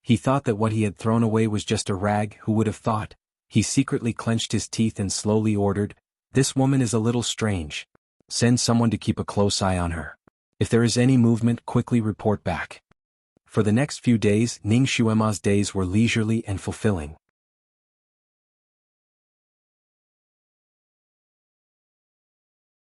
A: He thought that what he had thrown away was just a rag. Who would have thought? He secretly clenched his teeth and slowly ordered, this woman is a little strange. Send someone to keep a close eye on her. If there is any movement, quickly report back. For the next few days, Ning Xuema's days were leisurely and fulfilling.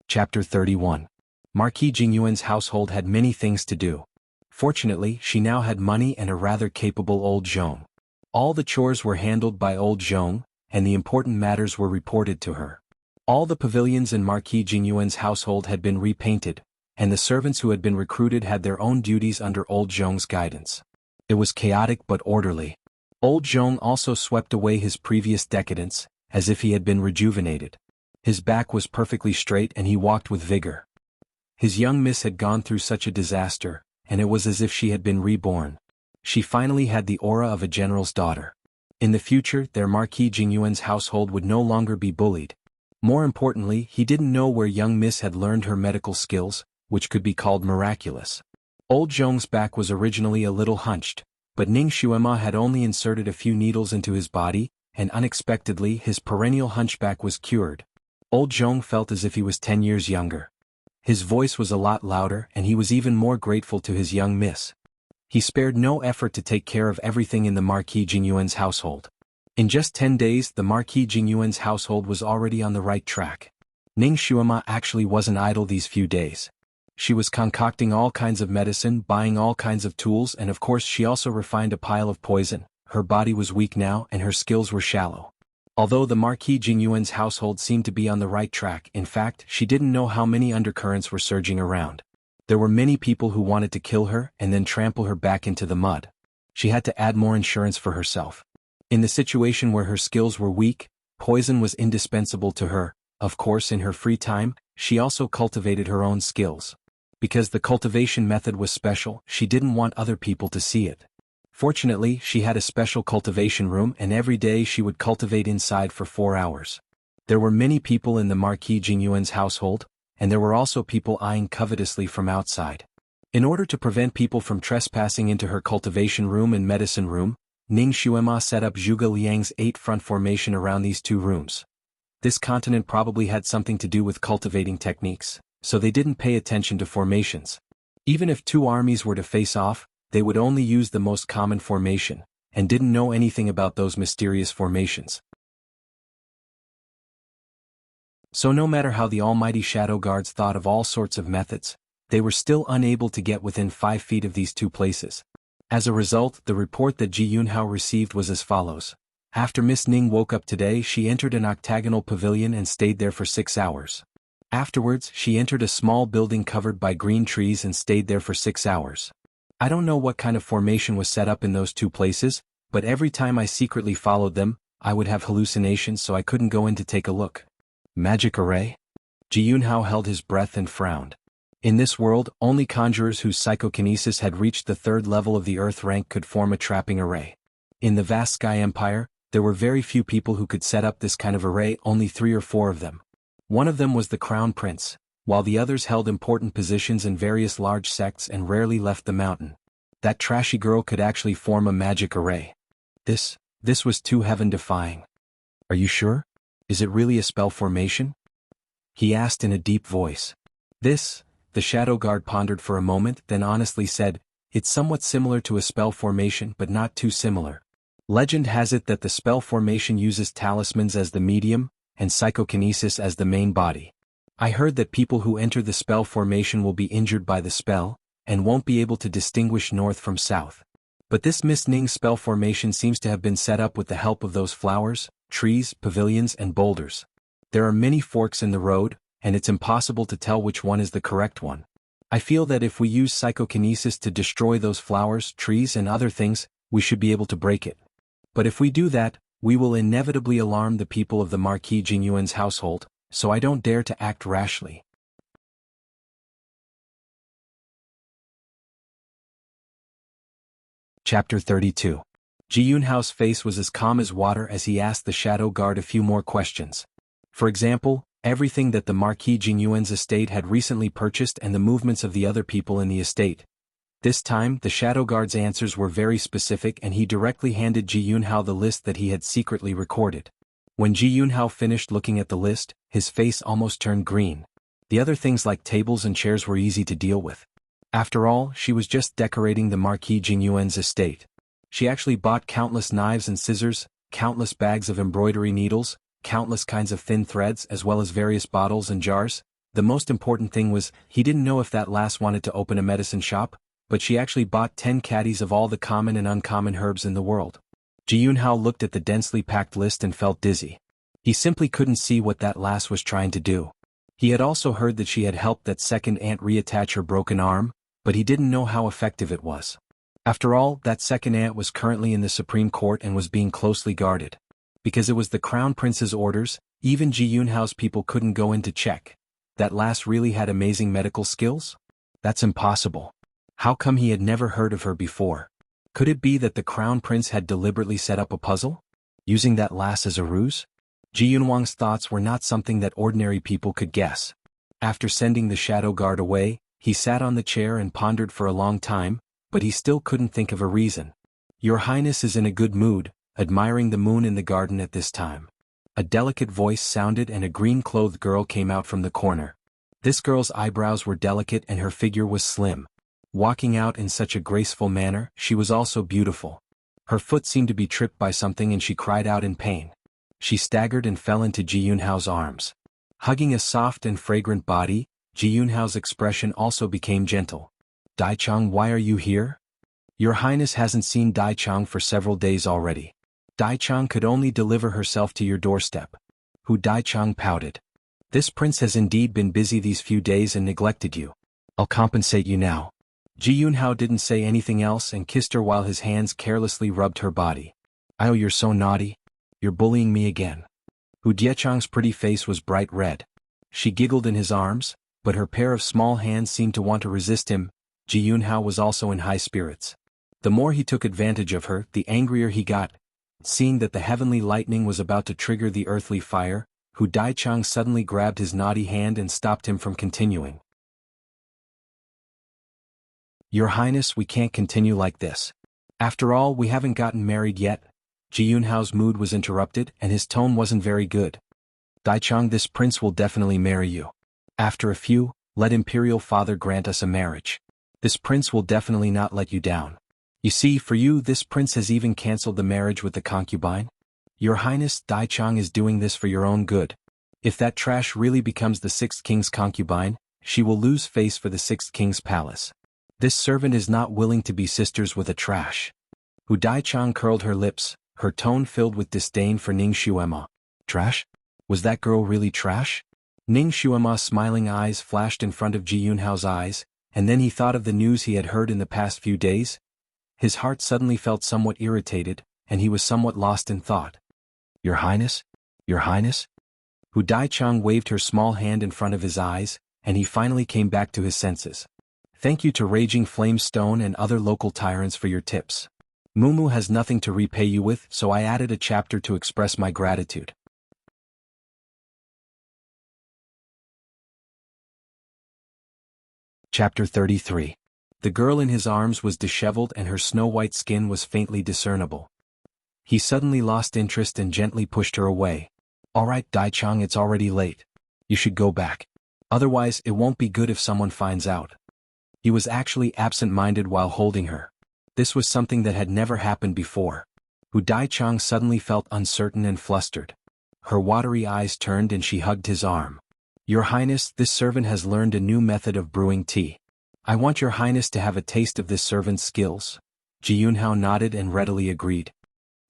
A: Chapter 31. Marquis Jingyuan's household had many things to do. Fortunately, she now had money and a rather capable old Zhong. All the chores were handled by old Zhong, and the important matters were reported to her. All the pavilions in Marquis Jingyuan's household had been repainted, and the servants who had been recruited had their own duties under old Zhong's guidance. It was chaotic but orderly. Old Zhong also swept away his previous decadence, as if he had been rejuvenated. His back was perfectly straight and he walked with vigor. His young miss had gone through such a disaster, and it was as if she had been reborn. She finally had the aura of a general's daughter. In the future, their Marquis Jingyuan's household would no longer be bullied. More importantly, he didn't know where young miss had learned her medical skills, which could be called miraculous. Old Zhong's back was originally a little hunched, but Ning Xuema had only inserted a few needles into his body, and unexpectedly his perennial hunchback was cured. Old Zhong felt as if he was 10 years younger. His voice was a lot louder and he was even more grateful to his young miss. He spared no effort to take care of everything in the Marquis Jingyuan's household. In just 10 days, the Marquis Jingyuan's household was already on the right track. Ning Xuema actually wasn't idle these few days. She was concocting all kinds of medicine, buying all kinds of tools, and of course she also refined a pile of poison. Her body was weak now and her skills were shallow. Although the Marquis Jingyuan's household seemed to be on the right track, in fact, she didn't know how many undercurrents were surging around. There were many people who wanted to kill her and then trample her back into the mud. She had to add more insurance for herself. In the situation where her skills were weak, poison was indispensable to her. Of course, in her free time, she also cultivated her own skills. Because the cultivation method was special, she didn't want other people to see it. Fortunately, she had a special cultivation room and every day she would cultivate inside for 4 hours. There were many people in the Marquis Jingyuan's household, and there were also people eyeing covetously from outside. In order to prevent people from trespassing into her cultivation room and medicine room, Ning Xuema set up Zhuge Liang's 8-front formation around these 2 rooms. This continent probably had something to do with cultivating techniques, so they didn't pay attention to formations. Even if 2 armies were to face off, they would only use the most common formation, and didn't know anything about those mysterious formations. So no matter how the almighty Shadow Guards thought of all sorts of methods, they were still unable to get within 5 feet of these 2 places. As a result, the report that Ji Yunhao received was as follows. After Miss Ning woke up today, she entered an octagonal pavilion and stayed there for 6 hours. Afterwards, she entered a small building covered by green trees and stayed there for 6 hours. I don't know what kind of formation was set up in those 2 places, but every time I secretly followed them, I would have hallucinations, so I couldn't go in to take a look. Magic array? Ji Yunhao held his breath and frowned. In this world, only conjurers whose psychokinesis had reached the 3rd level of the earth rank could form a trapping array. In the vast Sky Empire, there were very few people who could set up this kind of array, only 3 or 4 of them. One of them was the Crown Prince, while the others held important positions in various large sects and rarely left the mountain. That trashy girl could actually form a magic array. This was too heaven-defying. Are you sure? Is it really a spell formation? He asked in a deep voice. The Shadow Guard pondered for a moment, then honestly said, it's somewhat similar to a spell formation but not too similar. Legend has it that the spell formation uses talismans as the medium, and psychokinesis as the main body. I heard that people who enter the spell formation will be injured by the spell, and won't be able to distinguish north from south. But this Miss Ning's spell formation seems to have been set up with the help of those flowers, trees, pavilions, and boulders. There are many forks in the road, and it's impossible to tell which one is the correct one. I feel that if we use psychokinesis to destroy those flowers, trees, and other things, we should be able to break it. But if we do that, we will inevitably alarm the people of the Marquis Jingyuan's household, so I don't dare to act rashly. Chapter 32. Ji Yunhao's face was as calm as water as he asked the Shadow Guard a few more questions. For example, everything that the Marquis Jingyuan's estate had recently purchased and the movements of the other people in the estate. This time, the Shadow Guard's answers were very specific and he directly handed Ji Yunhao the list that he had secretly recorded. When Ji Yunhao finished looking at the list, his face almost turned green. The other things like tables and chairs were easy to deal with. After all, she was just decorating the Marquis Jingyuan's estate. She actually bought countless knives and scissors, countless bags of embroidery needles, countless kinds of thin threads as well as various bottles and jars. The most important thing was, he didn't know if that lass wanted to open a medicine shop, but she actually bought 10 caddies of all the common and uncommon herbs in the world. Ji Yunhao looked at the densely packed list and felt dizzy. He simply couldn't see what that lass was trying to do. He had also heard that she had helped that second aunt reattach her broken arm, but he didn't know how effective it was. After all, that second aunt was currently in the Supreme Court and was being closely guarded. Because it was the Crown Prince's orders, even Ji Yunhao's people couldn't go in to check. That lass really had amazing medical skills? That's impossible. How come he had never heard of her before? Could it be that the Crown Prince had deliberately set up a puzzle? Using that lass as a ruse? Ji Yunwang's thoughts were not something that ordinary people could guess. After sending the Shadow Guard away, he sat on the chair and pondered for a long time, but he still couldn't think of a reason. Your Highness is in a good mood, admiring the moon in the garden at this time. A delicate voice sounded and a green-clothed girl came out from the corner. This girl's eyebrows were delicate and her figure was slim. Walking out in such a graceful manner, she was also beautiful. Her foot seemed to be tripped by something and she cried out in pain. She staggered and fell into Ji Yunhao's arms. Hugging a soft and fragrant body, Ji Yunhao's expression also became gentle. Daichang, why are you here? Your Highness hasn't seen Daichang for several days already. Daichang could only deliver herself to your doorstep. Hu Daichang pouted. This prince has indeed been busy these few days and neglected you. I'll compensate you now. Ji Yunhao didn't say anything else and kissed her while his hands carelessly rubbed her body. Oh, you're so naughty. You're bullying me again. Hu Diechang's pretty face was bright red. She giggled in his arms, but her pair of small hands seemed to want to resist him. Ji Yunhao was also in high spirits. The more he took advantage of her, the angrier he got. Seeing that the heavenly lightning was about to trigger the earthly fire, Hu Daichang suddenly grabbed his naughty hand and stopped him from continuing. Your Highness, we can't continue like this. After all, we haven't gotten married yet. Jianhao's mood was interrupted and his tone wasn't very good. Daichang, this prince will definitely marry you. After a few, let Imperial Father grant us a marriage. This prince will definitely not let you down. You see, for you, this prince has even cancelled the marriage with the concubine. Your Highness, Daichang is doing this for your own good. If that trash really becomes the sixth king's concubine, she will lose face for the sixth king's palace. This servant is not willing to be sisters with a trash. Hu Daichang curled her lips, her tone filled with disdain for Ning Xuema. Trash? Was that girl really trash? Ning Xuema's smiling eyes flashed in front of Ji Yunhao's eyes, and then he thought of the news he had heard in the past few days. His heart suddenly felt somewhat irritated, and he was somewhat lost in thought. Your Highness? Your Highness? Hu Daichang waved her small hand in front of his eyes, and he finally came back to his senses. Thank you to Raging Flame Stone and other local tyrants for your tips. Mumu has nothing to repay you with, so I added a chapter to express my gratitude. Chapter 33. The girl in his arms was disheveled and her snow-white skin was faintly discernible. He suddenly lost interest and gently pushed her away. All right, Daichang, it's already late. You should go back. Otherwise, it won't be good if someone finds out. He was actually absent-minded while holding her. This was something that had never happened before. Hu Daichang suddenly felt uncertain and flustered. Her watery eyes turned and she hugged his arm. Your Highness, this servant has learned a new method of brewing tea. I want your Highness to have a taste of this servant's skills. Ji Yunhao nodded and readily agreed.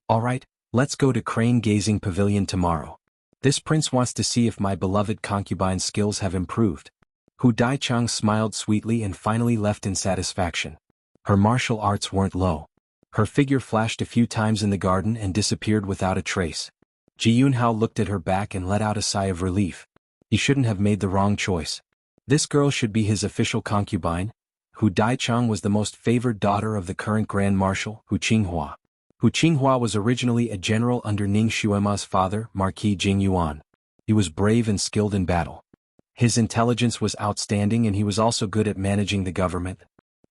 A: All right, let's go to Crane Gazing Pavilion tomorrow. This prince wants to see if my beloved concubine's skills have improved. Hu Daichang smiled sweetly and finally left in satisfaction. Her martial arts weren't low. Her figure flashed a few times in the garden and disappeared without a trace. Ji Yunhao looked at her back and let out a sigh of relief. He shouldn't have made the wrong choice. This girl should be his official concubine. Hu Daichang was the most favored daughter of the current Grand Marshal, Hu Qinghua. Hu Qinghua was originally a general under Ning Xuema's father, Marquis Jing Yuan. He was brave and skilled in battle. His intelligence was outstanding and he was also good at managing the government.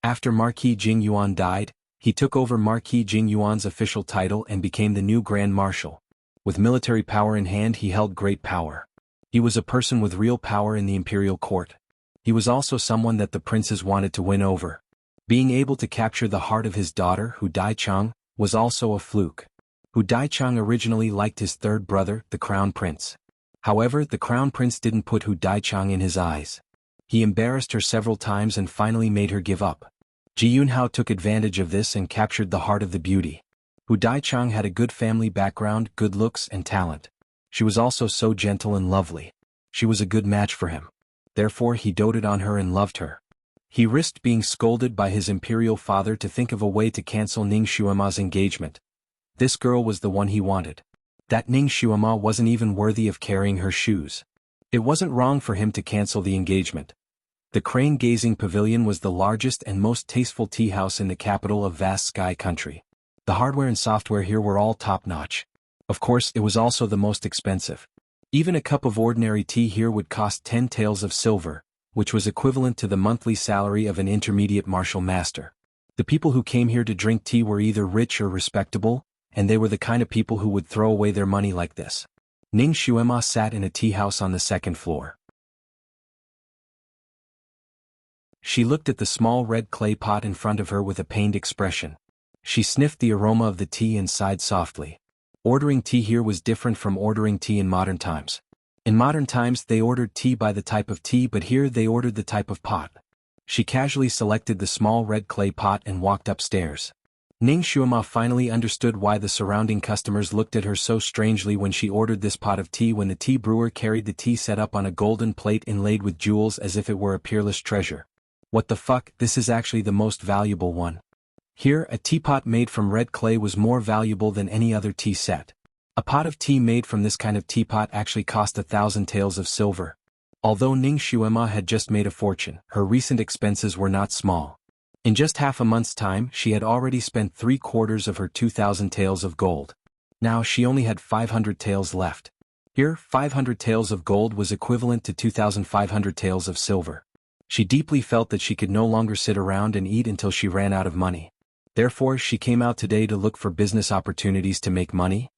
A: After Marquis Jing Yuan died, he took over Marquis Jing Yuan's official title and became the new Grand Marshal. With military power in hand, he held great power. He was a person with real power in the imperial court. He was also someone that the princes wanted to win over. Being able to capture the heart of his daughter, Hu Daichang, was also a fluke. Hu Daichang originally liked his third brother, the Crown Prince. However, the Crown Prince didn't put Hu Daichang in his eyes. He embarrassed her several times and finally made her give up. Ji Yunhao took advantage of this and captured the heart of the beauty. Hu Daichang had a good family background, good looks, and talent. She was also so gentle and lovely. She was a good match for him. Therefore he doted on her and loved her. He risked being scolded by his imperial father to think of a way to cancel Ning Xuema's engagement. This girl was the one he wanted. That Ning Xuema wasn't even worthy of carrying her shoes. It wasn't wrong for him to cancel the engagement. The Crane Gazing Pavilion was the largest and most tasteful tea house in the capital of vast Sky Country. The hardware and software here were all top-notch. Of course, it was also the most expensive. Even a cup of ordinary tea here would cost 10 taels of silver, which was equivalent to the monthly salary of an intermediate martial master. The people who came here to drink tea were either rich or respectable, and they were the kind of people who would throw away their money like this. Ning Xuema sat in a tea house on the second floor. She looked at the small red clay pot in front of her with a pained expression. She sniffed the aroma of the tea and sighed softly. Ordering tea here was different from ordering tea in modern times. In modern times they ordered tea by the type of tea, but here they ordered the type of pot. She casually selected the small red clay pot and walked upstairs. Ning Xuema finally understood why the surrounding customers looked at her so strangely when she ordered this pot of tea, when the tea brewer carried the tea set up on a golden plate inlaid with jewels as if it were a peerless treasure. What the fuck, this is actually the most valuable one. Here, a teapot made from red clay was more valuable than any other tea set. A pot of tea made from this kind of teapot actually cost 1,000 taels of silver. Although Ning Xuema had just made a fortune, her recent expenses were not small. In just half a month's time, she had already spent 3/4 of her 2,000 taels of gold. Now she only had 500 taels left. Here, 500 taels of gold was equivalent to 2,500 taels of silver. She deeply felt that she could no longer sit around and eat until she ran out of money. Therefore she came out today to look for business opportunities to make money.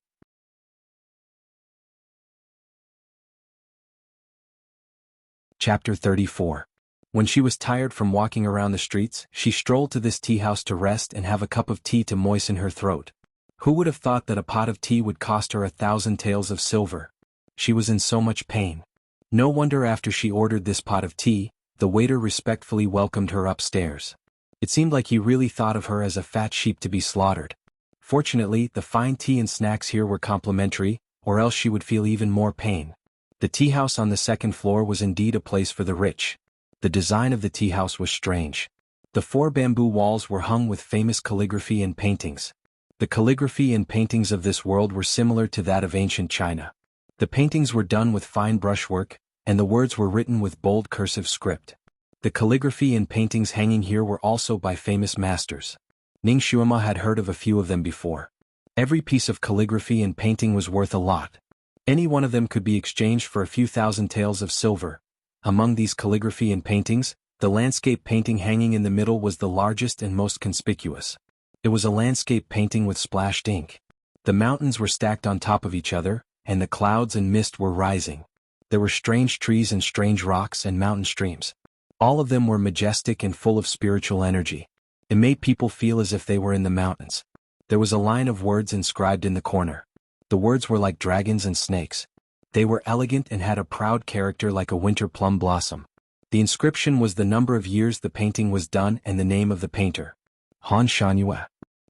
A: Chapter 34. When she was tired from walking around the streets, she strolled to this tea house to rest and have a cup of tea to moisten her throat. Who would have thought that a pot of tea would cost her 1,000 taels of silver? She was in so much pain. No wonder after she ordered this pot of tea, the waiter respectfully welcomed her upstairs. It seemed like he really thought of her as a fat sheep to be slaughtered. Fortunately, the fine tea and snacks here were complimentary, or else she would feel even more pain. The tea house on the second floor was indeed a place for the rich. The design of the tea house was strange. The 4 bamboo walls were hung with famous calligraphy and paintings. The calligraphy and paintings of this world were similar to that of ancient China. The paintings were done with fine brushwork, and the words were written with bold cursive script. The calligraphy and paintings hanging here were also by famous masters. Ning Xuema had heard of a few of them before. Every piece of calligraphy and painting was worth a lot. Any one of them could be exchanged for a few thousand taels of silver. Among these calligraphy and paintings, the landscape painting hanging in the middle was the largest and most conspicuous. It was a landscape painting with splashed ink. The mountains were stacked on top of each other, and the clouds and mist were rising. There were strange trees and strange rocks and mountain streams. All of them were majestic and full of spiritual energy. It made people feel as if they were in the mountains. There was a line of words inscribed in the corner. The words were like dragons and snakes. They were elegant and had a proud character like a winter plum blossom. The inscription was the number of years the painting was done and the name of the painter. Han Shangyue.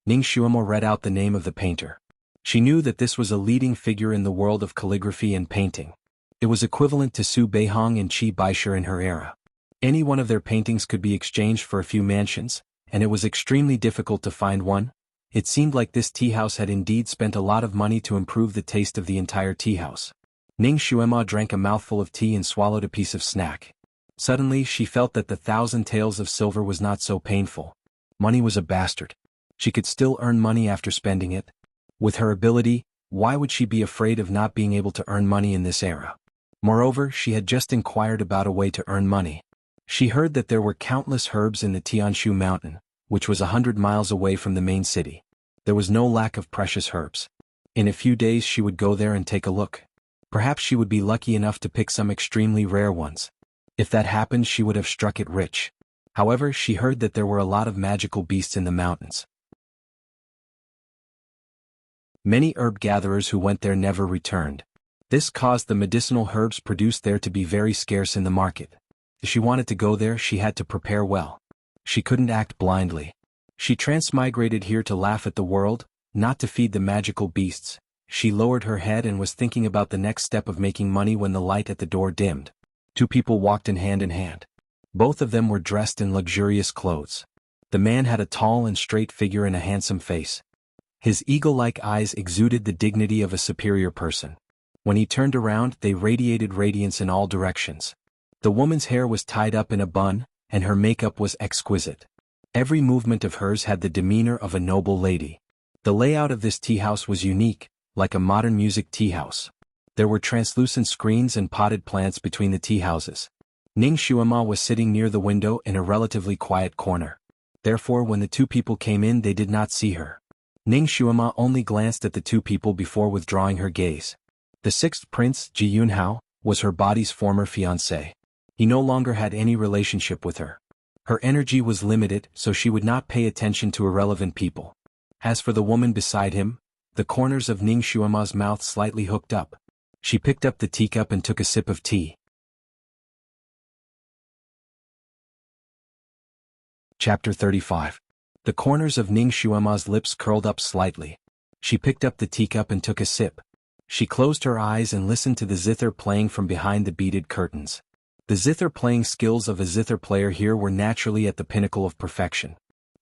A: Ning Xuemo read out the name of the painter. She knew that this was a leading figure in the world of calligraphy and painting. It was equivalent to Su Beihong and Qi Baishe in her era. Any one of their paintings could be exchanged for a few mansions, and it was extremely difficult to find one. It seemed like this tea house had indeed spent a lot of money to improve the taste of the entire tea house. Ning Xuema drank a mouthful of tea and swallowed a piece of snack. Suddenly she felt that the 1,000 taels of silver was not so painful. Money was a bastard. She could still earn money after spending it. With her ability, why would she be afraid of not being able to earn money in this era? Moreover, she had just inquired about a way to earn money. She heard that there were countless herbs in the Tianshu mountain, which was 100 miles away from the main city. There was no lack of precious herbs. In a few days she would go there and take a look. Perhaps she would be lucky enough to pick some extremely rare ones. If that happened, she would have struck it rich. However, she heard that there were a lot of magical beasts in the mountains. Many herb gatherers who went there never returned. This caused the medicinal herbs produced there to be very scarce in the market. If she wanted to go there, she had to prepare well. She couldn't act blindly. She transmigrated here to laugh at the world, not to feed the magical beasts. She lowered her head and was thinking about the next step of making money when the light at the door dimmed. 2 people walked in hand. Both of them were dressed in luxurious clothes. The man had a tall and straight figure and a handsome face. His eagle-like eyes exuded the dignity of a superior person. When he turned around, they radiated radiance in all directions. The woman's hair was tied up in a bun, and her makeup was exquisite. Every movement of hers had the demeanor of a noble lady. The layout of this tea house was unique, like a modern music tea house. There were translucent screens and potted plants between the tea houses. Ning Xuema was sitting near the window in a relatively quiet corner. Therefore, when the 2 people came in, they did not see her. Ning Xuema only glanced at the 2 people before withdrawing her gaze. The 6th prince, Ji Yunhao, was her body's former fiancé. He no longer had any relationship with her. Her energy was limited, so she would not pay attention to irrelevant people. As for the woman beside him, the corners of Ning Xuema's mouth slightly hooked up. She picked up the teacup and took a sip of tea. Chapter 35. The corners of Ning Xuema's lips curled up slightly. She picked up the teacup and took a sip. She closed her eyes and listened to the zither playing from behind the beaded curtains. The zither playing skills of a zither player here were naturally at the pinnacle of perfection.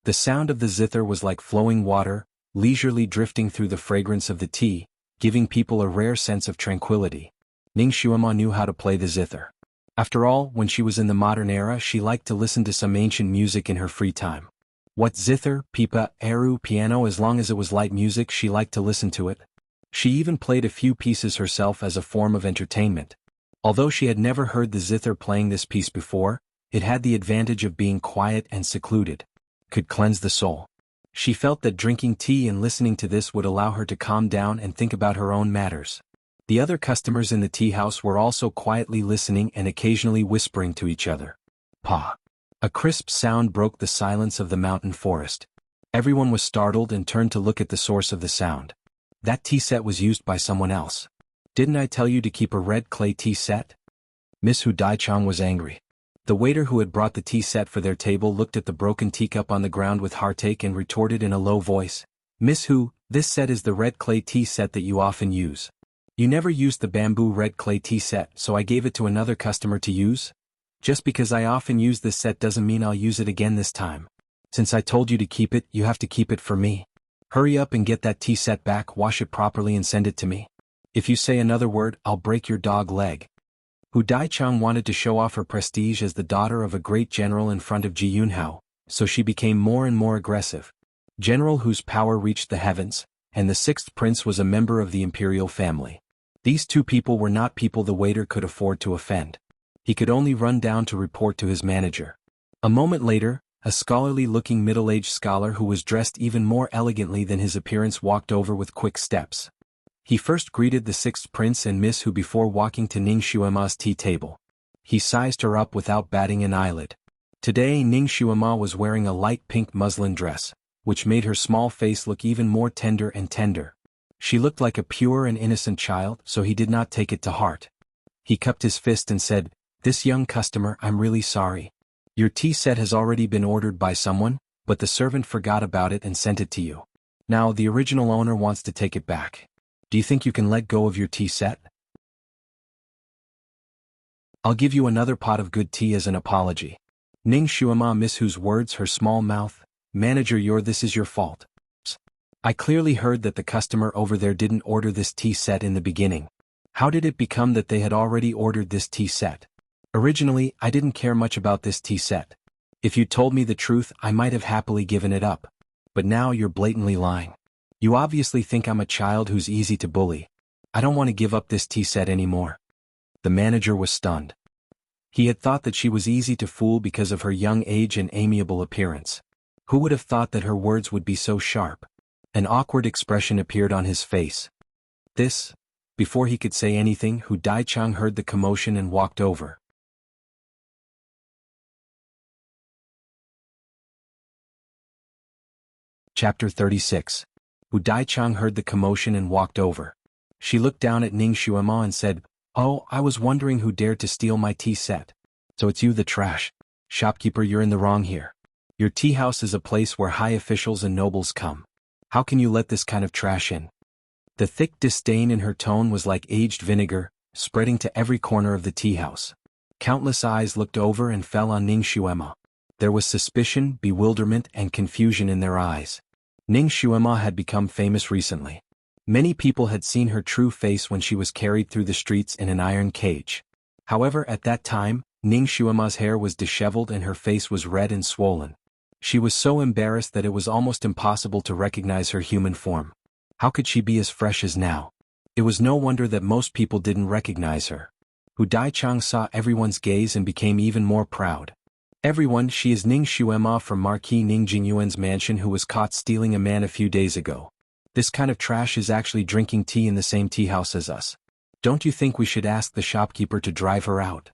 A: The sound of the zither was like flowing water, leisurely drifting through the fragrance of the tea, giving people a rare sense of tranquility. Ning Xuema knew how to play the zither. After all, when she was in the modern era, she liked to listen to some ancient music in her free time. What zither, pipa, eru, piano, as long as it was light music, she liked to listen to it. She even played a few pieces herself as a form of entertainment. Although she had never heard the zither playing this piece before, it had the advantage of being quiet and secluded. Could cleanse the soul. She felt that drinking tea and listening to this would allow her to calm down and think about her own matters. The other customers in the tea house were also quietly listening and occasionally whispering to each other. Pa! A crisp sound broke the silence of the mountain forest. Everyone was startled and turned to look at the source of the sound. That tea set was used by someone else. Didn't I tell you to keep a red clay tea set? Miss Hu Daichang was angry. The waiter who had brought the tea set for their table looked at the broken teacup on the ground with heartache and retorted in a low voice, Miss Hu, this set is the red clay tea set that you often use. You never used the bamboo red clay tea set, so I gave it to another customer to use? Just because I often use this set doesn't mean I'll use it again this time. Since I told you to keep it, you have to keep it for me. Hurry up and get that tea set back, wash it properly and send it to me. If you say another word, I'll break your dog leg. Hu Daichang wanted to show off her prestige as the daughter of a great general in front of Jianghu, so she became more and more aggressive. General Hu's power reached the heavens, and the sixth prince was a member of the imperial family. These two people were not people the waiter could afford to offend. He could only run down to report to his manager. A moment later, a scholarly-looking middle-aged scholar who was dressed even more elegantly than his appearance walked over with quick steps. He first greeted the sixth prince and Miss Hu before walking to Ning Xuema's tea table. He sized her up without batting an eyelid. Today Ning Xuema was wearing a light pink muslin dress, which made her small face look even more tender and tender. She looked like a pure and innocent child, so he did not take it to heart. He cupped his fist and said, "This young customer, I'm really sorry. Your tea set has already been ordered by someone, but the servant forgot about it and sent it to you. Now the original owner wants to take it back. Do you think you can let go of your tea set? I'll give you another pot of good tea as an apology." Ning Xuema Miss Hu's words, her small mouth, "Manager, this is your fault. I clearly heard that the customer over there didn't order this tea set in the beginning. How did it become that they had already ordered this tea set? Originally, I didn't care much about this tea set. If you told me the truth, I might have happily given it up. But now you're blatantly lying. You obviously think I'm a child who's easy to bully. I don't want to give up this tea set anymore." The manager was stunned. He had thought that she was easy to fool because of her young age and amiable appearance. Who would have thought that her words would be so sharp? An awkward expression appeared on his face. Before he could say anything, Hu Daichang heard the commotion and walked over. Chapter 36. Hu Daichang heard the commotion and walked over. She looked down at Ning Xuema and said, "Oh, I was wondering who dared to steal my tea set. So it's you, the trash. Shopkeeper, you're in the wrong here. Your tea house is a place where high officials and nobles come. How can you let this kind of trash in?" The thick disdain in her tone was like aged vinegar, spreading to every corner of the tea house. Countless eyes looked over and fell on Ning Xuema. There was suspicion, bewilderment, and confusion in their eyes. Ning Xuema had become famous recently. Many people had seen her true face when she was carried through the streets in an iron cage. However, at that time, Ning Xuema's hair was disheveled and her face was red and swollen. She was so embarrassed that it was almost impossible to recognize her human form. How could she be as fresh as now? It was no wonder that most people didn't recognize her. Hu Daichang saw everyone's gaze and became even more proud. "Everyone, she is Ning Xuema from Marquis Ning Jingyuan's mansion who was caught stealing a man a few days ago. This kind of trash is actually drinking tea in the same tea house as us. Don't you think we should ask the shopkeeper to drive her out?"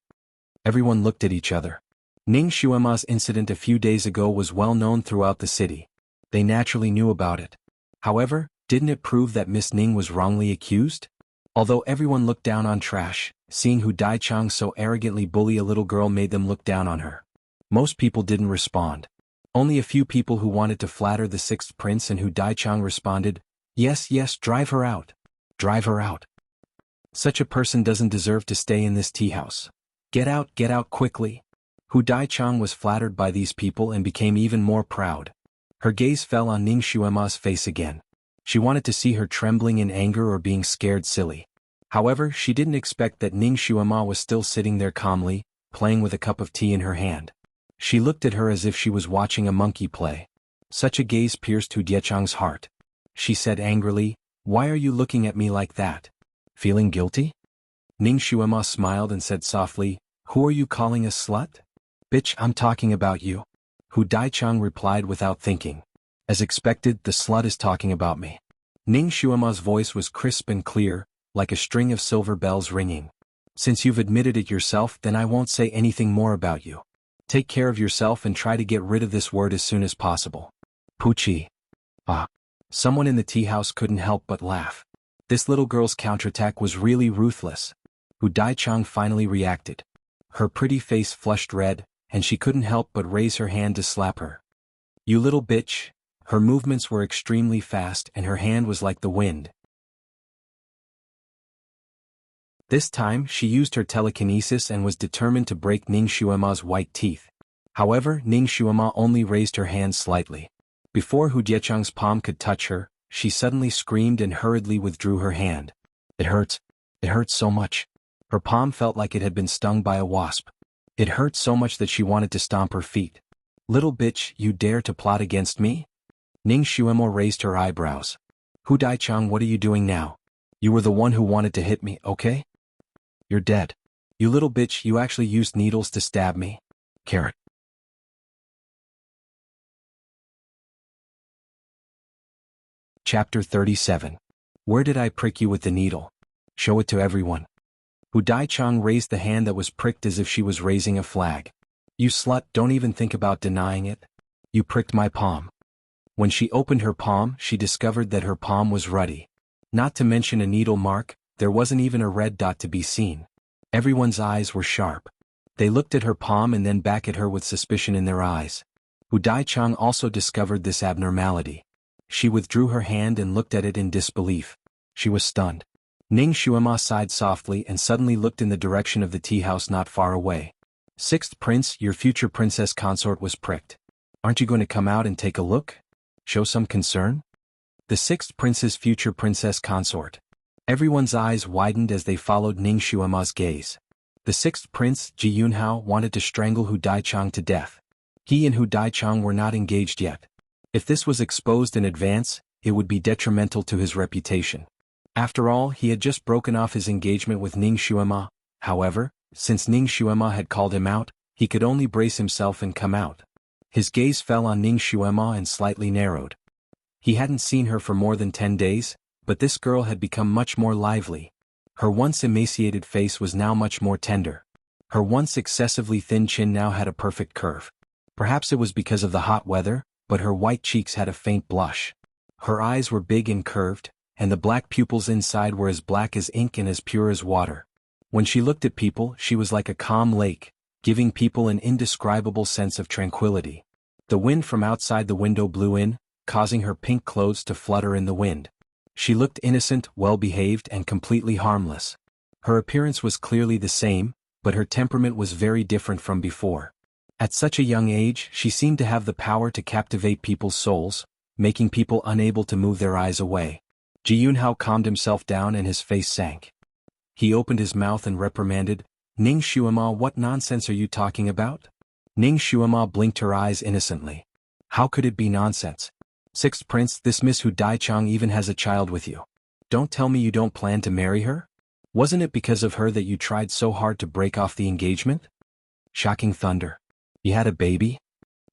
A: Everyone looked at each other. Ning Xuema's incident a few days ago was well known throughout the city. They naturally knew about it. However, didn't it prove that Miss Ning was wrongly accused? Although everyone looked down on trash, seeing Hu Daichang so arrogantly bully a little girl made them look down on her. Most people didn't respond. Only a few people who wanted to flatter the sixth prince and Hu Daichang responded, Yes, drive her out. Drive her out. Such a person doesn't deserve to stay in this tea house. Get out quickly." Hu Daichang was flattered by these people and became even more proud. Her gaze fell on Ning Xuema's face again. She wanted to see her trembling in anger or being scared silly. However, she didn't expect that Ning Xuema was still sitting there calmly, playing with a cup of tea in her hand. She looked at her as if she was watching a monkey play. Such a gaze pierced Hu Daichang's heart. She said angrily, "Why are you looking at me like that? Feeling guilty?" Ning Xuema smiled and said softly, "Who are you calling a slut?" "Bitch, I'm talking about you." Hu Daichang replied without thinking. As expected, the slut is talking about me. Ning Xuema's voice was crisp and clear, like a string of silver bells ringing. Since you've admitted it yourself, then I won't say anything more about you. Take care of yourself and try to get rid of this word as soon as possible. Puchi. Ah. Someone in the tea house couldn't help but laugh. This little girl's counterattack was really ruthless. Hu Daichang finally reacted. Her pretty face flushed red, and she couldn't help but raise her hand to slap her. You little bitch. Her movements were extremely fast and her hand was like the wind. This time she used her telekinesis and was determined to break Ning Xuema's white teeth. However, Ning Xuema only raised her hand slightly. Before Hu Diechang's palm could touch her, she suddenly screamed and hurriedly withdrew her hand. It hurts. It hurts so much. Her palm felt like it had been stung by a wasp. It hurt so much that she wanted to stomp her feet. Little bitch, you dare to plot against me? Ning Xuema raised her eyebrows. Hu Daichang, what are you doing now? You were the one who wanted to hit me, okay? You're dead. You little bitch, you actually used needles to stab me. Carrot. Chapter 37. Where did I prick you with the needle? Show it to everyone. Hu Daichang raised the hand that was pricked as if she was raising a flag. You slut, don't even think about denying it. You pricked my palm. When she opened her palm, she discovered that her palm was ruddy. Not to mention a needle mark, there wasn't even a red dot to be seen. Everyone's eyes were sharp. They looked at her palm and then back at her with suspicion in their eyes. Hu Daichang also discovered this abnormality. She withdrew her hand and looked at it in disbelief. She was stunned. Ning Xuema sighed softly and suddenly looked in the direction of the tea house not far away. Sixth Prince, your future princess consort was pricked. Aren't you going to come out and take a look? Show some concern? The sixth prince's future princess consort. Everyone's eyes widened as they followed Ning Xuema's gaze. The sixth prince, Jianghu, wanted to strangle Hu Daichang to death. He and Hu Daichang were not engaged yet. If this was exposed in advance, it would be detrimental to his reputation. After all, he had just broken off his engagement with Ning Xuema. However, since Ning Xuema had called him out, he could only brace himself and come out. His gaze fell on Ning Xuema and slightly narrowed. He hadn't seen her for more than 10 days, but this girl had become much more lively. Her once emaciated face was now much more tender. Her once excessively thin chin now had a perfect curve. Perhaps it was because of the hot weather, but her white cheeks had a faint blush. Her eyes were big and curved, and the black pupils inside were as black as ink and as pure as water. When she looked at people, she was like a calm lake, giving people an indescribable sense of tranquility. The wind from outside the window blew in, causing her pink clothes to flutter in the wind. She looked innocent, well-behaved, and completely harmless. Her appearance was clearly the same, but her temperament was very different from before. At such a young age, she seemed to have the power to captivate people's souls, making people unable to move their eyes away. Jianghu calmed himself down and his face sank. He opened his mouth and reprimanded, Ning Xuema, what nonsense are you talking about? Ning Xuema blinked her eyes innocently. How could it be nonsense? Sixth Prince, this Miss Hu Daichang even has a child with you. Don't tell me you don't plan to marry her? Wasn't it because of her that you tried so hard to break off the engagement? Shocking thunder. You had a baby?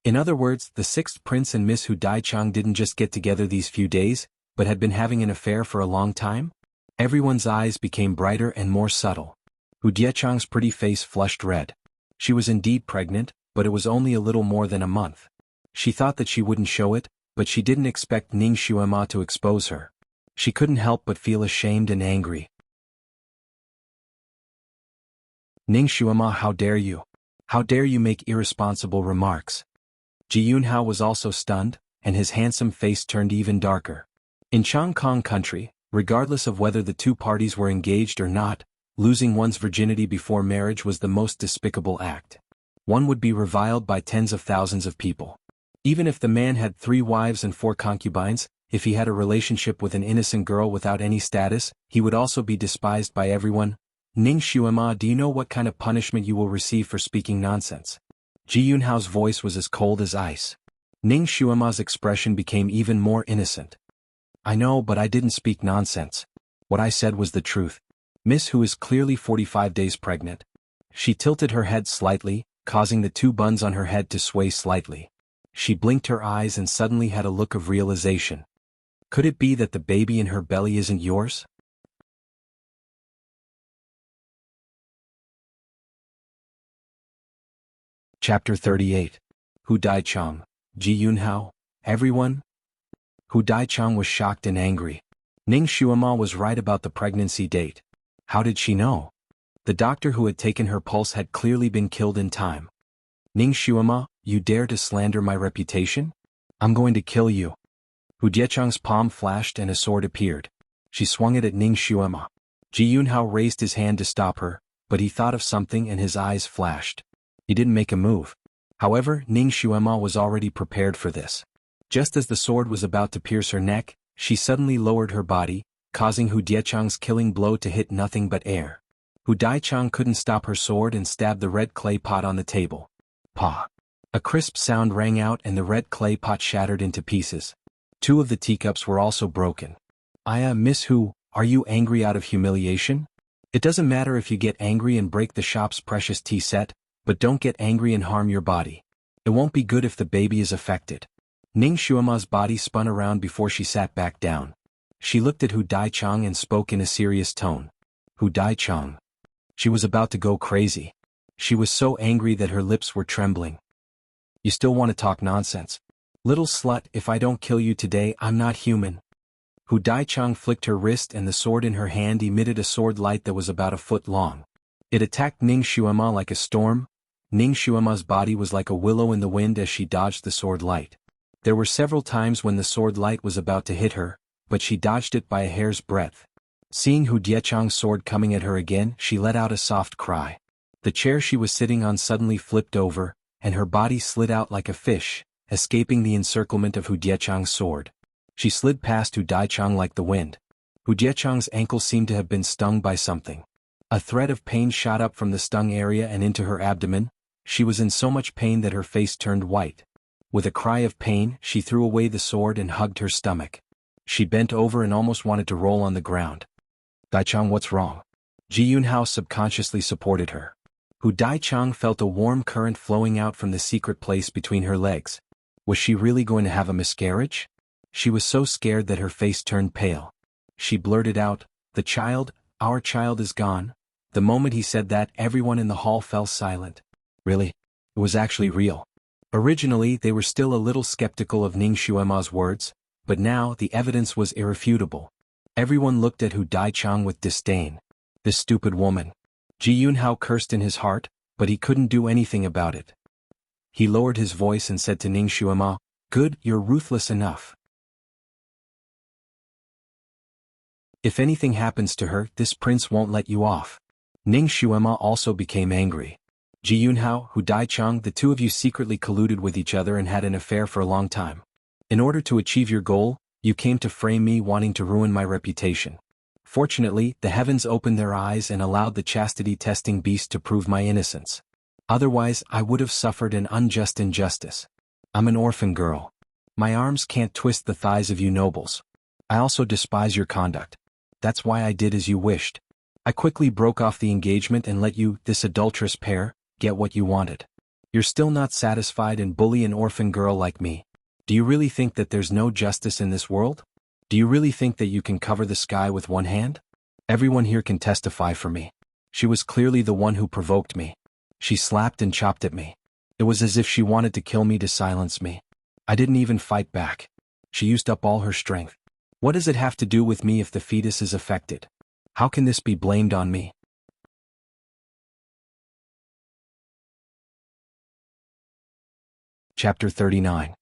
A: In other words, the sixth prince and Miss Hu Daichang didn't just get together these few days, but had been having an affair for a long time? Everyone's eyes became brighter and more subtle. Hu Diechang's pretty face flushed red. She was indeed pregnant, but it was only a little more than a month. She thought that she wouldn't show it, but she didn't expect Ning Xuema to expose her. She couldn't help but feel ashamed and angry. Ning Xuema, how dare you? How dare you make irresponsible remarks? Jianghu was also stunned, and his handsome face turned even darker. In Changkong country, regardless of whether the two parties were engaged or not, losing one's virginity before marriage was the most despicable act. One would be reviled by tens of thousands of people. Even if the man had 3 wives and 4 concubines, if he had a relationship with an innocent girl without any status, he would also be despised by everyone. Ning Xuema, do you know what kind of punishment you will receive for speaking nonsense? Jianghu's voice was as cold as ice. Ning Xuema's expression became even more innocent. I know, but I didn't speak nonsense. What I said was the truth. Miss Hu is clearly 45 days pregnant. She tilted her head slightly, causing the 2 buns on her head to sway slightly. She blinked her eyes and suddenly had a look of realization. Could it be that the baby in her belly isn't yours? Chapter 38. Hu Daichang, Ji Yunhao, everyone? Hu Daichang was shocked and angry. Ning Xuema was right about the pregnancy date. How did she know? The doctor who had taken her pulse had clearly been killed in time. Ning Xuema, you dare to slander my reputation? I'm going to kill you. Hu Diechang's palm flashed and a sword appeared. She swung it at Ning Xuema. Ji Yunhao raised his hand to stop her, but he thought of something and his eyes flashed. He didn't make a move. However, Ning Xuema was already prepared for this. Just as the sword was about to pierce her neck, she suddenly lowered her body, causing Hu Diechang's killing blow to hit nothing but air. Hu Daichang couldn't stop her sword and stabbed the red clay pot on the table. Pa! A crisp sound rang out and the red clay pot shattered into pieces. 2 of the teacups were also broken. Miss Hu, are you angry out of humiliation? It doesn't matter if you get angry and break the shop's precious tea set, but don't get angry and harm your body. It won't be good if the baby is affected. Ning Xuema's body spun around before she sat back down. She looked at Hu Daichang and spoke in a serious tone. Hu Daichang. She was about to go crazy. She was so angry that her lips were trembling. You still want to talk nonsense? Little slut, if I don't kill you today, I'm not human. Hu Daichang flicked her wrist and the sword in her hand emitted a sword light that was about a foot long. It attacked Ning Xuema like a storm. Ning Xuema's body was like a willow in the wind as she dodged the sword light. There were several times when the sword light was about to hit her, but she dodged it by a hair's breadth. Seeing Hu Diechang's sword coming at her again, she let out a soft cry. The chair she was sitting on suddenly flipped over, and her body slid out like a fish, escaping the encirclement of Hu Diechang's sword. She slid past Hu Daichang like the wind. Hu Diechang's ankle seemed to have been stung by something. A thread of pain shot up from the stung area and into her abdomen. She was in so much pain that her face turned white. With a cry of pain, she threw away the sword and hugged her stomach. She bent over and almost wanted to roll on the ground. Daichang, what's wrong? Ji Yunhao subconsciously supported her. Hu Daichang felt a warm current flowing out from the secret place between her legs. Was she really going to have a miscarriage? She was so scared that her face turned pale. She blurted out, our child is gone. The moment he said that, everyone in the hall fell silent. Really? It was actually real. Originally, they were still a little skeptical of Ning Xuema's words, but now the evidence was irrefutable. Everyone looked at Hu Daichang with disdain. This stupid woman. Ji Yunhao cursed in his heart, but he couldn't do anything about it. He lowered his voice and said to Ning Xuema, "Good, you're ruthless enough. If anything happens to her, this prince won't let you off." Ning Xuema also became angry. Ji Yunhao, Hu Daichang, the 2 of you secretly colluded with each other and had an affair for a long time. In order to achieve your goal, you came to frame me wanting to ruin my reputation. Fortunately, the heavens opened their eyes and allowed the chastity-testing beast to prove my innocence. Otherwise, I would have suffered an unjust injustice. I'm an orphan girl. My arms can't twist the thighs of you nobles. I also despise your conduct. That's why I did as you wished. I quickly broke off the engagement and let you, this adulterous pair, get what you wanted. You're still not satisfied and bully an orphan girl like me. Do you really think that there's no justice in this world? Do you really think that you can cover the sky with one hand? Everyone here can testify for me. She was clearly the one who provoked me. She slapped and chopped at me. It was as if she wanted to kill me to silence me. I didn't even fight back. She used up all her strength. What does it have to do with me if the fetus is affected? How can this be blamed on me? Chapter 39.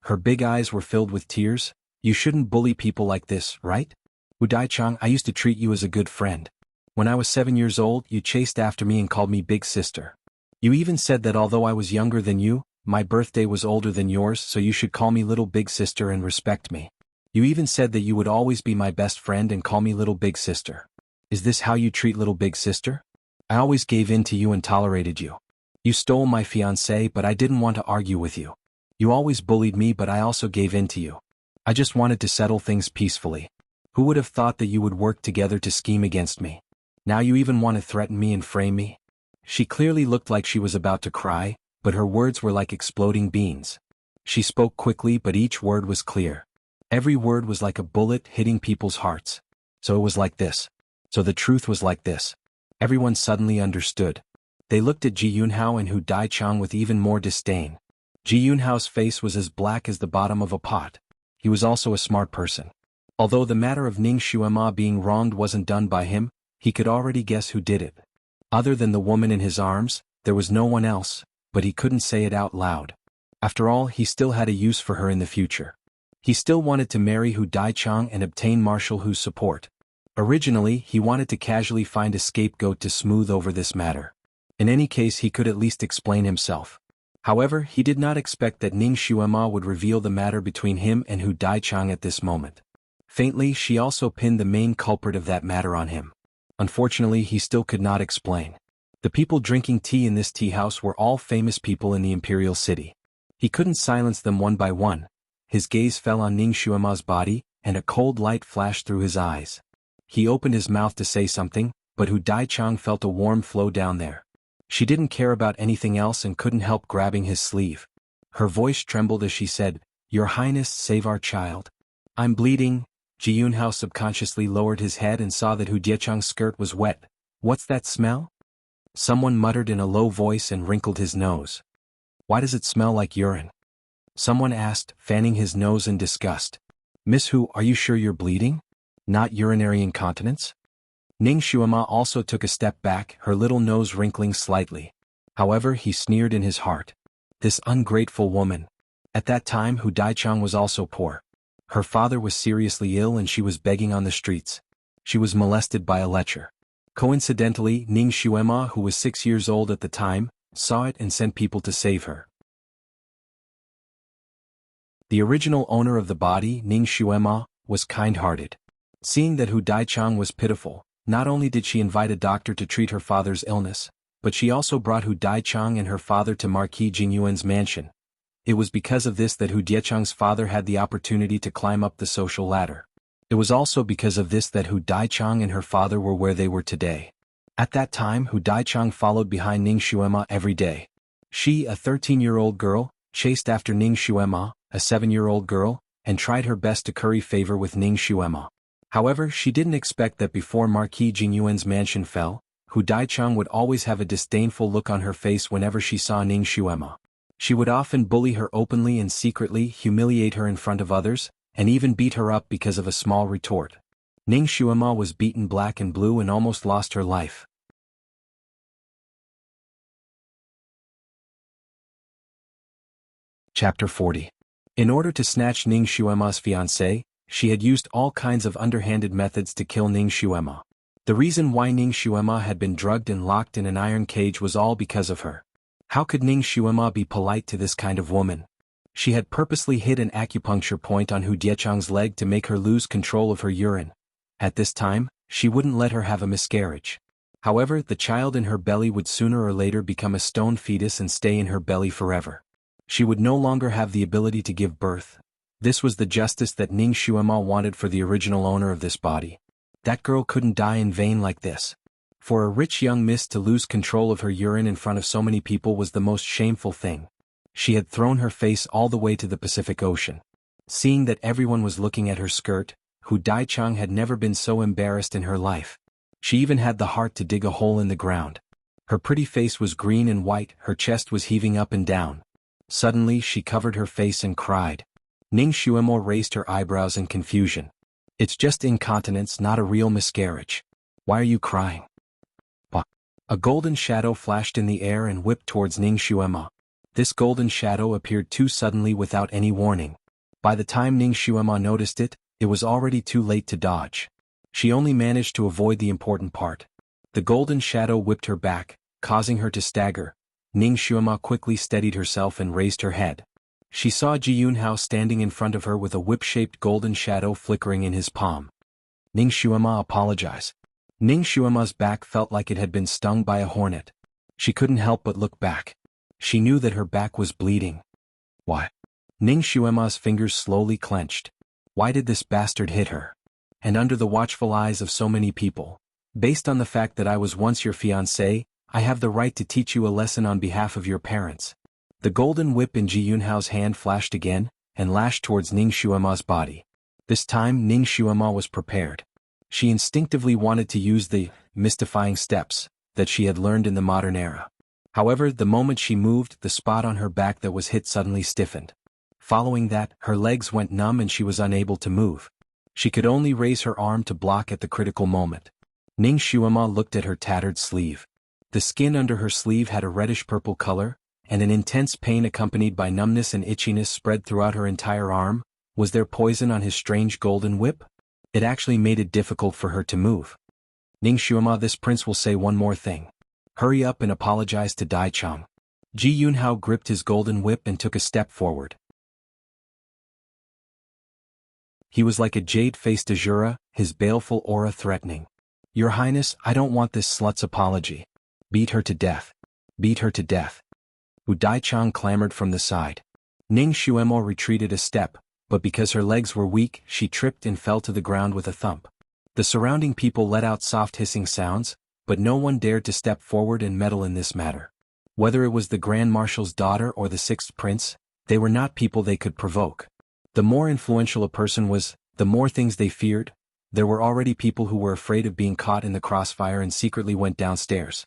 A: Her big eyes were filled with tears. You shouldn't bully people like this, right? Hu Daichang, I used to treat you as a good friend. When I was 7 years old, you chased after me and called me big sister. You even said that although I was younger than you, my birthday was older than yours, so you should call me little big sister and respect me. You even said that you would always be my best friend and call me little big sister. Is this how you treat little big sister? I always gave in to you and tolerated you. You stole my fiancé, but I didn't want to argue with you. You always bullied me, but I also gave in to you. I just wanted to settle things peacefully. Who would have thought that you would work together to scheme against me? Now you even want to threaten me and frame me? She clearly looked like she was about to cry, but her words were like exploding beans. She spoke quickly but each word was clear. Every word was like a bullet hitting people's hearts. So it was like this. So the truth was like this. Everyone suddenly understood. They looked at Ji Yunhao and Hu Daichang with even more disdain. Ji Yunhao's face was as black as the bottom of a pot. He was also a smart person. Although the matter of Ning Xuema being wronged wasn't done by him, he could already guess who did it. Other than the woman in his arms, there was no one else, but he couldn't say it out loud. After all, he still had a use for her in the future. He still wanted to marry Hu Daichang and obtain Marshal Hu's support. Originally, he wanted to casually find a scapegoat to smooth over this matter. In any case, he could at least explain himself. However, he did not expect that Ning Xuema would reveal the matter between him and Hu Daichang at this moment. Faintly, she also pinned the main culprit of that matter on him. Unfortunately, he still could not explain. The people drinking tea in this tea house were all famous people in the imperial city. He couldn't silence them one by one. His gaze fell on Ning Xuema's body, and a cold light flashed through his eyes. He opened his mouth to say something, but Hu Daichang felt a warm flow down there. She didn't care about anything else and couldn't help grabbing his sleeve. Her voice trembled as she said, "Your Highness, save our child." "I'm bleeding." Ji Yunhao subconsciously lowered his head and saw that Hu Daichang's skirt was wet. "What's that smell?" Someone muttered in a low voice and wrinkled his nose. "Why does it smell like urine?" Someone asked, fanning his nose in disgust. "Miss Hu, are you sure you're bleeding? Not urinary incontinence?" Ning Xuema also took a step back, her little nose wrinkling slightly. However, he sneered in his heart. This ungrateful woman. At that time, Hu Daichang was also poor. Her father was seriously ill and she was begging on the streets. She was molested by a lecher. Coincidentally, Ning Xuema, who was 6 years old at the time, saw it and sent people to save her. The original owner of the body, Ning Xuema, was kind-hearted. Seeing that Hu Daichang was pitiful, not only did she invite a doctor to treat her father's illness, but she also brought Hu Daichang and her father to Marquis Jingyuan's mansion. It was because of this that Hu Daichang's father had the opportunity to climb up the social ladder. It was also because of this that Hu Daichang and her father were where they were today. At that time, Hu Daichang followed behind Ning Xuema every day. She, a 13-year-old girl, chased after Ning Xuema, a 7-year-old girl, and tried her best to curry favor with Ning Xuema. However, she didn't expect that before Marquis Jingyuan's mansion fell, Hu Daichang would always have a disdainful look on her face whenever she saw Ning Xuema. She would often bully her openly and secretly, humiliate her in front of others, and even beat her up because of a small retort. Ning Xuema was beaten black and blue and almost lost her life. Chapter 40. In order to snatch Ning Xuema's fiancé, she had used all kinds of underhanded methods to kill Ning Xuema. The reason why Ning Xuema had been drugged and locked in an iron cage was all because of her. How could Ning Xuema be polite to this kind of woman? She had purposely hid an acupuncture point on Hu Daichang's leg to make her lose control of her urine. At this time, she wouldn't let her have a miscarriage. However, the child in her belly would sooner or later become a stone fetus and stay in her belly forever. She would no longer have the ability to give birth. This was the justice that Ning Xuema wanted for the original owner of this body. That girl couldn't die in vain like this. For a rich young miss to lose control of her urine in front of so many people was the most shameful thing. She had thrown her face all the way to the Pacific Ocean. Seeing that everyone was looking at her skirt, Hu Daichang had never been so embarrassed in her life. She even had the heart to dig a hole in the ground. Her pretty face was green and white, her chest was heaving up and down. Suddenly she covered her face and cried. Ning Xuema raised her eyebrows in confusion. "It's just incontinence, not a real miscarriage. Why are you crying?" A golden shadow flashed in the air and whipped towards Ning Xuema. This golden shadow appeared too suddenly without any warning. By the time Ning Xuema noticed it, it was already too late to dodge. She only managed to avoid the important part. The golden shadow whipped her back, causing her to stagger. Ning Xuema quickly steadied herself and raised her head. She saw Ji Yunhao standing in front of her with a whip-shaped golden shadow flickering in his palm. Ning Xuema apologized. Ning Xuema's back felt like it had been stung by a hornet. She couldn't help but look back. She knew that her back was bleeding. Why? Ning Xuema's fingers slowly clenched. Why did this bastard hit her? And under the watchful eyes of so many people. Based on the fact that I was once your fiancé, I have the right to teach you a lesson on behalf of your parents. The golden whip in Ji Yunhao's hand flashed again, and lashed towards Ning Xuema's body. This time Ning Xuema was prepared. She instinctively wanted to use the mystifying steps that she had learned in the modern era. However, the moment she moved, the spot on her back that was hit suddenly stiffened. Following that, her legs went numb and she was unable to move. She could only raise her arm to block at the critical moment. Ning Xuema looked at her tattered sleeve. The skin under her sleeve had a reddish-purple color, and an intense pain accompanied by numbness and itchiness spread throughout her entire arm. Was there poison on his strange golden whip? It actually made it difficult for her to move. Ning Xuema, this prince will say one more thing. Hurry up and apologize to Dai Chang. Ji Yunhao gripped his golden whip and took a step forward. He was like a jade-faced Azura, his baleful aura threatening. Your Highness, I don't want this slut's apology. Beat her to death. Beat her to death. Wu Daichang clamored from the side. Ning Xuemo retreated a step, but because her legs were weak, she tripped and fell to the ground with a thump. The surrounding people let out soft hissing sounds, but no one dared to step forward and meddle in this matter. Whether it was the Grand Marshal's daughter or the sixth prince, they were not people they could provoke. The more influential a person was, the more things they feared. There were already people who were afraid of being caught in the crossfire and secretly went downstairs.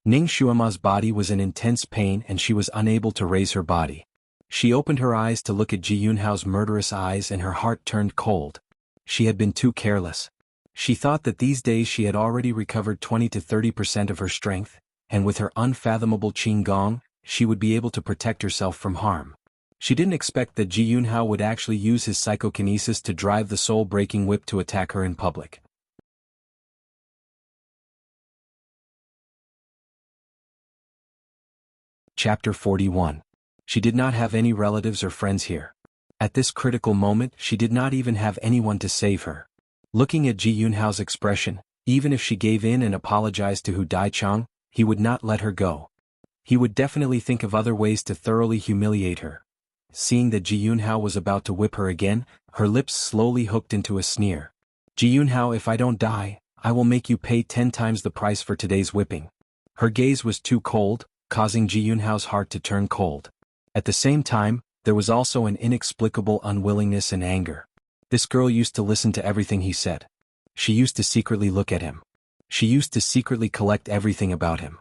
A: Ning Xuema's body was in intense pain and she was unable to raise her body. She opened her eyes to look at Ji Yunhao's murderous eyes and her heart turned cold. She had been too careless. She thought that these days she had already recovered 20 to 30% of her strength, and with her unfathomable Qing Gong, she would be able to protect herself from harm. She didn't expect that Ji Yunhao would actually use his psychokinesis to drive the soul-breaking whip to attack her in public. Chapter 41. She did not have any relatives or friends here. At this critical moment, she did not even have anyone to save her. Looking at Ji Yunhao's expression, even if she gave in and apologized to Hu Daichang, he would not let her go. He would definitely think of other ways to thoroughly humiliate her. Seeing that Ji Yunhao was about to whip her again, her lips slowly hooked into a sneer. Ji Yunhao, if I don't die, I will make you pay 10 times the price for today's whipping. Her gaze was too cold, causing Ji Yunhao's heart to turn cold. At the same time, there was also an inexplicable unwillingness and anger. This girl used to listen to everything he said. She used to secretly look at him. She used to secretly collect everything about him.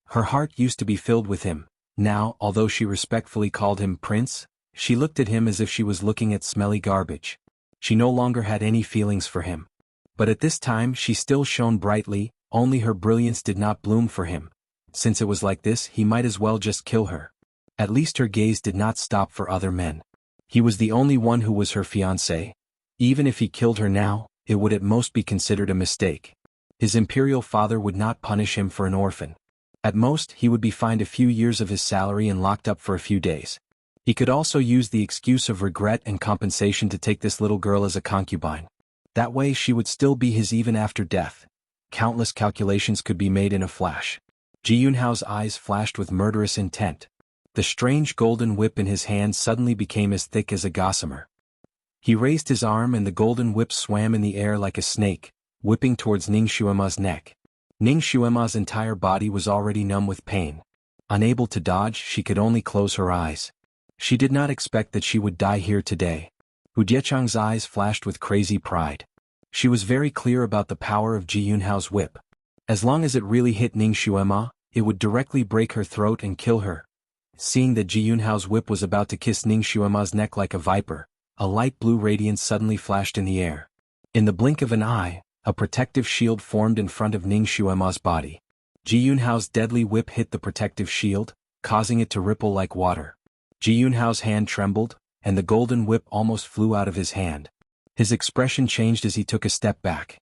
A: Her heart used to be filled with him. Now, although she respectfully called him prince, she looked at him as if she was looking at smelly garbage. She no longer had any feelings for him. But at this time she still shone brightly, only her brilliance did not bloom for him. Since it was like this, he might as well just kill her. At least her gaze did not stop for other men. He was the only one who was her fiancé. Even if he killed her now, it would at most be considered a mistake. His imperial father would not punish him for an orphan. At most, he would be fined a few years of his salary and locked up for a few days. He could also use the excuse of regret and compensation to take this little girl as a concubine. That way she would still be his even after death. Countless calculations could be made in a flash. Ji Yunhao's eyes flashed with murderous intent. The strange golden whip in his hand suddenly became as thick as a gossamer. He raised his arm and the golden whip swam in the air like a snake, whipping towards Ning Xuema's neck. Ning Xuema's entire body was already numb with pain. Unable to dodge, she could only close her eyes. She did not expect that she would die here today. Hu Diechang's eyes flashed with crazy pride. She was very clear about the power of Ji Yunhao's whip. As long as it really hit Ning Xuema, it would directly break her throat and kill her. Seeing that Ji Yunhao's whip was about to kiss Ning Xuema's neck like a viper, a light blue radiance suddenly flashed in the air. In the blink of an eye, a protective shield formed in front of Ning Xuema's body. Ji Yunhao's deadly whip hit the protective shield, causing it to ripple like water. Ji Yunhao's hand trembled, and the golden whip almost flew out of his hand. His expression changed as he took a step back.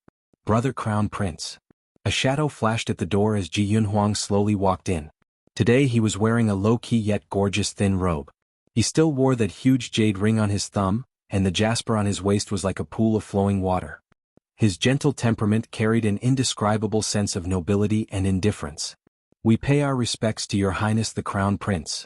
A: Brother Crown Prince. A shadow flashed at the door as Ji Yunhuang slowly walked in. Today he was wearing a low-key yet gorgeous thin robe. He still wore that huge jade ring on his thumb, and the jasper on his waist was like a pool of flowing water. His gentle temperament carried an indescribable sense of nobility and indifference. We pay our respects to Your Highness the Crown Prince.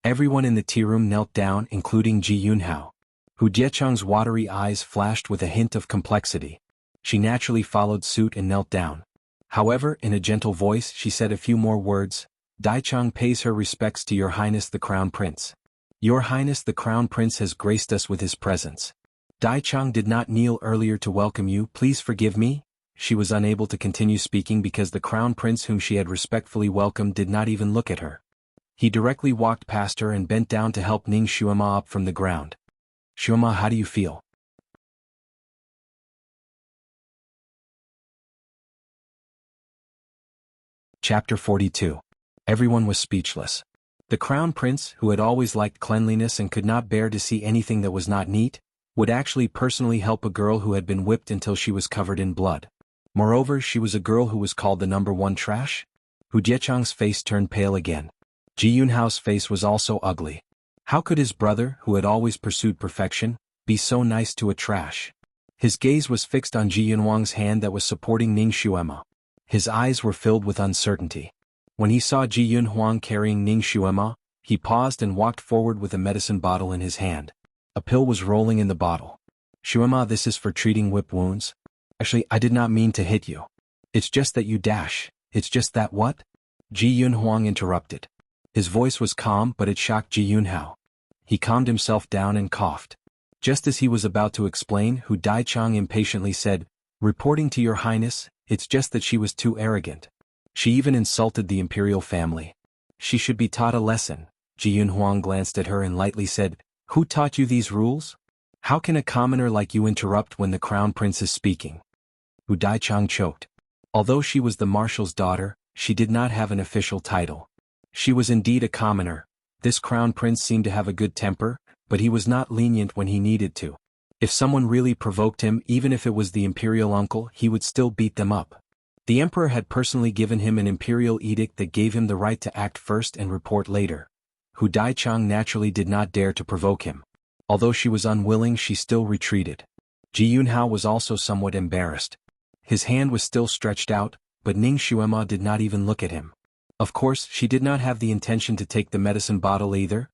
A: Everyone in the tea room knelt down, including Ji Yunhao. Hu Diechang's watery eyes flashed with a hint of complexity. She naturally followed suit and knelt down. However, in a gentle voice she said a few more words. Daichang pays her respects to Your Highness the Crown Prince. Your Highness the Crown Prince has graced us with his presence. Daichang did not kneel earlier to welcome you, please forgive me. She was unable to continue speaking because the Crown Prince whom she had respectfully welcomed did not even look at her. He directly walked past her and bent down to help Ning Xuema up from the ground. Xuema, how do you feel? Chapter 42. Everyone was speechless. The Crown Prince, who had always liked cleanliness and could not bear to see anything that was not neat, would actually personally help a girl who had been whipped until she was covered in blood. Moreover, she was a girl who was called the number one trash. Hu Jiechang's face turned pale again. Ji Yunhao's face was also ugly. How could his brother, who had always pursued perfection, be so nice to a trash? His gaze was fixed on Ji Yunhuang's hand that was supporting Ning Xuema. His eyes were filled with uncertainty. When he saw Ji Yunhuang carrying Ning Xuema, he paused and walked forward with a medicine bottle in his hand. A pill was rolling in the bottle. Xuema, this is for treating whip wounds. Actually, I did not mean to hit you. It's just that you dash. It's just that what? Ji Yunhuang interrupted. His voice was calm, but it shocked Ji Yunhao. He calmed himself down and coughed. Just as he was about to explain, Hu Daichang impatiently said, reporting to Your Highness, it's just that she was too arrogant. She even insulted the imperial family. She should be taught a lesson. Ji Yunhuang glanced at her and lightly said, who taught you these rules? How can a commoner like you interrupt when the Crown Prince is speaking? Hu Daichang choked. Although she was the marshal's daughter, she did not have an official title. She was indeed a commoner. This Crown Prince seemed to have a good temper, but he was not lenient when he needed to. If someone really provoked him, even if it was the imperial uncle, he would still beat them up. The emperor had personally given him an imperial edict that gave him the right to act first and report later. Hu Daichang naturally did not dare to provoke him. Although she was unwilling, she still retreated. Ji Yunhao was also somewhat embarrassed. His hand was still stretched out, but Ning Xuema did not even look at him. Of course, she did not have the intention to take the medicine bottle either.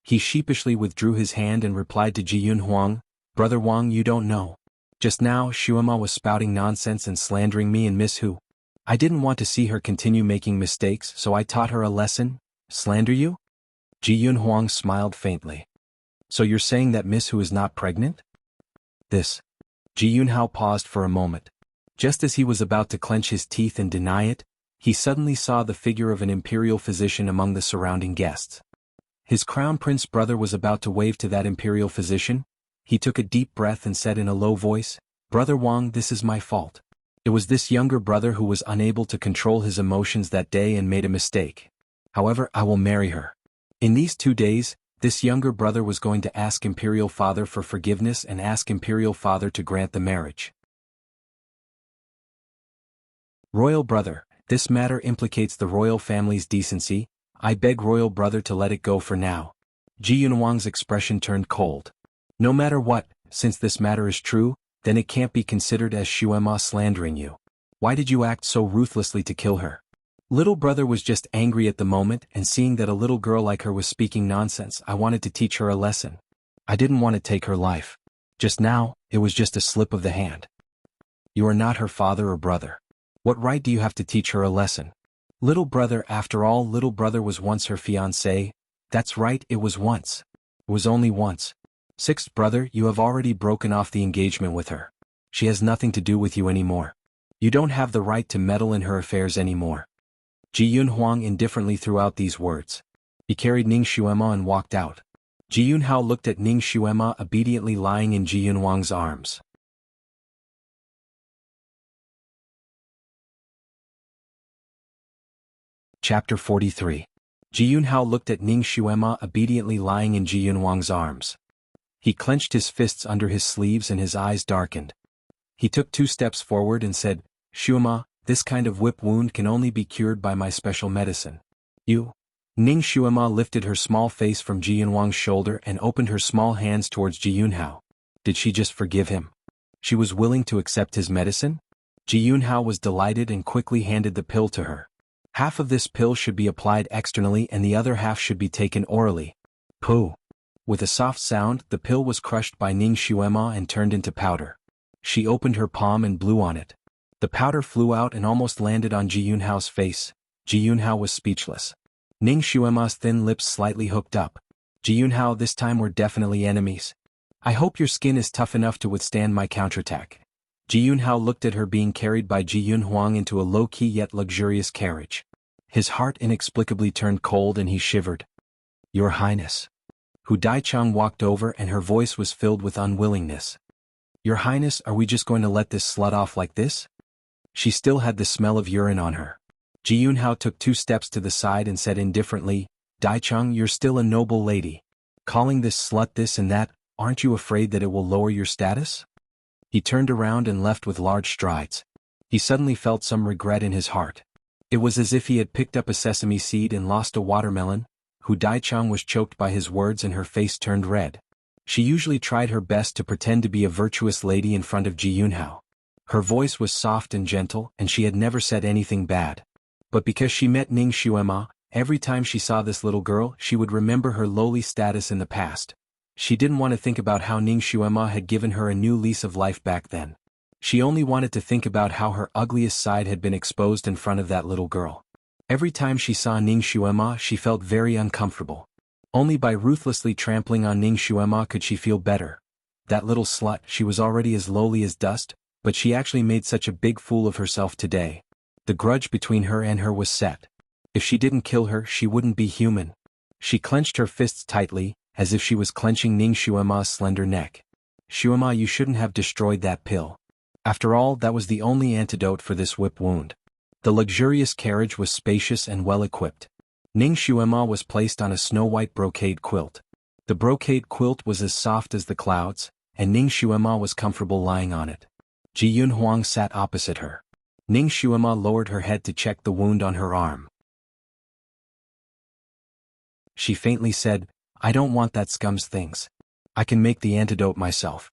A: He sheepishly withdrew his hand and replied to Ji Yunhuang, Brother Wang, you don't know. Just now, Xuema was spouting nonsense and slandering me and Miss Hu. I didn't want to see her continue making mistakes, so I taught her a lesson. Slander you? Ji Yunhuang smiled faintly. So you're saying that Miss Hu is not pregnant? This. Ji Yunhao paused for a moment. Just as he was about to clench his teeth and deny it, he suddenly saw the figure of an imperial physician among the surrounding guests. His Crown Prince brother was about to wave to that imperial physician. He took a deep breath and said in a low voice, Brother Wang, this is my fault. It was this younger brother who was unable to control his emotions that day and made a mistake. However, I will marry her. In these 2 days, this younger brother was going to ask Imperial Father for forgiveness and ask Imperial Father to grant the marriage. Royal Brother, this matter implicates the royal family's decency. I beg Royal Brother to let it go for now. Ji Yunhuang's expression turned cold. No matter what, since this matter is true, then it can't be considered as Xuema slandering you. Why did you act so ruthlessly to kill her? Little brother was just angry at the moment, and seeing that a little girl like her was speaking nonsense, I wanted to teach her a lesson. I didn't want to take her life. Just now, it was just a slip of the hand. You are not her father or brother. What right do you have to teach her a lesson? Little brother, after all, little brother was once her fiancé. That's right, it was once. It was only once. Sixth brother, you have already broken off the engagement with her. She has nothing to do with you anymore. You don't have the right to meddle in her affairs anymore. Ji Yunhuang indifferently threw out these words. He carried Ning Xuema and walked out. Ji Yunhao looked at Ning Xuema obediently lying in Ji Yunhuang's arms. Chapter 43. Ji Yunhao looked at Ning Xuema obediently lying in Ji Yunhuang's arms. He clenched his fists under his sleeves and his eyes darkened. He took 2 steps forward and said, Xuema, this kind of whip wound can only be cured by my special medicine. You? Ning Xuema lifted her small face from Ji Yunhuang's shoulder and opened her small hands towards Ji Yunhao. Did she just forgive him? She was willing to accept his medicine? Ji Yunhao was delighted and quickly handed the pill to her. Half of this pill should be applied externally and the other half should be taken orally. Pooh. With a soft sound, the pill was crushed by Ning Xuema and turned into powder. She opened her palm and blew on it. The powder flew out and almost landed on Ji Yunhao's face. Ji Yunhao was speechless. Ning Xuema's thin lips slightly hooked up. Ji Yunhao, this time we're definitely enemies. I hope your skin is tough enough to withstand my counterattack. Ji Yunhao looked at her being carried by Ji Yunhuang into a low-key yet luxurious carriage. His heart inexplicably turned cold and he shivered. Your Highness. Hu Daichang walked over and her voice was filled with unwillingness. Your Highness, are we just going to let this slut off like this? She still had the smell of urine on her. Ji Yunhao took 2 steps to the side and said indifferently, Daichang, you're still a noble lady. Calling this slut this and that, aren't you afraid that it will lower your status? He turned around and left with large strides. He suddenly felt some regret in his heart. It was as if he had picked up a sesame seed and lost a watermelon. Hu Daichang was choked by his words and her face turned red. She usually tried her best to pretend to be a virtuous lady in front of Ji Yunhao. Her voice was soft and gentle and she had never said anything bad. But because she met Ning Xuema, every time she saw this little girl she would remember her lowly status in the past. She didn't want to think about how Ning Xuema had given her a new lease of life back then. She only wanted to think about how her ugliest side had been exposed in front of that little girl. Every time she saw Ning Xuema she felt very uncomfortable. Only by ruthlessly trampling on Ning Xuema could she feel better. That little slut, she was already as lowly as dust, but she actually made such a big fool of herself today. The grudge between her and her was set. If she didn't kill her she wouldn't be human. She clenched her fists tightly, as if she was clenching Ning Xuema's slender neck. Xuema, you shouldn't have destroyed that pill. After all, that was the only antidote for this whip wound. The luxurious carriage was spacious and well-equipped. Ning Xuema was placed on a snow-white brocade quilt. The brocade quilt was as soft as the clouds, and Ning Xuema was comfortable lying on it. Ji Yunhuang sat opposite her. Ning Xuema lowered her head to check the wound on her arm. She faintly said, I don't want that scum's things. I can make the antidote myself.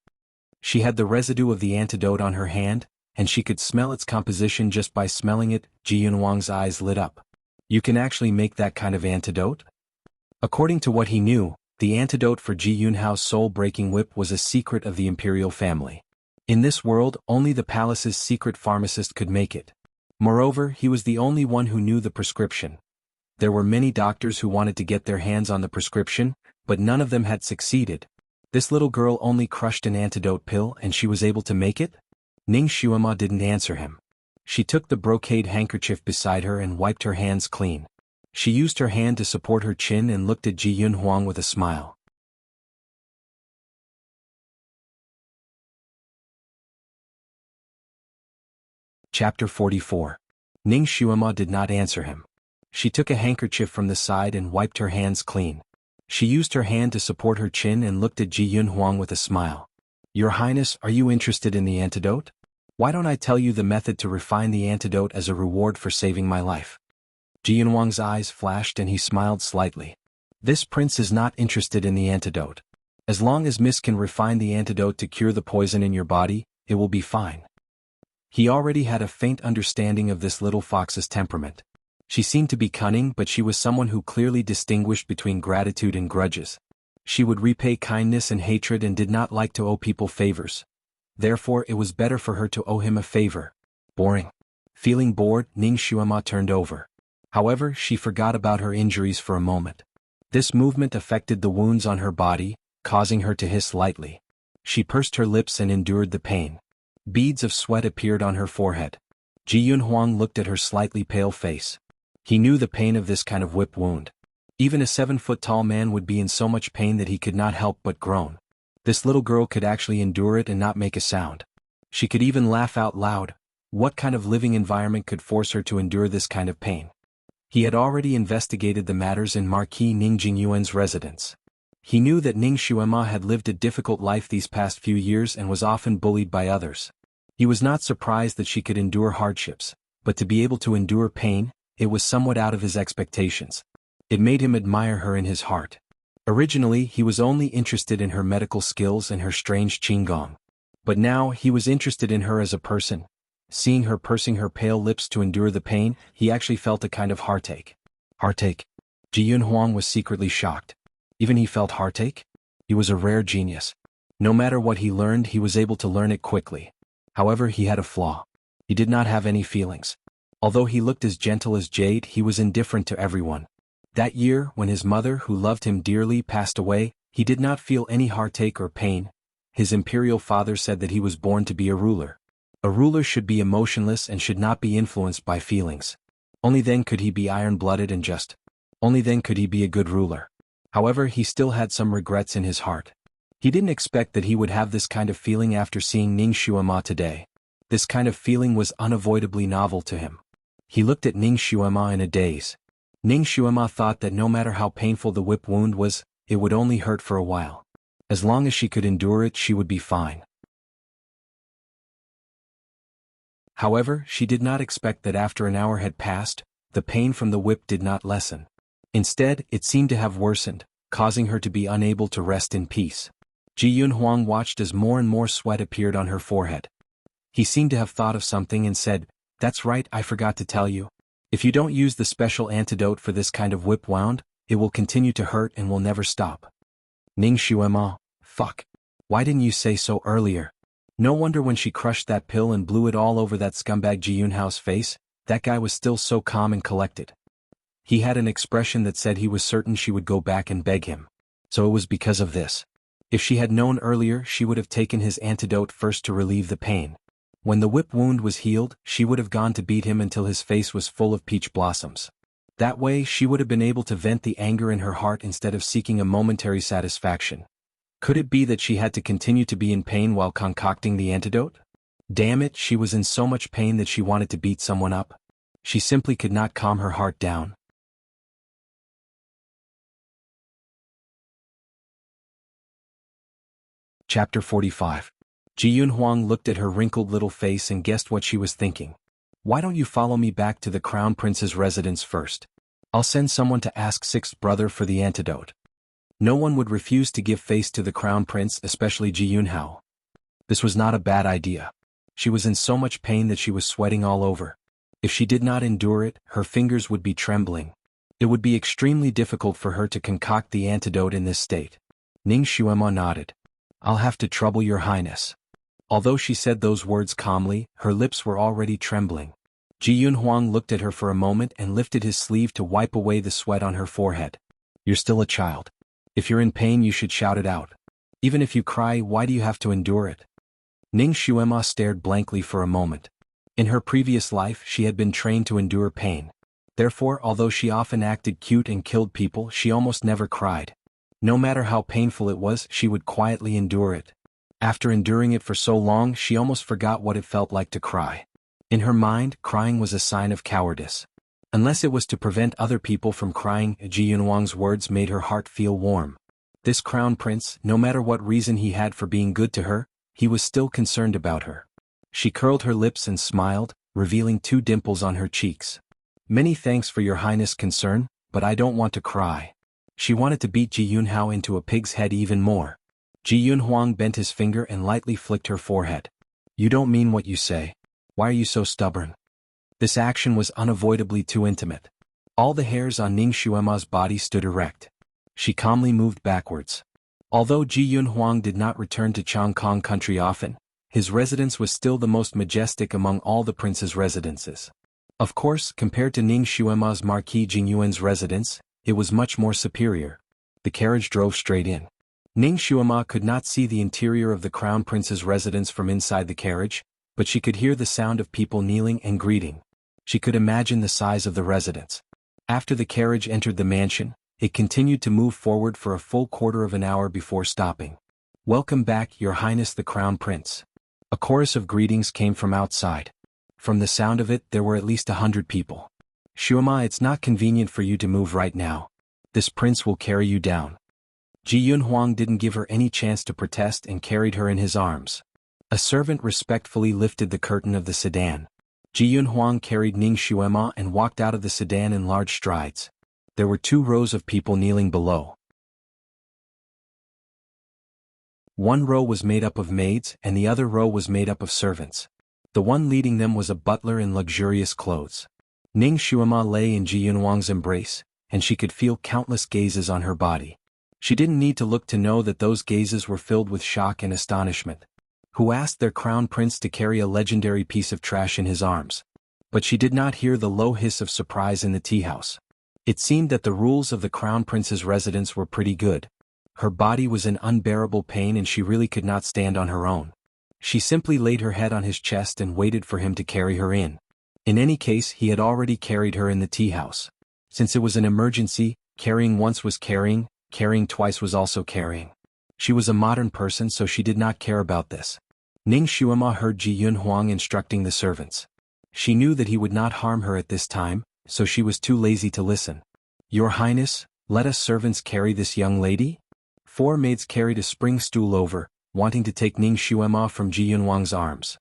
A: She had the residue of the antidote on her hand, and she could smell its composition just by smelling it. Ji Yunhuang's eyes lit up. You can actually make that kind of antidote? According to what he knew, the antidote for Ji Yunhao's soul-breaking whip was a secret of the imperial family. In this world, only the palace's secret pharmacist could make it. Moreover, he was the only one who knew the prescription. There were many doctors who wanted to get their hands on the prescription, but none of them had succeeded. This little girl only crushed an antidote pill and she was able to make it? Ning Xuema didn't answer him. She took the brocade handkerchief beside her and wiped her hands clean. She used her hand to support her chin and looked at Ji Yunhuang with a smile. Chapter 44. Ning Xuema did not answer him. She took a handkerchief from the side and wiped her hands clean. She used her hand to support her chin and looked at Ji Yunhuang with a smile. Your Highness, are you interested in the antidote? Why don't I tell you the method to refine the antidote as a reward for saving my life? Ji Yunhuang's eyes flashed and he smiled slightly. This prince is not interested in the antidote. As long as Miss can refine the antidote to cure the poison in your body, it will be fine. He already had a faint understanding of this little fox's temperament. She seemed to be cunning, but she was someone who clearly distinguished between gratitude and grudges. She would repay kindness and hatred and did not like to owe people favors. Therefore, it was better for her to owe him a favor. Boring. Feeling bored, Ning Xuema turned over. However, she forgot about her injuries for a moment. This movement affected the wounds on her body, causing her to hiss lightly. She pursed her lips and endured the pain. Beads of sweat appeared on her forehead. Ji Yunhuang looked at her slightly pale face. He knew the pain of this kind of whip wound. Even a 7-foot-tall man would be in so much pain that he could not help but groan. This little girl could actually endure it and not make a sound. She could even laugh out loud. What kind of living environment could force her to endure this kind of pain? He had already investigated the matters in Marquis Ning Jingyuan's residence. He knew that Ning Xuema had lived a difficult life these past few years and was often bullied by others. He was not surprised that she could endure hardships, but to be able to endure pain, it was somewhat out of his expectations. It made him admire her in his heart. Originally, he was only interested in her medical skills and her strange qigong. But now, he was interested in her as a person. Seeing her pursing her pale lips to endure the pain, he actually felt a kind of heartache. Heartache? Ji Yunhuang was secretly shocked. Even he felt heartache? He was a rare genius. No matter what he learned, he was able to learn it quickly. However, he had a flaw. He did not have any feelings. Although he looked as gentle as jade, he was indifferent to everyone. That year, when his mother, who loved him dearly, passed away, he did not feel any heartache or pain. His imperial father said that he was born to be a ruler. A ruler should be emotionless and should not be influenced by feelings. Only then could he be iron-blooded and just. Only then could he be a good ruler. However, he still had some regrets in his heart. He didn't expect that he would have this kind of feeling after seeing Ning Xuema today. This kind of feeling was unavoidably novel to him. He looked at Ning Xuema in a daze. Ning Xuema thought that no matter how painful the whip wound was, it would only hurt for a while. As long as she could endure it, she would be fine. However, she did not expect that after an hour had passed, the pain from the whip did not lessen. Instead, it seemed to have worsened, causing her to be unable to rest in peace. Ji Yunhuang watched as more and more sweat appeared on her forehead. He seemed to have thought of something and said, "That's right, I forgot to tell you. If you don't use the special antidote for this kind of whip wound, it will continue to hurt and will never stop." Ning Xuema, fuck. Why didn't you say so earlier? No wonder when she crushed that pill and blew it all over that scumbag Ji Yunhao's face, that guy was still so calm and collected. He had an expression that said he was certain she would go back and beg him. So it was because of this. If she had known earlier, she would have taken his antidote first to relieve the pain. When the whip wound was healed, she would have gone to beat him until his face was full of peach blossoms. That way, she would have been able to vent the anger in her heart instead of seeking a momentary satisfaction. Could it be that she had to continue to be in pain while concocting the antidote? Damn it, she was in so much pain that she wanted to beat someone up. She simply could not calm her heart down. Chapter 45. Ji Yunhuang looked at her wrinkled little face and guessed what she was thinking. Why don't you follow me back to the Crown Prince's residence first? I'll send someone to ask Sixth Brother for the antidote. No one would refuse to give face to the Crown Prince, especially Ji Yunhao. This was not a bad idea. She was in so much pain that she was sweating all over. If she did not endure it, her fingers would be trembling. It would be extremely difficult for her to concoct the antidote in this state. Ning Xuema nodded. I'll have to trouble your highness. Although she said those words calmly, her lips were already trembling. Ji Yunhuang looked at her for a moment and lifted his sleeve to wipe away the sweat on her forehead. You're still a child. If you're in pain, you should shout it out. Even if you cry, why do you have to endure it? Ning Xuema stared blankly for a moment. In her previous life, she had been trained to endure pain. Therefore, although she often acted cute and killed people, she almost never cried. No matter how painful it was, she would quietly endure it. After enduring it for so long, she almost forgot what it felt like to cry. In her mind, crying was a sign of cowardice. Unless it was to prevent other people from crying, Ji Yunhuang's words made her heart feel warm. This crown prince, no matter what reason he had for being good to her, he was still concerned about her. She curled her lips and smiled, revealing 2 dimples on her cheeks. Many thanks for your highness' concern, but I don't want to cry. She wanted to beat Ji Yunhao into a pig's head even more. Ji Yunhuang bent his finger and lightly flicked her forehead. You don't mean what you say. Why are you so stubborn? This action was unavoidably too intimate. All the hairs on Ning Xuema's body stood erect. She calmly moved backwards. Although Ji Yunhuang did not return to Changkong country often, his residence was still the most majestic among all the prince's residences. Of course, compared to Ning Xuema's Marquis Jingyuan's residence, it was much more superior. The carriage drove straight in. Ning Xuema could not see the interior of the Crown Prince's residence from inside the carriage, but she could hear the sound of people kneeling and greeting. She could imagine the size of the residence. After the carriage entered the mansion, it continued to move forward for a full quarter of an hour before stopping. Welcome back, Your Highness the Crown Prince. A chorus of greetings came from outside. From the sound of it, there were at least 100 people. Xuema, it's not convenient for you to move right now. This prince will carry you down. Ji Yunhuang didn't give her any chance to protest and carried her in his arms. A servant respectfully lifted the curtain of the sedan. Ji Yunhuang carried Ning Xuema and walked out of the sedan in large strides. There were 2 rows of people kneeling below. One row was made up of maids and the other row was made up of servants. The one leading them was a butler in luxurious clothes. Ning Xuema lay in Ji Yunhuang's embrace, and she could feel countless gazes on her body. She didn't need to look to know that those gazes were filled with shock and astonishment. Who asked their crown prince to carry a legendary piece of trash in his arms? But she did not hear the low hiss of surprise in the tea house. It seemed that the rules of the Crown Prince's residence were pretty good. Her body was in unbearable pain and she really could not stand on her own. She simply laid her head on his chest and waited for him to carry her in. In any case, he had already carried her in the tea house. Since it was an emergency, carrying once was carrying twice was also carrying. She was a modern person, so she did not care about this. Ning Xuema heard Ji Yunhuang instructing the servants. She knew that he would not harm her at this time, so she was too lazy to listen. "Your Highness, let us servants carry this young lady?" 4 maids carried a spring stool over, wanting to take Ning Xuema from Ji Yunhuang's arms.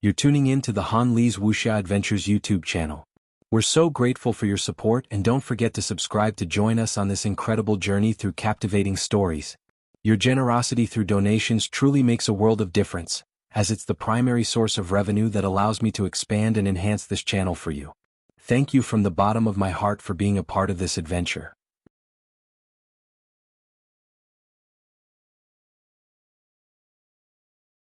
A: You're tuning in to the Han Li's Wuxia Adventures YouTube channel. We're so grateful for your support, and don't forget to subscribe to join us on this incredible journey through captivating stories. Your generosity through donations truly makes a world of difference, as it's the primary source of revenue that allows me to expand and enhance this channel for you. Thank you from the bottom of my heart for being a part of this adventure.